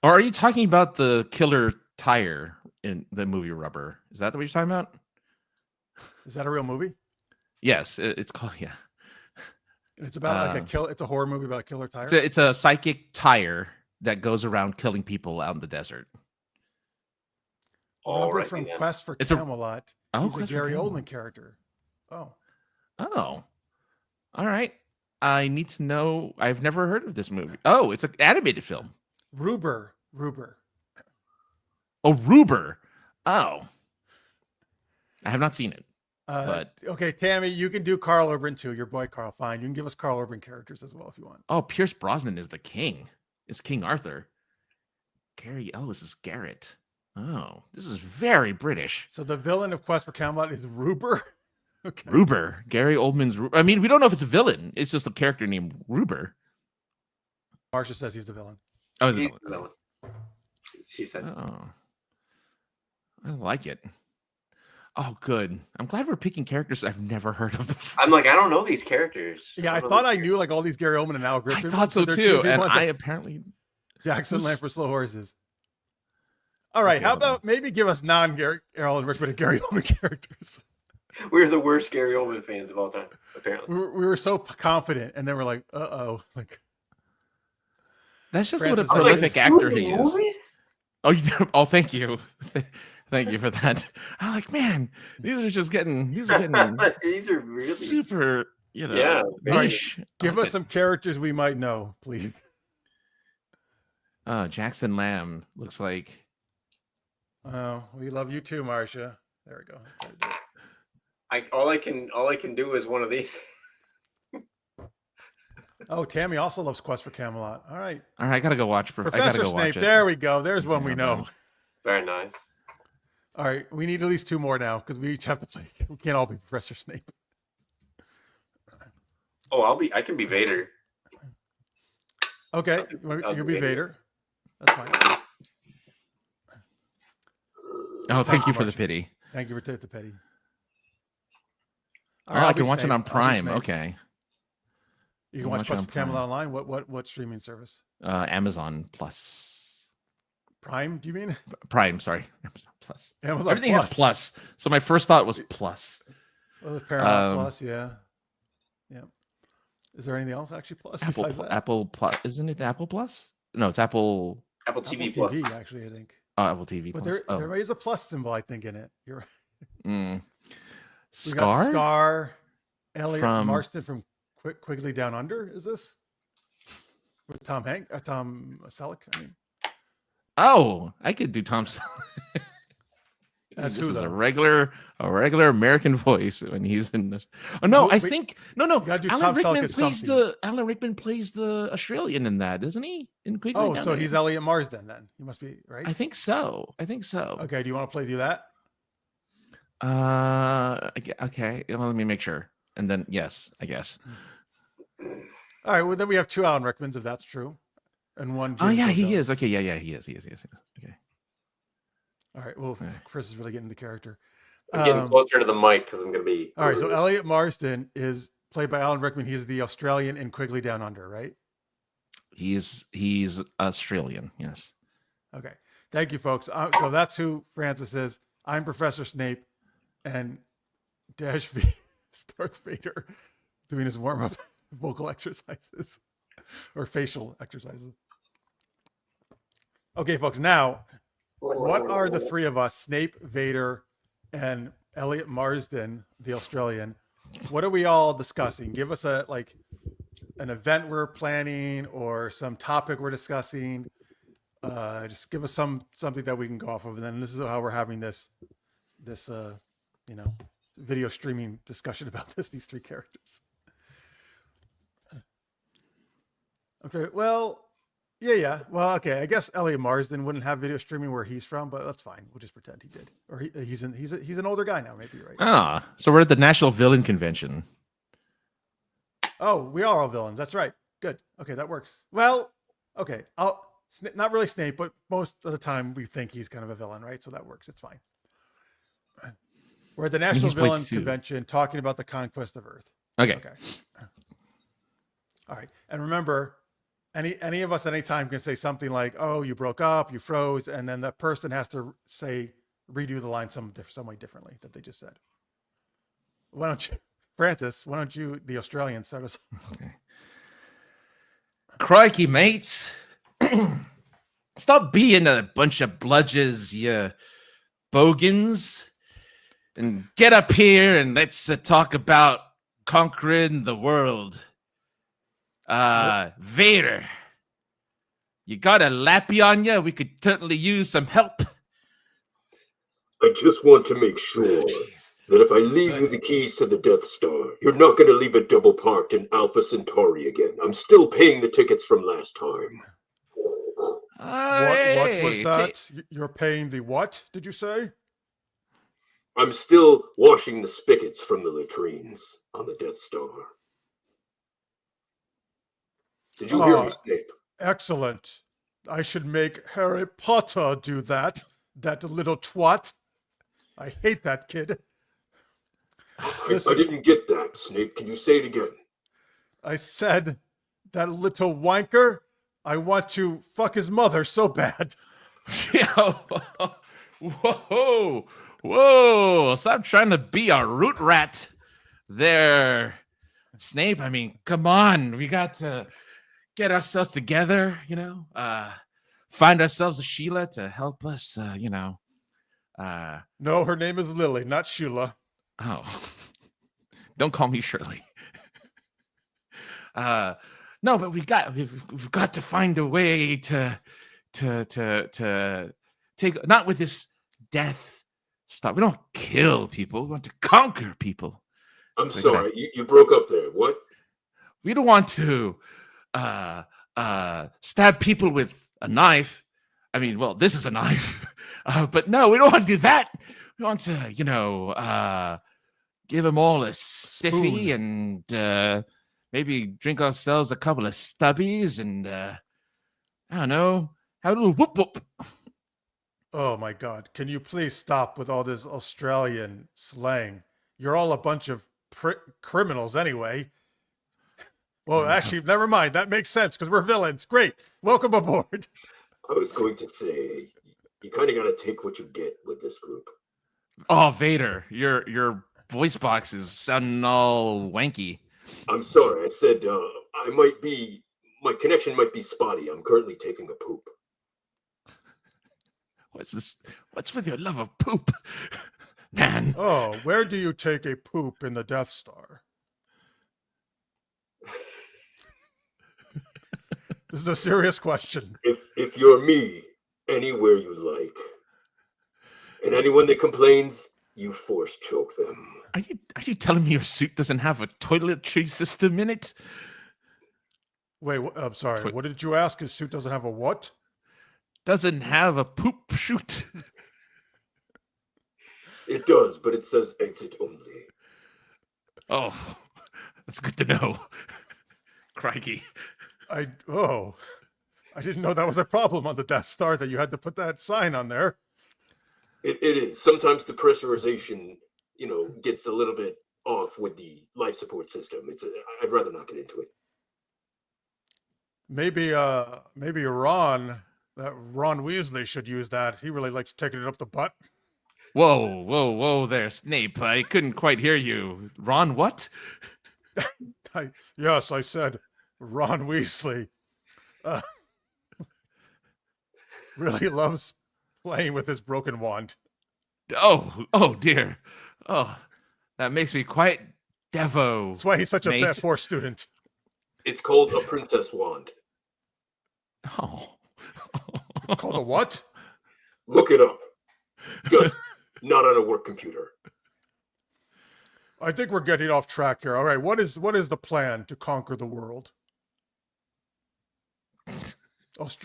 Speaker 3: Or are you talking about the killer tire in the movie Rubber? Is that what you're talking about?
Speaker 1: Is that a real movie?
Speaker 3: Yes, it's called. Yeah,
Speaker 1: It's about like a kill. It's a horror movie about a killer tire.
Speaker 3: it's a psychic tire that goes around killing people out in the desert.
Speaker 1: Rubber
Speaker 2: Alrighty
Speaker 1: from
Speaker 2: then.
Speaker 1: Quest for
Speaker 3: It's a-
Speaker 1: Camelot.
Speaker 3: Oh,
Speaker 1: He's a
Speaker 3: Quest for
Speaker 1: Gary
Speaker 3: Camelot.
Speaker 1: Oldman character. Oh,
Speaker 3: Oh, all right. I need to know. I've never heard of this movie. Oh, it's an animated film.
Speaker 1: Ruber.
Speaker 3: Oh, Ruber. Oh, I have not seen it. But-
Speaker 1: Okay, Tammy, you can do Carl Urban too. Your boy Carl. Fine, you can give us Carl Urban characters as well if you want.
Speaker 3: Oh, Pierce Brosnan is the king. It's King Arthur. Gary Ellis is Garrett. Oh, this is very British.
Speaker 1: So the villain of Quest for Camelot is Ruber. Okay.
Speaker 3: Ruber. Gary Oldman's. I mean, we don't know if it's a villain. It's just a character named Ruber.
Speaker 1: Marcia says he's the villain.
Speaker 3: Oh, is
Speaker 2: He's
Speaker 3: it?
Speaker 2: the villain. She said.
Speaker 3: Oh, I like it. Oh, good. I'm glad we're picking characters I've never heard of before.
Speaker 2: I'm like, I don't know these characters.
Speaker 1: Yeah, I
Speaker 2: don't know
Speaker 1: thought
Speaker 2: these
Speaker 1: I knew like all these Gary Oldman and Al
Speaker 3: I
Speaker 1: Griffin.
Speaker 3: thought so
Speaker 1: but they're
Speaker 3: too,
Speaker 1: choosing
Speaker 3: and
Speaker 1: ones
Speaker 3: I
Speaker 1: like
Speaker 3: apparently.
Speaker 1: Jackson
Speaker 3: who's-
Speaker 1: Lamb for Slow Horses. All right,
Speaker 3: Okay,
Speaker 1: how
Speaker 3: hold on.
Speaker 1: about maybe give us non-Gary Alan Rickman and Gary Oldman characters?
Speaker 2: We're the worst Gary Oldman fans of all time, apparently.
Speaker 1: We were so confident, and then we're like, like
Speaker 3: That's just
Speaker 1: Francis,
Speaker 3: what a
Speaker 1: I'm like,
Speaker 3: prolific actor he is.
Speaker 2: Movies?
Speaker 3: Oh, oh, thank you. Thank you for that. I'm like, man, these are getting
Speaker 2: These are really.
Speaker 3: super,
Speaker 2: Yeah,
Speaker 3: niche.
Speaker 1: give us some characters we might know, please.
Speaker 3: Jackson Lamb looks like.
Speaker 1: Oh, we love you too, Marcia. There we go.
Speaker 2: All I can do is one of these.
Speaker 1: Oh, Tammy also loves Quest for Camelot. All right,
Speaker 3: All right, I gotta go watch. I gotta
Speaker 1: Professor
Speaker 3: go
Speaker 1: Snape.
Speaker 3: watch it.
Speaker 1: There we go. There's one we
Speaker 3: Yeah,
Speaker 1: know.
Speaker 3: man.
Speaker 2: Very nice.
Speaker 1: All right, we need at least two more now because we each have to play. We can't all be Professor Snape.
Speaker 2: Oh, I can be Vader.
Speaker 1: Okay,
Speaker 2: I'll
Speaker 1: you'll
Speaker 2: be
Speaker 1: be
Speaker 2: Vader.
Speaker 1: Vader. That's fine.
Speaker 3: Oh, thank you for the
Speaker 1: Marcia.
Speaker 3: pity.
Speaker 1: Thank you for the petty.
Speaker 3: Oh,
Speaker 1: All right,
Speaker 3: I
Speaker 1: I'll be
Speaker 3: can watch it
Speaker 1: Snape.
Speaker 3: on
Speaker 1: I'll be
Speaker 3: Prime.
Speaker 1: Snape.
Speaker 3: Okay.
Speaker 1: You
Speaker 3: I'll
Speaker 1: can watch
Speaker 3: watch it
Speaker 1: Quest
Speaker 3: on
Speaker 1: for Camelot online. What streaming service?
Speaker 3: Amazon Plus.
Speaker 1: Prime? Do you mean
Speaker 3: Prime, sorry. Amazon Plus.
Speaker 1: Amazon
Speaker 3: Everything
Speaker 1: Plus?
Speaker 3: has plus. So my first thought was plus.
Speaker 1: Oh, the Paramount
Speaker 3: Um,
Speaker 1: Plus, yeah. Is there anything else actually plus
Speaker 3: Apple
Speaker 1: besides that?
Speaker 3: Apple Plus. Isn't it Apple Plus? No, it's Apple.
Speaker 2: Apple
Speaker 1: Apple
Speaker 2: TV
Speaker 1: TV,
Speaker 2: Plus.
Speaker 1: actually, I think.
Speaker 3: Apple TV
Speaker 1: But
Speaker 3: Plus.
Speaker 1: there is a plus symbol, I think, in it. You're right.
Speaker 3: Mm.
Speaker 1: We got
Speaker 3: Scar.
Speaker 1: Scar, Elliot
Speaker 3: From-
Speaker 1: Marston from Quigley Down Under. Is this with Tom Selleck? I mean,
Speaker 3: Oh, I could do Tom.
Speaker 1: As
Speaker 3: This
Speaker 1: who,
Speaker 3: is
Speaker 1: though?
Speaker 3: a regular American voice when he's in this. Oh no,
Speaker 1: No,
Speaker 3: I
Speaker 1: wait.
Speaker 3: think no.
Speaker 1: gotta do
Speaker 3: Alan
Speaker 1: Tom Selleck
Speaker 3: Rickman
Speaker 1: as
Speaker 3: plays
Speaker 1: something.
Speaker 3: Alan Rickman plays the Australian in that, doesn't he? In Quigley
Speaker 1: oh,
Speaker 3: Down
Speaker 1: so
Speaker 3: Under?
Speaker 1: he's Elliot Marsden then. He must be right.
Speaker 3: I think so.
Speaker 1: Okay, do you want to do that?
Speaker 3: Okay. Well, let me make sure. And then yes, I guess.
Speaker 1: All right. Well, then we have two Alan Rickmans, if that's true, and one.
Speaker 3: Oh
Speaker 1: James
Speaker 3: yeah,
Speaker 1: Earl
Speaker 3: he
Speaker 1: Jones.
Speaker 3: is. Okay, yeah, he is. Okay.
Speaker 1: All right. Well,
Speaker 3: Okay.
Speaker 1: Chris is really getting the character.
Speaker 2: I'm getting closer to the mic because I'm going to be.
Speaker 1: All right. So Elliot Marsden is played by Alan Rickman. He's the Australian in Quigley Down Under, right?
Speaker 3: He's Australian. Yes.
Speaker 1: Okay. Thank you, folks. So that's who Francis is. I'm Professor Snape, and Dash V is Darth Vader doing his warm-up vocal exercises or facial exercises. Okay, folks. Now, what are the three of us, Snape, Vader, and Elliot Marsden, the Australian? What are we all discussing? Give us an event we're planning or some topic we're discussing. Just give us something that we can go off of, and then this is how we're having this this video streaming discussion about these three characters. Okay, well, yeah. Well, okay, I guess Elliot Marsden wouldn't have video streaming where he's from, but that's fine. We'll just pretend he did. Or he's an older guy now, maybe, right?
Speaker 3: Ah, so we're at the National Villain Convention.
Speaker 1: Oh, we are all villains. That's right. Good. Okay, that works. Well, okay. Not really Snape, but most of the time we think he's kind of a villain, right? So that works. It's fine. We're at the National
Speaker 3: he's played
Speaker 1: Villain
Speaker 3: two.
Speaker 1: Convention talking about the conquest of Earth.
Speaker 3: Okay.
Speaker 1: All right. And remember, any of us anytime can say something like, "Oh, you broke up, you froze," and then that person has to redo the line some way differently that they just said. Why don't you, Francis? Why don't you, the Australian, start us?
Speaker 3: Okay. Crikey, mates! Stop being a bunch of bludgers, you bogans, and get up here and let's talk about conquering the world. Vader, you got a lappy on you? We could certainly use some help.
Speaker 4: I just want to make sure that if I leave you the keys to the Death Star, you're not going to leave it double parked in Alpha Centauri again. I'm still paying the tickets from last time.
Speaker 1: What was that? You're paying the what, did you say?
Speaker 4: I'm still washing the spigots from the latrines on the Death Star. Did you hear me, Snape?
Speaker 1: Excellent. I should make Harry Potter do that little twat. I hate that kid.
Speaker 4: I didn't get that, Snape. Can you say it again?
Speaker 1: I said that little wanker. I want to fuck his mother so bad.
Speaker 3: Whoa! Stop trying to be a root rat there, Snape. I mean, come on. We got to get ourselves together, find ourselves a Sheila to help us,
Speaker 1: No, her name is Lily, not Sheila.
Speaker 3: Oh, don't call me Shirley. No, but we've got to find a way to take, not with this death stuff. We don't kill people. We want to conquer people.
Speaker 4: I'm sorry, you broke up there. What?
Speaker 3: We don't want to stab people with a knife. I mean, well, this is a knife, but no, we don't want to do that. We want to, give them all a stiffy and maybe drink ourselves a couple of stubbies and I don't know, have a little whoop whoop.
Speaker 1: Oh my God! Can you please stop with all this Australian slang? You're all a bunch of criminals anyway. Well, actually, never mind. That makes sense because we're villains. Great. Welcome aboard.
Speaker 4: I was going to say, you kind of got to take what you get with this group.
Speaker 3: Oh, Vader, your voice box is sounding all wanky.
Speaker 4: I'm sorry. I said my connection might be spotty. I'm currently taking a poop.
Speaker 3: What's this? What's with your love of poop, man?
Speaker 1: Oh, where do you take a poop in the Death Star? This is a serious question.
Speaker 4: If you're me, anywhere you like. And anyone that complains, you force choke them.
Speaker 3: Are you telling me your suit doesn't have a toiletry system in it?
Speaker 1: Wait, I'm sorry. What did you ask? His suit doesn't have a what?
Speaker 3: Doesn't have a poop chute.
Speaker 4: It does, but it says exit only.
Speaker 3: Oh, that's good to know. Crikey.
Speaker 1: I didn't know that was a problem on the Death Star that you had to put that sign on there.
Speaker 4: It is. Sometimes the pressurization, gets a little bit off with the life support system. I'd rather not get into it.
Speaker 1: Maybe Ron Weasley should use that. He really likes taking it up the butt.
Speaker 3: Whoa there, Snape. I couldn't quite hear you. Ron, what?
Speaker 1: Yes, I said Ron Weasley really loves playing with his broken wand.
Speaker 3: Oh dear. Oh, that makes me quite devo.
Speaker 1: That's why he's such a poor student.
Speaker 4: It's called a princess wand.
Speaker 3: Oh.
Speaker 1: It's called a what?
Speaker 4: Look it up. Just Not on a work computer.
Speaker 1: I think we're getting off track here. All right, what is the plan to conquer the world?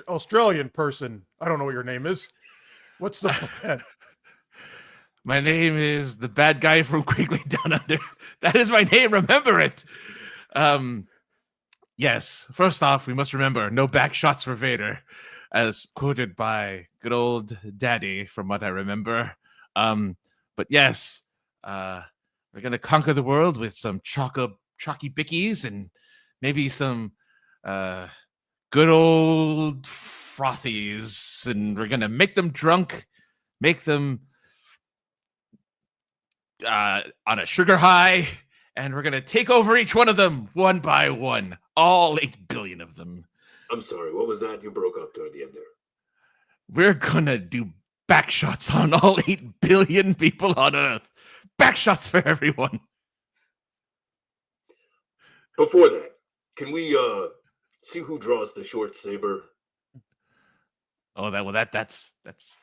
Speaker 1: Australian person. I don't know what your name is. What's the plan?
Speaker 3: My name is the bad guy from Quigley Down Under. That is my name. Remember it. Yes. First off, we must remember no back shots for Vader, as quoted by good old Daddy, from what I remember. But yes, we're gonna conquer the world with some chalky bickies and maybe some good old frothies, and we're gonna make them drunk, make them on a sugar high, and we're gonna take over each one of them one by one, all 8 billion of them.
Speaker 4: I'm sorry, what was that? You broke up toward the end there.
Speaker 3: We're gonna do back shots on all 8 billion people on Earth. Back shots for everyone.
Speaker 4: Before that, can we see who draws the short saber?
Speaker 3: Oh, that's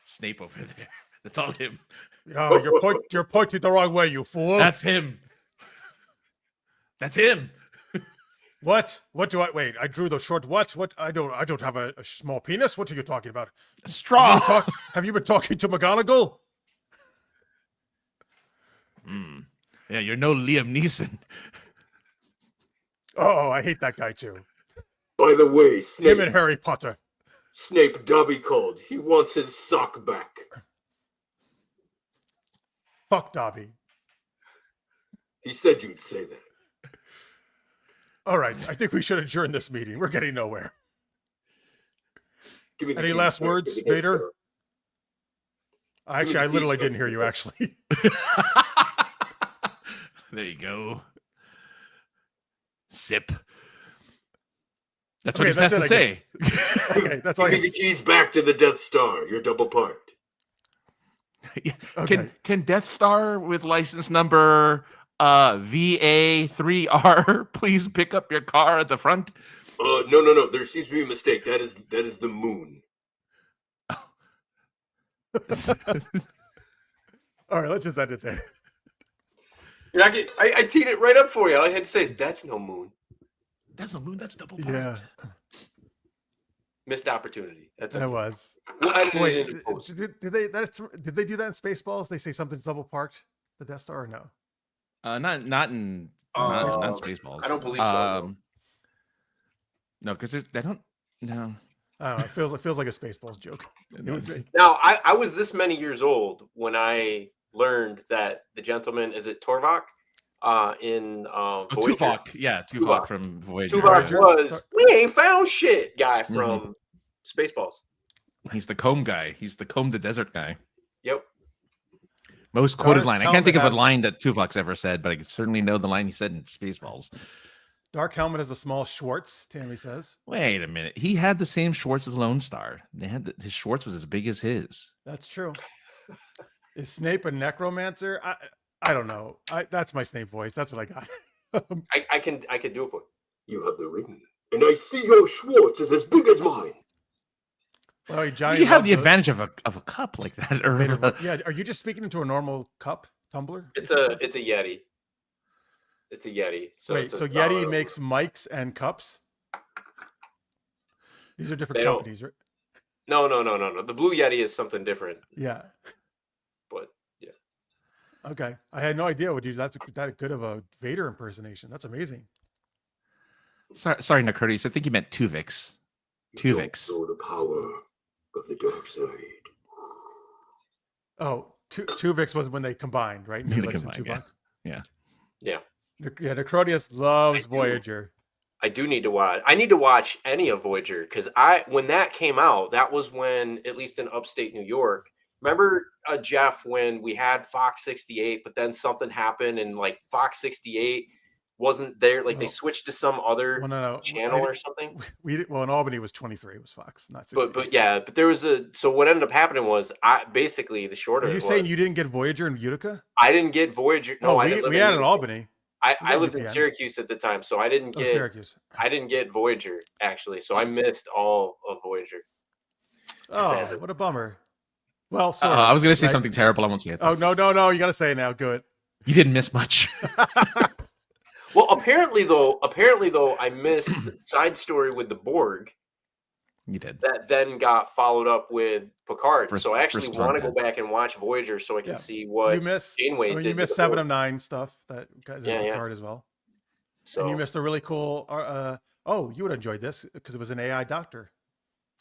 Speaker 3: Snape over there. That's all him.
Speaker 1: Oh, you're pointing the wrong way, you fool.
Speaker 3: That's him. That's him.
Speaker 1: What? What do I wait? I drew the short what? What? I don't have a small penis. What are you talking about?
Speaker 3: A straw.
Speaker 1: Have you been talking to McGonagall?
Speaker 3: Yeah, you're no Liam Neeson.
Speaker 1: Oh, I hate that guy too.
Speaker 4: By the way,
Speaker 1: Him
Speaker 4: Snape,
Speaker 1: and Harry Potter.
Speaker 4: Snape, Dobby called. He wants his sock back.
Speaker 1: Fuck Dobby.
Speaker 4: He said you'd say that.
Speaker 1: All right, I think we should adjourn this meeting. We're getting nowhere.
Speaker 4: Give me the
Speaker 1: Any
Speaker 4: keys
Speaker 1: last
Speaker 4: back to
Speaker 1: words,
Speaker 4: the Death
Speaker 1: Vader?
Speaker 4: Star.
Speaker 1: Actually, I literally didn't hear you, actually.
Speaker 3: There you go. Sip. That's
Speaker 1: Okay,
Speaker 3: what he has to
Speaker 1: it, I
Speaker 3: say.
Speaker 1: guess. Okay, that's all
Speaker 4: Give
Speaker 1: I
Speaker 4: me the keys back to the Death Star. You're double parked.
Speaker 3: Yeah.
Speaker 1: Okay.
Speaker 3: Can Death Star with license number VA3R please pick up your car at the front?
Speaker 4: No. There seems to be a mistake. That is the moon.
Speaker 1: All right, let's just end it there.
Speaker 2: You're not getting, I teed it right up for you. All I had to say is that's no moon.
Speaker 3: That's no moon. That's double parked.
Speaker 1: Yeah,
Speaker 2: Missed opportunity. That's
Speaker 1: that was.
Speaker 2: We'll edit it
Speaker 1: Wait,
Speaker 2: into post.
Speaker 1: did they do that in Spaceballs? They say something's double parked, the Death Star, or no?
Speaker 3: Not in Spaceballs.
Speaker 2: I don't believe so.
Speaker 3: No, because they don't. No.
Speaker 1: I don't know. It feels like a Spaceballs joke. It would be.
Speaker 2: Now, I was this many years old when I learned that the gentleman, is it Torvok? In Voyager.
Speaker 3: Tuvok. Yeah, Tuvok from Voyager.
Speaker 2: Tuvok was, we ain't found shit guy from Spaceballs.
Speaker 3: He's the comb guy. He's the comb the desert guy.
Speaker 2: Yep.
Speaker 3: Most quoted
Speaker 1: Dark
Speaker 3: line. I can't think of a
Speaker 1: Helmet
Speaker 3: line that Tuvok's ever said, but I can certainly know the line he said in Spaceballs.
Speaker 1: Dark Helmet has a small Schwartz, Tammy says.
Speaker 3: Wait a minute. He had the same Schwartz as Lone Star. They had his Schwartz was as big as his.
Speaker 1: That's true. Is Snape a necromancer? I don't know. That's my Snape voice. That's what I got.
Speaker 2: I can do it for you.
Speaker 4: You have the ring, and I see your Schwartz is as big as mine.
Speaker 1: Well, Johnny,
Speaker 3: You have the advantage of a cup like that. Or
Speaker 1: yeah, are you just speaking into a normal cup tumbler?
Speaker 2: It's a Yeti. It's a Yeti.
Speaker 1: Wait, so Yeti makes mics and cups? These are different companies, right?
Speaker 2: No. The Blue Yeti is something different.
Speaker 1: Yeah.
Speaker 2: But yeah.
Speaker 1: Okay. I had no idea what you. That's that good of a Vader impersonation. That's amazing.
Speaker 3: sorry, Necrotis. I think you meant Tuvix.
Speaker 4: You
Speaker 3: Tuvix.
Speaker 4: don't know the power of the dark side.
Speaker 1: Oh, Tuvix was when they combined, right?
Speaker 3: When they
Speaker 1: Neelix and
Speaker 3: combined,
Speaker 1: Tuvok.
Speaker 2: Yeah.
Speaker 1: Yeah, Necrodius loves Voyager.
Speaker 2: I do need to watch. I need to watch any of Voyager because when that came out, that was when, at least in upstate New York, remember Jeff, when we had Fox 68, but then something happened and like Fox 68 wasn't there. Like they switched to some other channel or something.
Speaker 1: Well, in Albany it was 23. It was Fox, not 68.
Speaker 2: But there was so what ended up happening was basically the short of it.
Speaker 1: Are you saying you didn't get Voyager in Utica?
Speaker 2: I didn't get Voyager. No,
Speaker 1: we had it in Albany.
Speaker 2: I lived in Syracuse at the time, so I didn't get
Speaker 1: Syracuse.
Speaker 2: I didn't get Voyager actually, so I missed all of Voyager.
Speaker 1: Oh, what a bummer! Well, sort of,
Speaker 3: I was going to say
Speaker 1: right?
Speaker 3: something terrible. I won't say it.
Speaker 1: Oh, no. You got to say it now. Good.
Speaker 3: You didn't miss much.
Speaker 2: Well, apparently though, I missed the side story with the Borg.
Speaker 3: You did.
Speaker 2: That then got followed up with Picard.
Speaker 3: First-
Speaker 2: so I actually
Speaker 3: first
Speaker 2: want to go
Speaker 3: content.
Speaker 2: back and watch Voyager so I can
Speaker 1: Yeah.
Speaker 2: see what
Speaker 1: You missed.
Speaker 2: Janeway
Speaker 1: You
Speaker 2: did.
Speaker 1: missed
Speaker 2: to the
Speaker 1: 7
Speaker 2: Borg.
Speaker 1: of 9 stuff that guys in Picard as well.
Speaker 2: So
Speaker 1: And you missed a really cool. You would have enjoyed this because it was an AI doctor.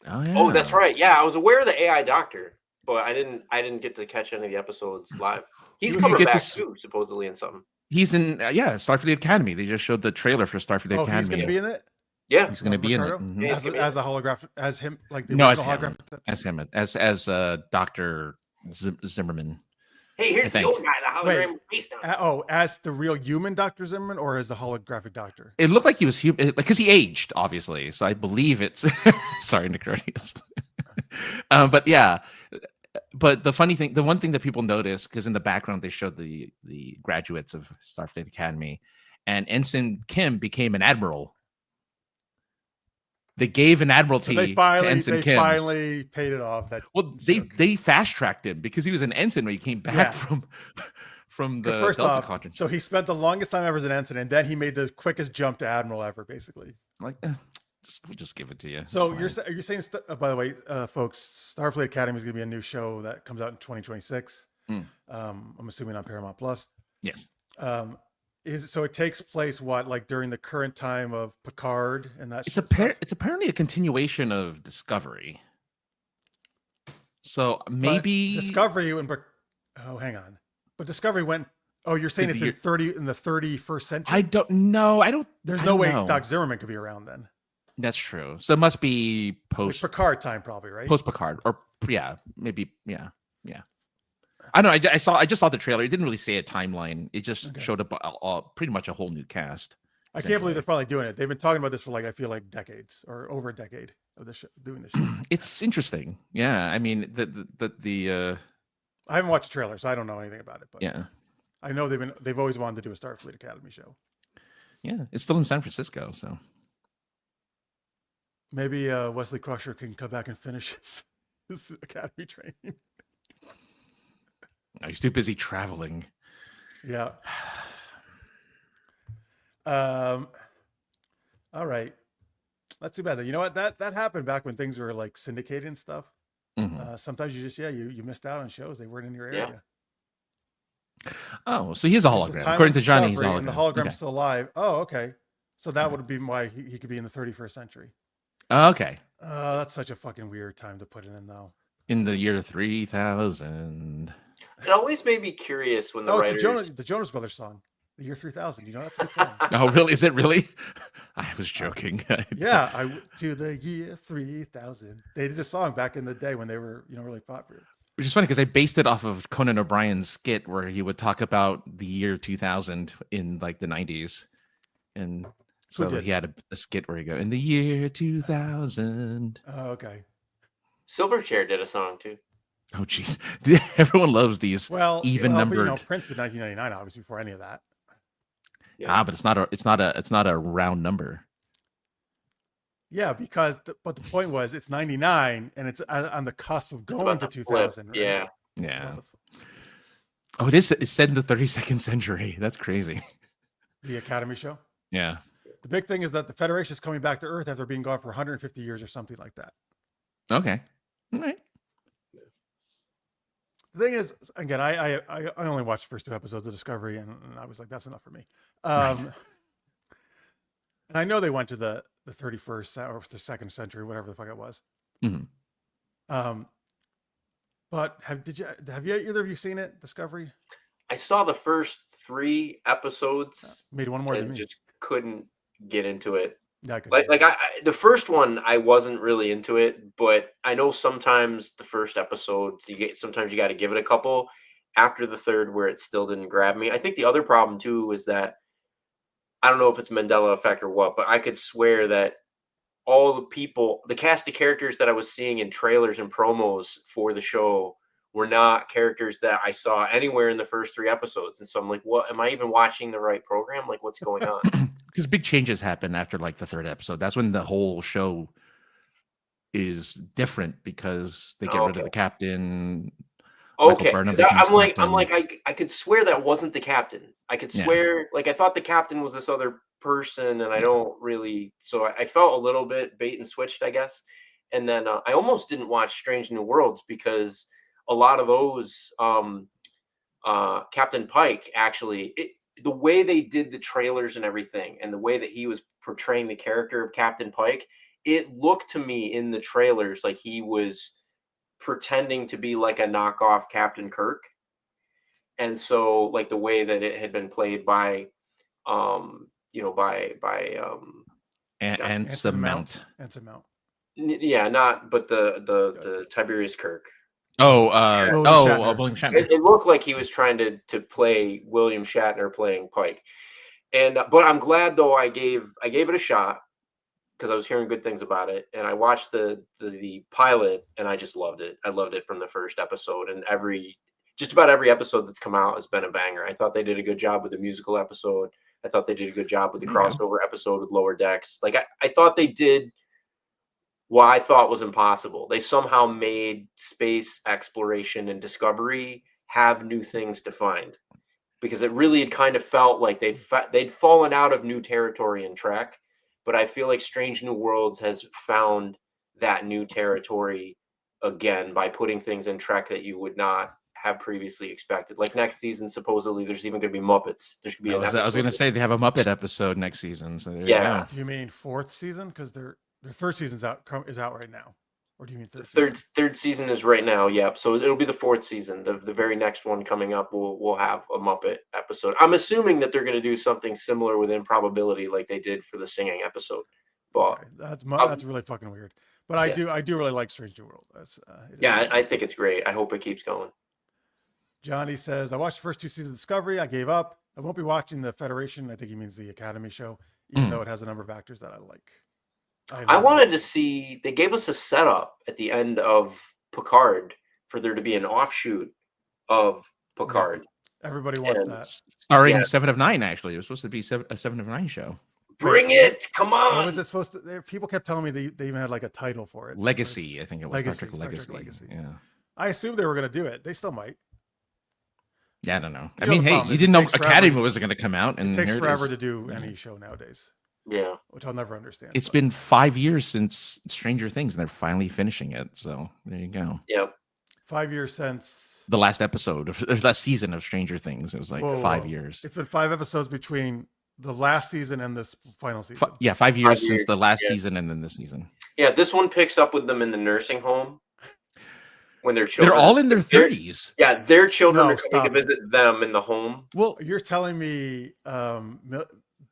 Speaker 3: Oh yeah.
Speaker 2: Oh, that's right. Yeah, I was aware of the AI doctor, but I didn't get to catch any of the episodes live. He's
Speaker 3: You
Speaker 2: coming
Speaker 3: get to
Speaker 2: back
Speaker 3: s-
Speaker 2: too, supposedly in something.
Speaker 3: He's in Starfleet Academy. They just showed the trailer for Starfleet
Speaker 1: Oh,
Speaker 3: Academy.
Speaker 1: he's going to be in it.
Speaker 2: Yeah,
Speaker 3: He's going to be in it.
Speaker 1: Ricardo?
Speaker 3: Mhm.
Speaker 2: Yeah.
Speaker 1: As a holographic, as him, like the
Speaker 3: No, as
Speaker 1: original
Speaker 3: him.
Speaker 1: holographic.
Speaker 3: As him, as Dr. Zimmerman.
Speaker 2: Hey, here's the
Speaker 3: think.
Speaker 2: old guy, the
Speaker 1: Wait.
Speaker 2: hologram face down.
Speaker 1: As the real human Dr. Zimmerman or as the holographic doctor?
Speaker 3: It looked like he was human, because he aged, obviously. So I believe it's. Sorry, Nicrotius. But yeah. But the funny thing, the one thing that people noticed, because in the background they showed the graduates of Starfleet Academy, and Ensign Kim became an admiral. They gave an admiralty
Speaker 1: So they
Speaker 3: to Ensign Kim.
Speaker 1: finally paid it off.
Speaker 3: They fast tracked him because he was an ensign when he came back from the
Speaker 1: First
Speaker 3: Delta
Speaker 1: off,
Speaker 3: Conference.
Speaker 1: so he spent the longest time ever as an ensign, and then he made the quickest jump to admiral ever, basically.
Speaker 3: Like, we'll just give it to you.
Speaker 1: So
Speaker 3: It's fine.
Speaker 1: you're saying, by the way, folks, Starfleet Academy is going to be a new show that comes out in 2026.
Speaker 3: Mm.
Speaker 1: I'm assuming on Paramount Plus.
Speaker 3: Yes.
Speaker 1: So it takes place like during the current time of Picard and that.
Speaker 3: It's apparently a continuation of Discovery. So maybe
Speaker 1: Discovery hang on. But Discovery went. Oh, you're saying it's in the 31st century?
Speaker 3: I don't know.
Speaker 1: There's
Speaker 3: I
Speaker 1: no
Speaker 3: don't
Speaker 1: way
Speaker 3: know.
Speaker 1: Doc Zimmerman could be around then.
Speaker 3: That's true. So it must be
Speaker 1: Like
Speaker 3: post
Speaker 1: Picard time, probably, right?
Speaker 3: Post Picard, or maybe. I know. I just saw the trailer. It didn't really say a timeline. It just showed up pretty much a whole new cast.
Speaker 1: I can't believe they're probably doing it. They've been talking about this for I feel like decades or over a decade of doing this show.
Speaker 3: It's interesting. Yeah, I mean the
Speaker 1: I haven't watched the trailer, so I don't know anything about it. But
Speaker 3: yeah,
Speaker 1: I know they've always wanted to do a Starfleet Academy show.
Speaker 3: yeah, it's still in San Francisco, so
Speaker 1: maybe Wesley Crusher can come back and finish his academy training.
Speaker 3: he's too busy traveling.
Speaker 1: Yeah. All right. That's too bad. You know what? That happened back when things were like syndicated and stuff.
Speaker 3: Mhm.
Speaker 1: Sometimes you just you missed out on shows. They weren't in your area.
Speaker 3: Oh, so he's a
Speaker 1: This is
Speaker 3: hologram.
Speaker 1: time
Speaker 3: According
Speaker 1: of
Speaker 3: to Johnny, he's a
Speaker 1: Discovery,
Speaker 3: hologram.
Speaker 1: and the hologram's
Speaker 3: Okay.
Speaker 1: still alive. Oh, okay. So that would be why he could be in the 31st century.
Speaker 3: Okay.
Speaker 1: That's such a fucking weird time to put it in, though.
Speaker 3: In the year 3000.
Speaker 2: It always made me curious when the
Speaker 1: Oh,
Speaker 2: writers.
Speaker 1: it's the Jonas Brothers song, "The Year 3000." You know that's a good song.
Speaker 3: Oh, really? Is it really? I was joking.
Speaker 1: Yeah, to the year 3000. They did a song back in the day when they were, really popular.
Speaker 3: Which is funny because I based it off of Conan O'Brien's skit where he would talk about the year 2000 in like the 90s. And so he had a skit where he go, in the year 2000.
Speaker 1: Oh, okay.
Speaker 2: Silverchair did a song too.
Speaker 3: Oh, geez. Everyone loves these even numbered.
Speaker 1: But, Prince did 1999, obviously, before any of that.
Speaker 2: Yeah.
Speaker 3: But it's not a round number.
Speaker 1: Yeah, because the point was it's 99 and it's on the cusp of going to 2000. Right?
Speaker 2: Yeah.
Speaker 3: Yeah. Oh, it's set in the 32nd century. That's crazy.
Speaker 1: The Academy show.
Speaker 3: Yeah.
Speaker 1: The big thing is that the Federation is coming back to Earth after being gone for 150 years or something like that.
Speaker 3: Okay. All right.
Speaker 1: The thing is, again, I only watched the first 2 episodes of Discovery, and I was like, that's enough for me. And I know they went to the 31st or the 2nd century, whatever the fuck it was.
Speaker 3: Mm-hmm.
Speaker 1: But have you either of you seen it, Discovery?
Speaker 2: I saw the first 3 episodes.
Speaker 1: Made one more than
Speaker 2: and
Speaker 1: me.
Speaker 2: just couldn't get into it.
Speaker 1: Yeah, I could.
Speaker 2: Like the first one, I wasn't really into it, but I know sometimes the first episodes sometimes you got to give it a couple after the 3rd where it still didn't grab me. I think the other problem too is that I don't know if it's Mandela effect or what, but I could swear that all the cast of characters that I was seeing in trailers and promos for the show were not characters that I saw anywhere in the first 3 episodes. And so I'm like, what, am I even watching the right program? Like, what's going on?
Speaker 3: Because big changes happen after like the 3rd episode. That's when the whole show is different because they get rid of the captain.
Speaker 2: Okay,
Speaker 3: Burnham
Speaker 2: because
Speaker 3: becomes
Speaker 2: I'm like,
Speaker 3: captain.
Speaker 2: I could swear that wasn't the captain. I could
Speaker 3: Yeah.
Speaker 2: swear, like, I thought the captain was this other person, and I don't really. So I felt a little bit bait and switched, I guess. And then I almost didn't watch Strange New Worlds because a lot of those Captain Pike actually, the way they did the trailers and everything, and the way that he was portraying the character of Captain Pike, it looked to me in the trailers like he was pretending to be like a knockoff Captain Kirk. And so, like, the way that it had been played by
Speaker 3: Anson Mount.
Speaker 1: Anson Mount.
Speaker 2: Yeah, not, but the Tiberius Kirk.
Speaker 3: William Shatner.
Speaker 2: It looked like he was trying to play William Shatner playing Pike. And but I'm glad, though, I gave it a shot because I was hearing good things about it, and I watched the pilot, and I just loved it. I loved it from the first episode, and just about every episode that's come out has been a banger. I thought they did a good job with the musical episode. I thought they did a good job with the crossover episode with Lower Decks. Like, I thought they did what I thought was impossible. They somehow made space exploration and discovery have new things to find, because it really had kind of felt like they'd fallen out of new territory in Trek. But I feel like Strange New Worlds has found that new territory again by putting things in Trek that you would not have previously expected. Like, next season, supposedly, there's even going to be Muppets. There's going to be
Speaker 3: I was going to say they have a Muppet episode next season. So there you go.
Speaker 1: You mean fourth season? Because their third season's out right now. Or do you mean
Speaker 2: third season is right now? Yep. So it'll be the fourth season. The very next one coming up will have a Muppet episode. I'm assuming that they're going to do something similar with Improbability, like they did for the singing episode. But
Speaker 1: that's really fucking weird. But I do really like Strange New World.
Speaker 2: I think it's great. I hope it keeps going.
Speaker 1: Johnny says, I watched the first 2 seasons of Discovery. I gave up. I won't be watching the Federation. I think he means the Academy show, even though it has a number of actors that I like.
Speaker 2: I wanted to see, they gave us a setup at the end of Picard for there to be an offshoot of Picard.
Speaker 1: Yeah. Everybody wants that.
Speaker 3: Starring 7 of 9, actually. It was supposed to be a 7 of 9 show.
Speaker 2: Bring it! Come on!
Speaker 1: What was it supposed to? People kept telling me they even had like a title for it.
Speaker 3: Legacy, I think it was.
Speaker 1: Legacy.
Speaker 3: Star Trek Legacy. Yeah.
Speaker 1: I assumed they were going to do it. They still might.
Speaker 3: Yeah, I don't know. I mean, hey, you didn't know Academy was going to come out, and
Speaker 1: it takes forever to do any show nowadays.
Speaker 2: Yeah,
Speaker 1: which I'll never understand.
Speaker 3: It's been 5 years since Stranger Things, and they're finally finishing it. So there you go.
Speaker 2: Yeah,
Speaker 1: 5 years since
Speaker 3: the last episode of the last season of Stranger Things. It was like 5 years.
Speaker 1: It's been 5 episodes between the last season and this final season.
Speaker 3: 5 years since the last season and then this season.
Speaker 2: Yeah, this one picks up with them in the nursing home. When their children,
Speaker 3: they're all in their 30s.
Speaker 2: Yeah, their children are coming to visit them in the home.
Speaker 1: Well, you're telling me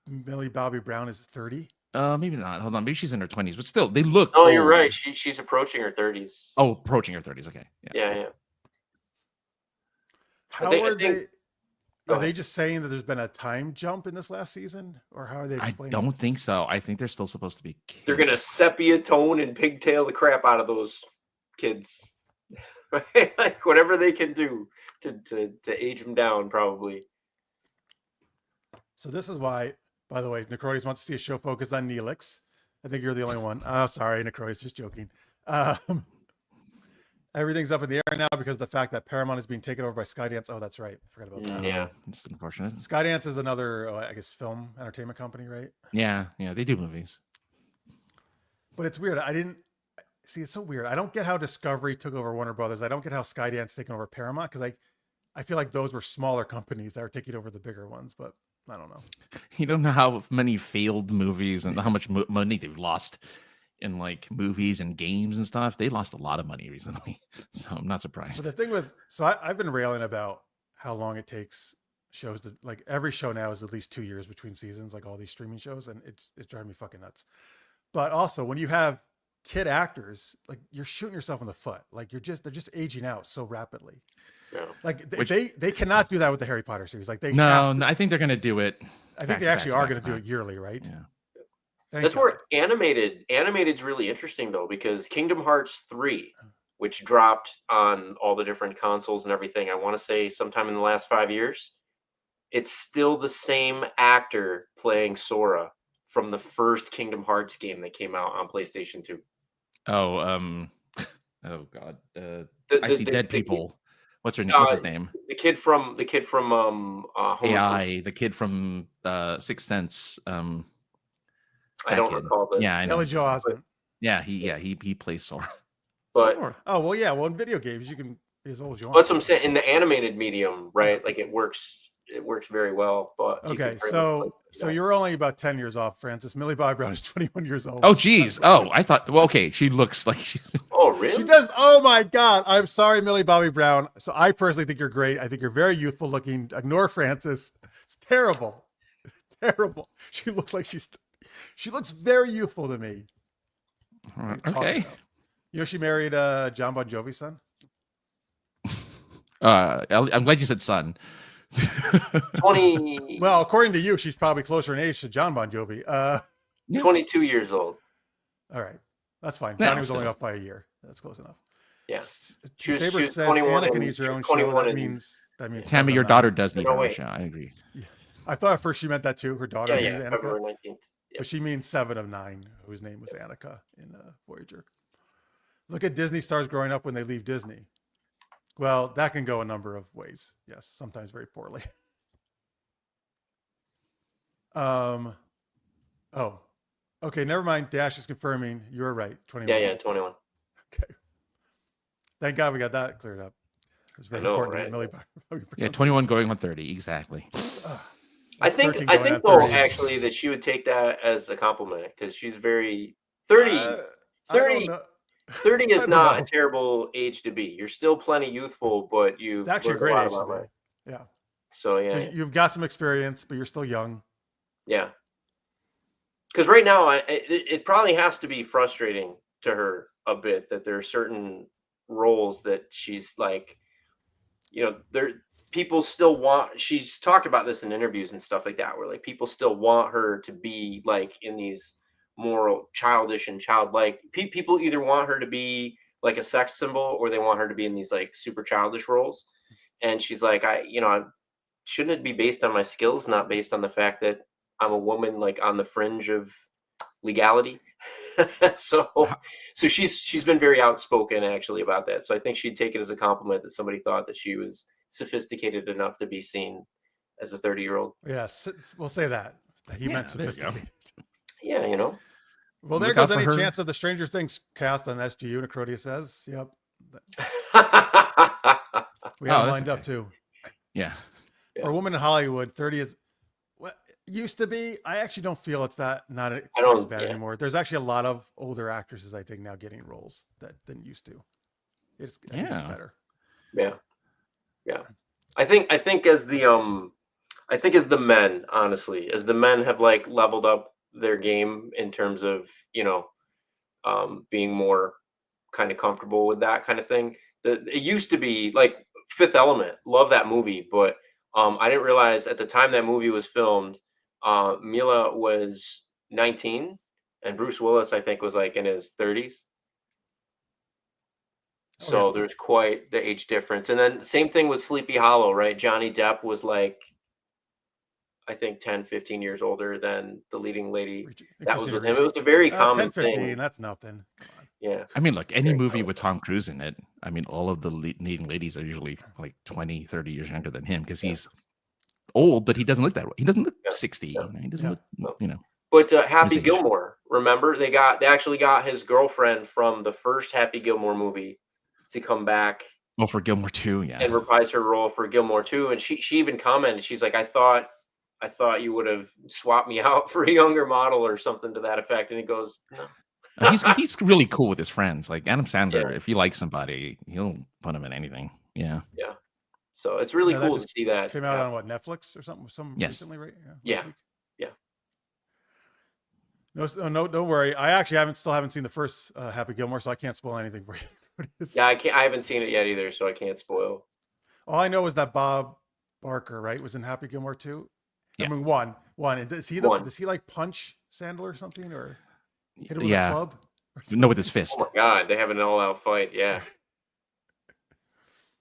Speaker 1: Millie Bobby Brown is 30?
Speaker 3: Maybe not. Hold on. Maybe she's in her 20s, but still, they look.
Speaker 2: Oh, you're right. She's approaching her 30s.
Speaker 3: Oh, approaching her 30s. Okay.
Speaker 2: Yeah.
Speaker 1: How are they just saying that there's been a time jump in this last season, or how are they explaining?
Speaker 3: I don't think so. I think they're still supposed to be kids.
Speaker 2: They're gonna sepia tone and pigtail the crap out of those kids. Like, whatever they can do to age them down, probably.
Speaker 1: So this is why, by the way, Necrotis wants to see a show focused on Neelix. I think you're the only one. Oh, sorry, Necrotis, just joking. Everything's up in the air now because of the fact that Paramount is being taken over by Skydance. Oh, that's right. I forgot about that.
Speaker 2: Yeah,
Speaker 3: it's unfortunate.
Speaker 1: Skydance is another, I guess, film entertainment company, right?
Speaker 3: Yeah, they do movies.
Speaker 1: But it's weird. It's so weird. I don't get how Discovery took over Warner Brothers. I don't get how Skydance taken over Paramount, because I feel like those were smaller companies that are taking over the bigger ones, but I don't know.
Speaker 3: You don't know how many failed movies and how much money they've lost in like movies and games and stuff. They lost a lot of money recently, so I'm not surprised.
Speaker 1: But the thing I've been railing about how long it takes shows to, like, every show now is at least 2 years between seasons, like all these streaming shows, and it's driving me fucking nuts. But also, when you have kid actors, like, you're shooting yourself in the foot. Like, they're just aging out so rapidly.
Speaker 2: Yeah.
Speaker 1: Like, they cannot do that with the Harry Potter series. Like,
Speaker 3: I think they're gonna do it.
Speaker 1: I think they actually are going to do it yearly, right?
Speaker 3: Yeah.
Speaker 2: That's where animated's really interesting, though, because Kingdom Hearts 3, which dropped on all the different consoles and everything, I want to say sometime in the last 5 years, it's still the same actor playing Sora from the first Kingdom Hearts game that came out on PlayStation 2.
Speaker 3: Oh, oh God. I see
Speaker 2: The
Speaker 3: dead
Speaker 2: kid,
Speaker 3: people. What's her name? What's his name?
Speaker 2: the kid from Home Improvement.
Speaker 3: AI, the kid from Sixth Sense.
Speaker 2: I
Speaker 3: That
Speaker 2: don't
Speaker 3: kid.
Speaker 2: recall
Speaker 3: Yeah, I know.
Speaker 1: Billy Joe
Speaker 2: but,
Speaker 1: Osment.
Speaker 3: Yeah, he plays Sora.
Speaker 2: but
Speaker 3: Sora.
Speaker 1: Oh well, yeah. Well, in video games, you can be as old as you want.
Speaker 2: that's what I'm saying. In the animated medium, right? Like it works very well. But you
Speaker 1: Okay,
Speaker 2: could very much play,
Speaker 1: so you're only about 10 years off, Francis. Millie Bobby Brown is 21 years old.
Speaker 3: Oh, geez. Oh, I thought. Well, okay. She looks like she's.
Speaker 2: Oh, really?
Speaker 1: She does. Oh my God. I'm sorry, Millie Bobby Brown. So I personally think you're great. I think you're very youthful looking. Ignore Francis. It's terrible. Terrible. She looks like she looks very youthful to me. What are you talking
Speaker 3: Okay.
Speaker 1: about? You know, she married John Bon Jovi's son.
Speaker 3: I'm glad you said son.
Speaker 2: 20.
Speaker 1: Well, according to you, she's probably closer in age to John Bon Jovi.
Speaker 3: Yeah.
Speaker 2: 22 years old.
Speaker 1: All right, that's fine.
Speaker 3: Yeah,
Speaker 1: Johnny was only
Speaker 3: still.
Speaker 1: off by a year. That's close enough.
Speaker 2: Yeah. She was
Speaker 1: Saber says
Speaker 2: 21
Speaker 1: Annika
Speaker 2: and
Speaker 1: needs her
Speaker 2: she was
Speaker 1: own
Speaker 2: 21
Speaker 1: show. That
Speaker 2: and-
Speaker 1: means
Speaker 3: Tammy,
Speaker 1: seven
Speaker 3: your
Speaker 1: of
Speaker 3: daughter
Speaker 1: nine.
Speaker 3: does need
Speaker 2: No,
Speaker 3: her own
Speaker 2: wait.
Speaker 3: show. I agree.
Speaker 1: I thought at first she meant that too. Her daughter
Speaker 2: Yeah,
Speaker 1: named Annika.
Speaker 2: February 19th. Yeah.
Speaker 1: But she means 7 of 9, whose name was Annika in Voyager. Look at Disney stars growing up when they leave Disney. Well, that can go a number of ways. Yes, sometimes very poorly. Oh, okay. Never mind. Dash is confirming you were right. 21.
Speaker 2: Yeah, 21.
Speaker 1: Okay. Thank God we got that cleared up. It was very
Speaker 2: I know,
Speaker 1: important
Speaker 2: right?
Speaker 1: to get Millie Bobby
Speaker 3: Yeah,
Speaker 1: Brown.
Speaker 3: 21 going on 30. Exactly.
Speaker 2: I
Speaker 1: That's
Speaker 2: think
Speaker 1: 13 going on
Speaker 2: though
Speaker 1: 30.
Speaker 2: actually that she would take that as a compliment because she's very 30.
Speaker 1: I
Speaker 2: 30
Speaker 1: don't know.
Speaker 2: 30
Speaker 1: I
Speaker 2: is
Speaker 1: don't
Speaker 2: not a
Speaker 1: know.
Speaker 2: terrible age to be. You're still plenty youthful, but you've
Speaker 1: It's actually a
Speaker 2: learned
Speaker 1: great
Speaker 2: lot
Speaker 1: age to
Speaker 2: about
Speaker 1: be.
Speaker 2: life.
Speaker 1: Yeah.
Speaker 2: So
Speaker 1: 'Cause you've got some experience, but you're still young.
Speaker 2: yeah. Because right now, it probably has to be frustrating to her a bit that there are certain roles that she's like, there people still want. She's talked about this in interviews and stuff like that, where like people still want her to be like in these more childish and childlike. People either want her to be like a sex symbol or they want her to be in these like super childish roles. And she's like, shouldn't it be based on my skills, not based on the fact that I'm a woman like on the fringe of legality? so she's been very outspoken actually about that. So I think she'd take it as a compliment that somebody thought that she was sophisticated enough to be seen as a 30-year-old.
Speaker 1: Yes, we'll say that. He meant
Speaker 3: there you go.
Speaker 1: sophisticated.
Speaker 2: Yeah,
Speaker 1: Well, there
Speaker 3: Look
Speaker 1: goes
Speaker 3: out for
Speaker 1: any
Speaker 3: her.
Speaker 1: chance of the Stranger Things cast on SGU, Necrodia says. Yep. We have
Speaker 3: Oh, that's
Speaker 1: lined up
Speaker 3: okay.
Speaker 1: too.
Speaker 3: Yeah.
Speaker 1: For a woman in Hollywood, 30 is what used to be. I actually don't feel it's not as bad
Speaker 2: yeah.
Speaker 1: anymore. There's actually a lot of older actresses, I think, now getting roles that didn't used to. I think it's better.
Speaker 2: Yeah. I think as the men, honestly, as the men have like leveled up their game in terms of, being more kind of comfortable with that kind of thing. It used to be like Fifth Element, love that movie, but I didn't realize at the time that movie was filmed, Mila was 19 and Bruce Willis, I think, was like in his 30s. So there's quite the age difference. And then same thing with Sleepy Hollow, right? Johnny Depp was like, I think 10, 15 years older than the leading lady that was with him. It was a very common
Speaker 1: 10, 15,
Speaker 2: thing.
Speaker 1: that's nothing. Come on.
Speaker 2: Yeah.
Speaker 3: I mean, look, any
Speaker 2: Very
Speaker 3: movie
Speaker 2: common.
Speaker 3: with Tom Cruise in it, I mean, all of the leading ladies are usually like 20, 30 years younger than him because he's old, but he doesn't look that way. He doesn't look 60. He doesn't look,
Speaker 2: But Happy
Speaker 3: His age.
Speaker 2: Gilmore, remember they actually got his girlfriend from the first Happy Gilmore movie to come back
Speaker 3: Oh, for Gilmore too, yeah.
Speaker 2: and reprise her role for Gilmore 2. And she even commented, she's like, I thought you would have swapped me out for a younger model or something to that effect. And he goes, no.
Speaker 3: He's really cool with his friends. Like Adam Sandler,
Speaker 2: Yeah.
Speaker 3: if he likes somebody, he'll put him in anything. Yeah.
Speaker 2: Yeah. So it's really
Speaker 1: Yeah, that
Speaker 2: cool to
Speaker 1: just
Speaker 2: see that.
Speaker 1: Came out on what, Netflix or something?
Speaker 3: Yes.
Speaker 1: Recently, right?
Speaker 2: Yeah.
Speaker 1: Last week?
Speaker 2: Yeah.
Speaker 1: No, don't worry. I actually still haven't seen the first Happy Gilmore, so I can't spoil anything for you.
Speaker 2: Yeah, I haven't seen it yet either, so I can't spoil.
Speaker 1: All I know is that Bob Barker, right, was in Happy Gilmore 2.
Speaker 3: Yeah.
Speaker 1: I mean, one. And does he like punch Sandler or something, or hit him with a club?
Speaker 3: No, with his fist.
Speaker 2: Oh my God, they have an all-out fight. Yeah.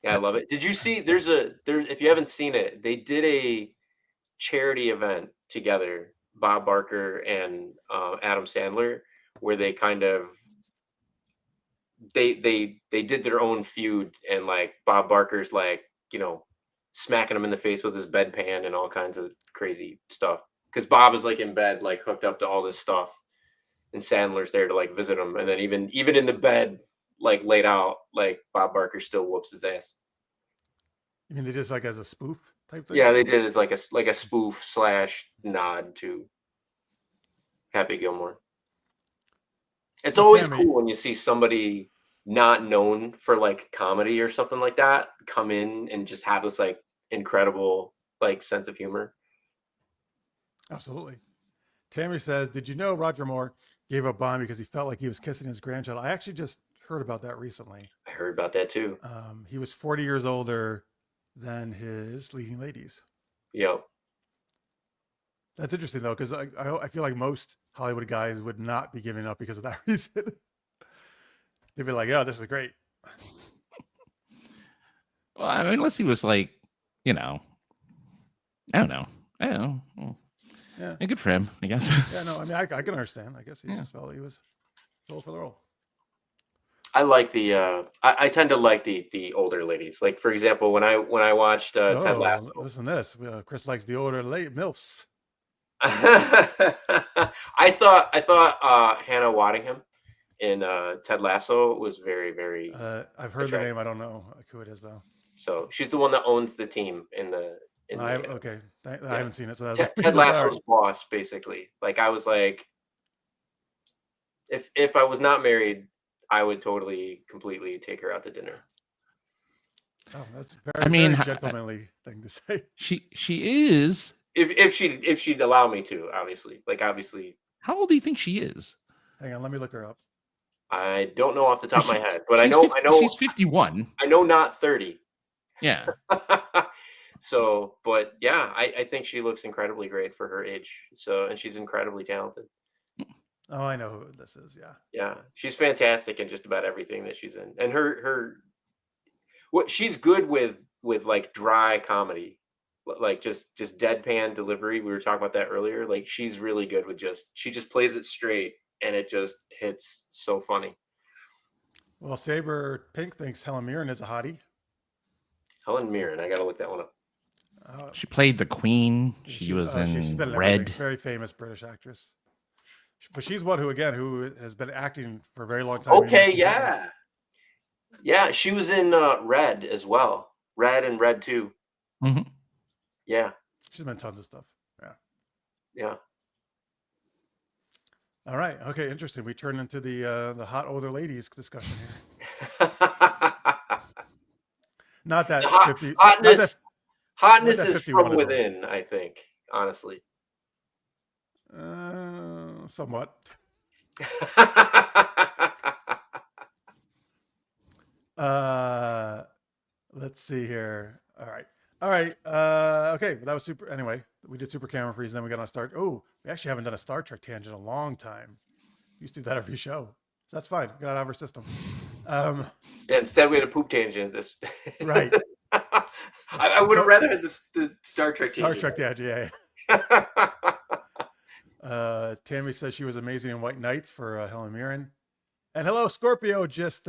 Speaker 2: Yeah, I love it. Did you see? If you haven't seen it, they did a charity event together, Bob Barker and Adam Sandler, where they kind of they did their own feud, and like Bob Barker's like, smacking him in the face with his bedpan and all kinds of crazy stuff. Because Bob is like in bed, like hooked up to all this stuff, and Sandler's there to like visit him, and then even in the bed, like laid out, like Bob Barker still whoops his ass.
Speaker 1: You mean they just like as a spoof type thing?
Speaker 2: Yeah, they did as like a spoof / nod to Happy Gilmore. It's
Speaker 1: So
Speaker 2: always
Speaker 1: Tammy-
Speaker 2: cool when you see somebody not known for like comedy or something like that come in and just have this like incredible like sense of humor.
Speaker 1: Absolutely. Tammy says, did you know Roger Moore gave up Bond because he felt like he was kissing his grandchild? I actually just heard about that recently.
Speaker 2: I heard about that too.
Speaker 1: He was 40 years older than his leading ladies.
Speaker 2: Yep.
Speaker 1: That's interesting though, because I feel like most Hollywood guys would not be giving up because of that reason. They'd be like, "Oh, this is great."
Speaker 3: Well, I mean, unless he was like, I don't know. Well,
Speaker 1: Yeah.
Speaker 3: good for him, I guess.
Speaker 1: Yeah, no, I mean, I can understand. I guess he
Speaker 3: Yeah.
Speaker 1: just felt he was told for the role.
Speaker 2: I like the I tend to like the older ladies. Like for example, when I watched Ted Lasso.
Speaker 1: Listen to this. Chris likes the older late MILFs.
Speaker 2: I thought Hannah Waddingham in Ted Lasso was very, very
Speaker 1: I've heard
Speaker 2: attractive.
Speaker 1: the name. I don't know who it is though.
Speaker 2: So she's the one that owns the team in the
Speaker 1: Okay. I haven't seen it. So
Speaker 2: Ted Lasso's boss, basically. Like I was like, if I was not married, I would totally, completely take her out to dinner.
Speaker 1: Oh, that's very gentlemanly thing to say.
Speaker 3: She is.
Speaker 2: If she'd allow me to, obviously. Like obviously.
Speaker 3: How old do you think she is?
Speaker 1: Hang on, let me look her up.
Speaker 2: I don't know off the top of my head, but I
Speaker 3: know
Speaker 2: know
Speaker 3: she's 51.
Speaker 2: I know not 30.
Speaker 3: Yeah.
Speaker 2: So, but yeah, I think she looks incredibly great for her age. So, and she's incredibly talented.
Speaker 1: Oh, I know who this is. Yeah.
Speaker 2: Yeah, she's fantastic in just about everything that she's in, and what she's good with like dry comedy, like just deadpan delivery. We were talking about that earlier. Like she's really good with she just plays it straight, and it just hits so funny.
Speaker 1: Well, Saber Pink thinks Helen Mirren is a hottie.
Speaker 2: Helen Mirren, I gotta look that one up.
Speaker 3: She played the Queen. She was in Red.
Speaker 1: Very famous British actress. But she's one who has been acting for a very long time.
Speaker 2: Okay, yeah. Yeah, she was in Red as well. Red and Red 2.
Speaker 3: Mm-hmm.
Speaker 2: Yeah.
Speaker 1: She's been in tons of stuff. Yeah.
Speaker 2: Yeah.
Speaker 1: All right. Okay, interesting. We turn into the hot older ladies discussion here. Not that
Speaker 2: hotness is from within, I think, honestly.
Speaker 1: Somewhat. Let's see here. All right. Okay, that was super. Anyway, we did Super Camera Freeze, and then we got on Star. Oh, we actually haven't done a Star Trek tangent in a long time. We used to do that every show. So that's fine. Got it out of our system.
Speaker 2: Yeah, instead we had a poop tangent. This
Speaker 1: right.
Speaker 2: I would have rather had the Star Trek tangent.
Speaker 1: Star Trek tangent, yeah. Tammy says she was amazing in White Knights for Helen Mirren. And hello, Scorpio just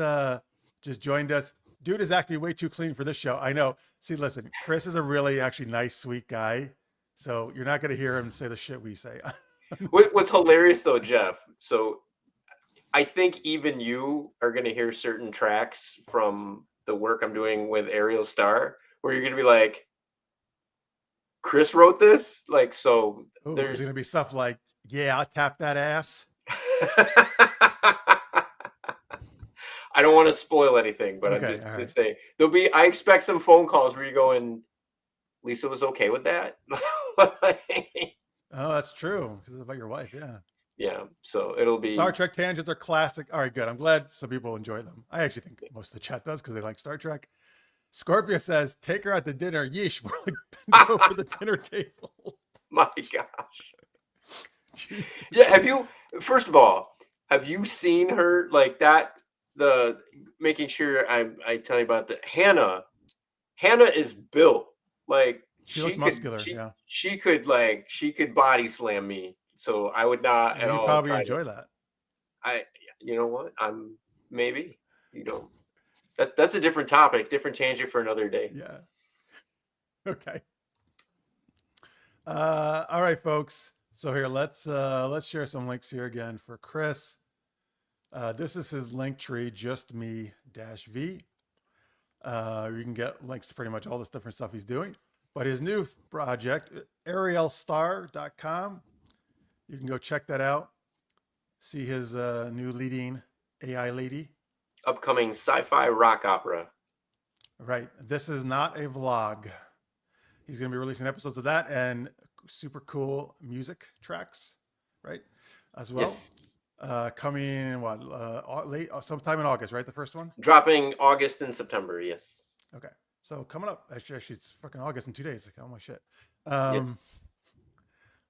Speaker 1: joined us. Dude is acting way too clean for this show. I know. See, listen, Chris is a really actually nice, sweet guy. So you're not going to hear him say the shit we say.
Speaker 2: What's hilarious though, Jeff, so I think even you are going to hear certain tracks from the work I'm doing with Ariel Star where you're going to be like, Chris wrote this? Like, so
Speaker 1: there's going to be stuff like, yeah, I'll tap that ass.
Speaker 2: I don't want to spoil anything, but
Speaker 1: okay,
Speaker 2: I'm just going to say I expect some phone calls where you're going, Lisa was okay with that.
Speaker 1: Oh, that's true. Because it's about your wife. Yeah.
Speaker 2: Yeah. So it'll be
Speaker 1: Star Trek tangents are classic. All right, good. I'm glad some people enjoy them. I actually think most of the chat does because they like Star Trek. Scorpio says, take her out to dinner. Yeesh. We're like, go for the dinner table.
Speaker 2: My gosh. Jesus. Yeah. First of all, have you seen her like that? Making sure I tell you about the Hannah is built like
Speaker 1: she looked muscular. Yeah.
Speaker 2: She could body slam me. So I would not at all.
Speaker 1: You probably enjoy that.
Speaker 2: You know what? Maybe. You don't. That's a different topic, different tangent for another day.
Speaker 1: Yeah. Okay. All right, folks. So here, let's share some links here again for Chriss. This is his link tree, JustMeDashV. You can get links to pretty much all this different stuff he's doing. But his new project, arielstar.com, you can go check that out. See his new leading AI lady.
Speaker 2: Upcoming sci-fi rock opera.
Speaker 1: Right. This is not a vlog. He's going to be releasing episodes of that and super cool music tracks, right? As well.
Speaker 2: Yes.
Speaker 1: Coming in late sometime in August, right? The first one
Speaker 2: Dropping August and September. Yes.
Speaker 1: Okay. So coming up, actually it's fucking August in 2 days. Like, oh my shit.
Speaker 2: Yes.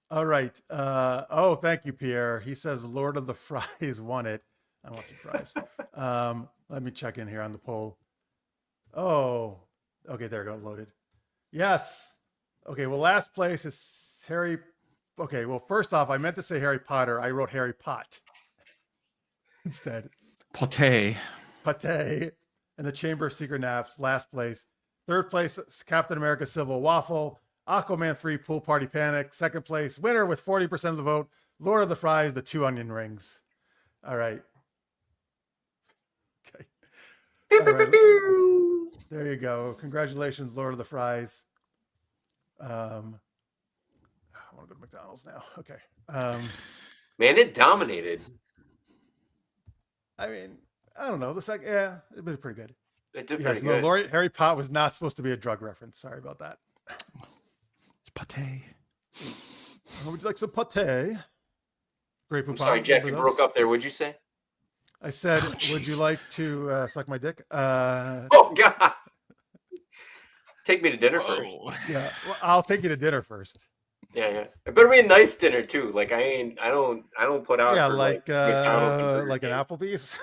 Speaker 1: All right. Oh, thank you, Pierre. He says Lord of the Fries won it. I want some fries. Let me check in here on the poll. Oh, okay. There we go. Loaded. Yes. Okay. Well, last place is Harry. Okay. Well, first off, I meant to say Harry Potter. I wrote Harry Pot instead.
Speaker 3: Pote.
Speaker 1: Pate and the Chamber of Secret Naps. Last place. Third place, Captain America Civil Waffle. Aquaman 3 Pool Party Panic. Second place, winner with 40% of the vote, Lord of the Fries, the 2 onion rings. All right. Okay. All right. There you go. Congratulations, Lord of the Fries. I want to go to McDonald's now. Okay.
Speaker 2: Man, it dominated.
Speaker 1: I mean, I don't know. The second, yeah, it was pretty good.
Speaker 2: It did
Speaker 1: Yes,
Speaker 2: pretty good.
Speaker 1: Harry Potter was not supposed to be a drug reference. Sorry about that.
Speaker 3: It's pate.
Speaker 1: Would you like some pate? Great
Speaker 2: I'm sorry, Jeff, you broke up there. What'd you say?
Speaker 1: I said,
Speaker 3: Oh,
Speaker 1: would you
Speaker 3: jeez.
Speaker 1: like to suck my dick?
Speaker 2: Oh, God. Take me to dinner first.
Speaker 3: Oh.
Speaker 1: Yeah, well, I'll take you to dinner first.
Speaker 2: Yeah. It better be a nice dinner too. Like I don't put out.
Speaker 1: Yeah,
Speaker 2: for,
Speaker 1: like
Speaker 2: McDonald's and Burger
Speaker 1: like an
Speaker 2: King.
Speaker 1: Applebee's.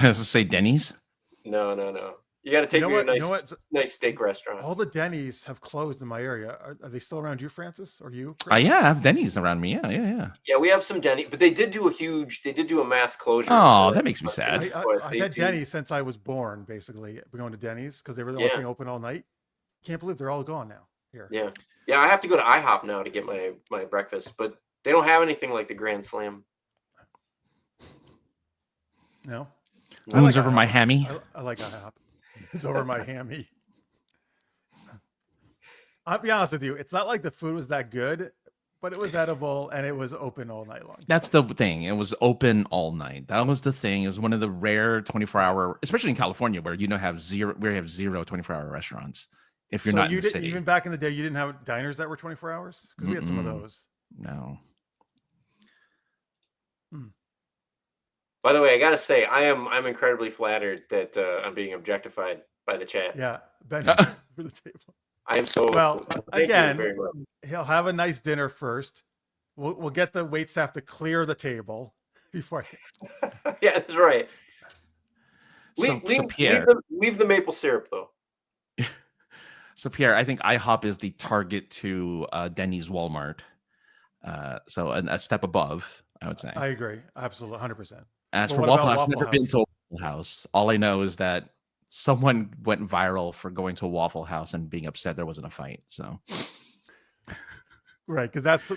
Speaker 3: Does it say Denny's?
Speaker 2: No. You got to take me to a
Speaker 1: You know what?
Speaker 2: nice steak restaurant.
Speaker 1: All the Denny's have closed in my area. Are they still around you, Francis, or you? Chris?
Speaker 3: Yeah, I have Denny's around me. Yeah.
Speaker 2: Yeah, we have some Denny, but they did do a mass closure.
Speaker 3: Oh, that makes me sad.
Speaker 1: I've had Denny's since I was born. Basically, we're going to Denny's because they were the only thing open all night. Can't believe they're all gone now. Here.
Speaker 2: Yeah. I have to go to IHOP now to get my breakfast, but they don't have anything like the Grand Slam.
Speaker 1: No.
Speaker 3: Wings over my hammy.
Speaker 1: I like IHOP. It's over my hammy. I'll be honest with you. It's not like the food was that good, but it was edible and it was open all night long.
Speaker 3: That's the thing. It was open all night. That was the thing. It was one of the rare 24-hour, especially in California, where we have zero 24-hour restaurants. If you're not in the city.
Speaker 1: Even back in the day, you didn't have diners that were 24 hours? Because we had some of those.
Speaker 3: No.
Speaker 2: By the way, I gotta say, I'm incredibly flattered that I'm being objectified by the chat.
Speaker 1: Yeah, Ben for the table.
Speaker 2: I am so
Speaker 1: well.
Speaker 2: Thank
Speaker 1: Again,
Speaker 2: you very much.
Speaker 1: He'll have a nice dinner first. We'll get the waitstaff to clear the table before.
Speaker 2: Yeah, that's right.
Speaker 3: So Pierre,
Speaker 2: leave the maple syrup though.
Speaker 3: So Pierre, I think IHOP is the target to Denny's Walmart. So a step above, I would say.
Speaker 1: I agree, absolutely, 100%.
Speaker 3: As for Waffle House, I've never been to a Waffle House. All I know is that someone went viral for going to a Waffle House and being upset there wasn't a fight. So,
Speaker 1: right, because that's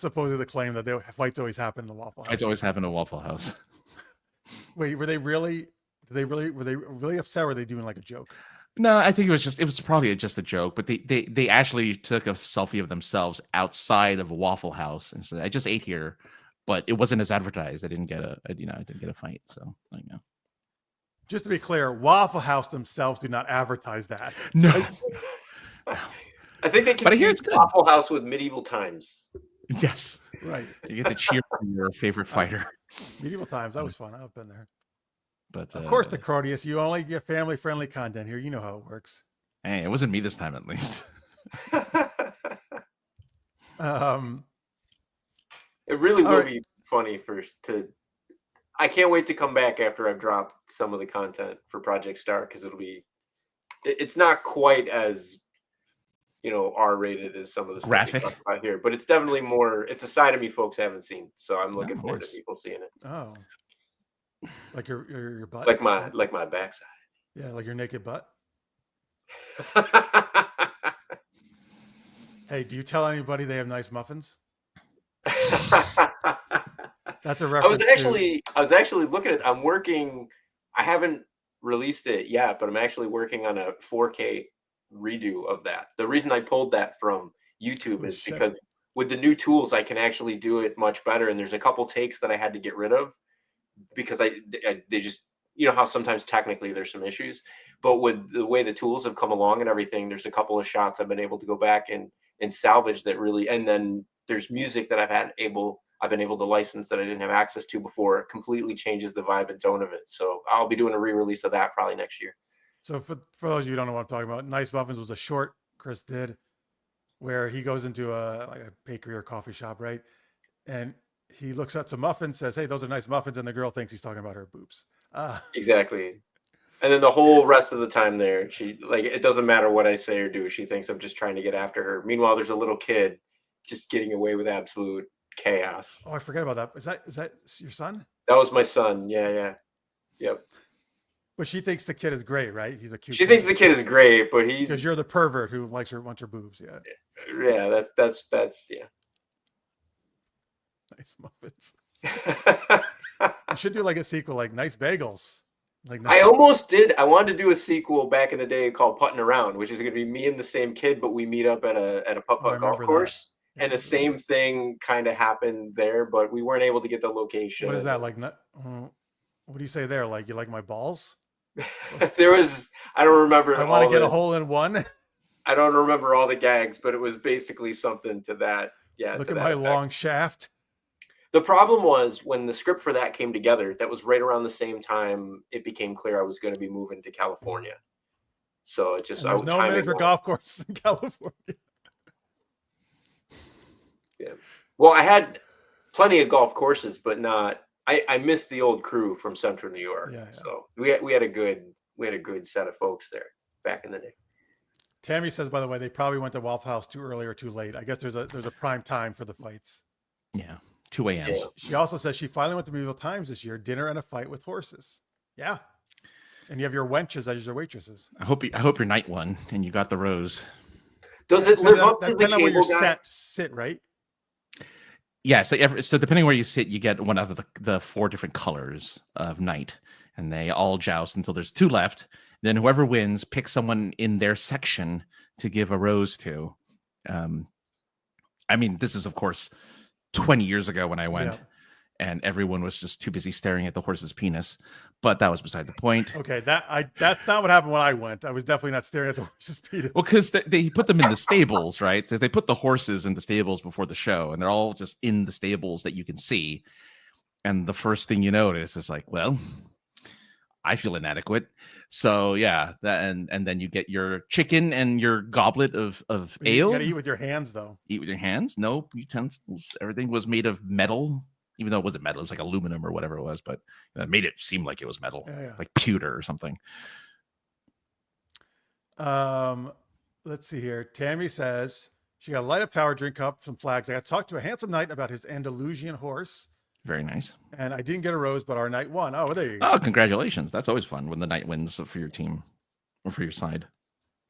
Speaker 1: supposedly the claim that fights always happen in the Waffle House.
Speaker 3: Fights always happen in a Waffle House.
Speaker 1: Wait, were they really upset? Or were they doing like a joke?
Speaker 3: No, I think it was probably just a joke. But they actually took a selfie of themselves outside of a Waffle House and said, "I just ate here." But it wasn't as advertised. I didn't get a fight. So I know.
Speaker 1: Just to be clear, Waffle House themselves do not advertise that.
Speaker 3: No.
Speaker 2: I think they confused Waffle House with medieval times.
Speaker 3: Yes.
Speaker 1: Right.
Speaker 3: You get to cheer for your favorite fighter.
Speaker 1: Medieval times. That was fun. I've been there.
Speaker 3: But
Speaker 1: of course, Necrodius, you only get family-friendly content here. You know how it works.
Speaker 3: Hey, it wasn't me this time, at least.
Speaker 2: It really will be funny I can't wait to come back after I've dropped some of the content for Project Star because it's not quite as R-rated as some of the stuff
Speaker 3: graphic
Speaker 2: about here, but it's definitely more. It's a side of me folks haven't seen, so I'm looking forward to people seeing it.
Speaker 1: Oh, Like your butt?
Speaker 2: Like my backside.
Speaker 1: Yeah, like your naked butt. Hey, do you tell anybody they have nice muffins? That's a reference.
Speaker 2: I was actually looking at. I'm working. I haven't released it yet, but I'm actually working on a 4K redo of that. The reason I pulled that from YouTube is because with the new tools, I can actually do it much better. And there's a couple takes that I had to get rid of because they just, you know how sometimes technically there's some issues, but with the way the tools have come along and everything, there's a couple of shots I've been able to go back and salvage that really, and then there's music that I've been able to license that I didn't have access to before. It completely changes the vibe and tone of it. So I'll be doing a re-release of that probably next year.
Speaker 1: So for those of you who don't know what I'm talking about, Nice Muffins was a short Chris did where he goes into a bakery or coffee shop, right? And he looks at some muffins, says, "Hey, those are nice muffins," and the girl thinks he's talking about her boobs.
Speaker 2: Exactly. And then the whole rest of the time there, she it doesn't matter what I say or do. She thinks I'm just trying to get after her. Meanwhile, there's a little kid just getting away with absolute chaos.
Speaker 1: Oh, I forgot about that. Is that your son?
Speaker 2: That was my son. Yeah. Yep.
Speaker 1: But she thinks the kid is great, right? He's a cute.
Speaker 2: She thinks the kid is great, but he's
Speaker 1: because you're the pervert who wants her boobs. Yeah.
Speaker 2: Yeah, that's yeah.
Speaker 1: Nice muffins. You should do like a sequel, like Nice Bagels. Like
Speaker 2: I almost did. I wanted to do a sequel back in the day called Putting Around, which is going to be me and the same kid, but we meet up at a putt-putt golf course, and the same thing kind of happened there, but we weren't able to get the location.
Speaker 1: What is that like? What do you say there? Like, you like my balls?
Speaker 2: There was, I don't remember.
Speaker 1: I want to get a hole in one.
Speaker 2: I don't remember all the gags, but it was basically something to that. Yeah.
Speaker 1: Look at my long shaft.
Speaker 2: The problem was when the script for that came together, that was right around the same time it became clear I was going to be moving to California. So it just,
Speaker 1: there's no miniature golf courses in California.
Speaker 2: Yeah. Well, I had plenty of golf courses, but not, I missed the old crew from Central New York. Yeah. So we had a good set of folks there back in the day.
Speaker 1: Tammy says, by the way, they probably went to Waffle House too early or too late. I guess there's a prime time for the fights.
Speaker 3: Yeah. 2 a.m.
Speaker 2: Yeah.
Speaker 1: She also says she finally went to Medieval Times this year, dinner and a fight with horses. Yeah. And you have your wenches as your waitresses.
Speaker 3: I hope your night won and you got the rose.
Speaker 2: Does it live up to the
Speaker 1: depending on where
Speaker 2: cable
Speaker 1: your sit, right?
Speaker 3: Yeah, so depending where you sit, you get one of the 4 different colors of knight, and they all joust until there's 2 left. Then whoever wins picks someone in their section to give a rose to. I mean, this is of course 20 years ago when I went, and everyone was just too busy staring at the horse's penis. But that was beside the point.
Speaker 1: Okay, that's not what happened when I went. I was definitely not staring at the horse's penis.
Speaker 3: Well, because they put them in the stables, right? So they put the horses in the stables before the show, and they're all just in the stables that you can see. And the first thing you notice is like, well, I feel inadequate. So yeah, and then you get your chicken and your goblet of ale.
Speaker 1: You gotta eat with your hands, though.
Speaker 3: Eat with your hands? No utensils. Everything was made of metal. Even though it wasn't metal, it was like aluminum or whatever it was, but it made it seem like it was metal, like pewter or something.
Speaker 1: Let's see here. Tammy says she got a light up tower, drink cup, some flags. I got to talk to a handsome knight about his Andalusian horse.
Speaker 3: Very nice.
Speaker 1: And I didn't get a rose, but our knight won. Oh, there you go.
Speaker 3: Oh, congratulations. That's always fun when the knight wins for your team or for your side.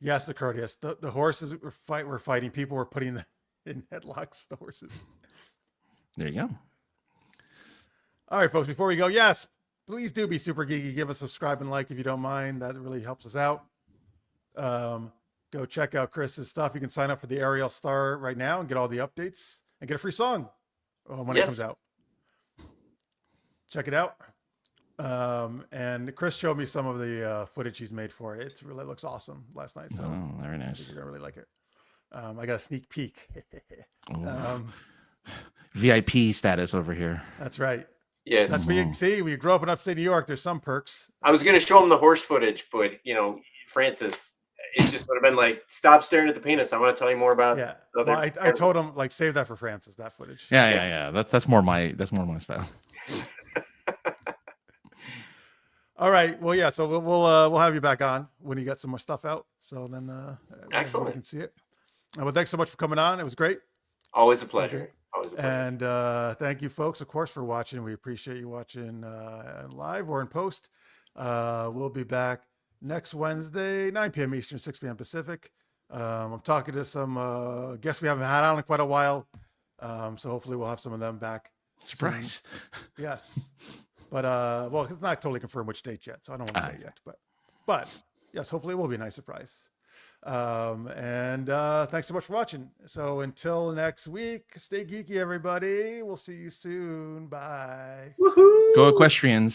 Speaker 1: Yes, the courteous. The horses were fighting. People were putting them in headlocks, the horses.
Speaker 3: There you go.
Speaker 1: All right, folks, before we go, yes, please do be super geeky. Give us a subscribe and like if you don't mind. That really helps us out. Go check out Chris's stuff. You can sign up for the Ariel Star right now and get all the updates and get a free song when it comes out. Check it out. And Chris showed me some of the footage he's made for it. It looks awesome last night. So
Speaker 3: very nice.
Speaker 1: You're gonna really like it. I got a sneak peek.
Speaker 3: VIP status over here.
Speaker 1: That's right.
Speaker 2: Yes.
Speaker 1: That's what you see. When you grow up in upstate New York, there's some perks.
Speaker 2: I was going to show him the horse footage, but, Francis, it just would have been like, stop staring at the penis. I want to tell you more about
Speaker 1: Well, I told him, like, save that for Francis, that footage.
Speaker 3: Yeah. That's more my style.
Speaker 1: All right. Well, yeah. So we'll have you back on when you got some more stuff out. So then
Speaker 2: excellent.
Speaker 1: We can see it. Well, thanks so much for coming on. It was great.
Speaker 2: Always a pleasure. Always a pleasure.
Speaker 1: And thank you, folks, of course, for watching. We appreciate you watching live or in post. We'll be back next Wednesday, 9 p.m. Eastern, 6 p.m. Pacific. I'm talking to some guests we haven't had on in quite a while. So hopefully we'll have some of them back.
Speaker 3: Surprise.
Speaker 1: Soon. Yes. But well, it's not totally confirmed which date yet, so I don't want to say it yet. But yes, hopefully it will be a nice surprise. And thanks so much for watching. So until next week, stay geeky, everybody. We'll see you soon. Bye.
Speaker 2: Woohoo!
Speaker 3: Go Equestrians.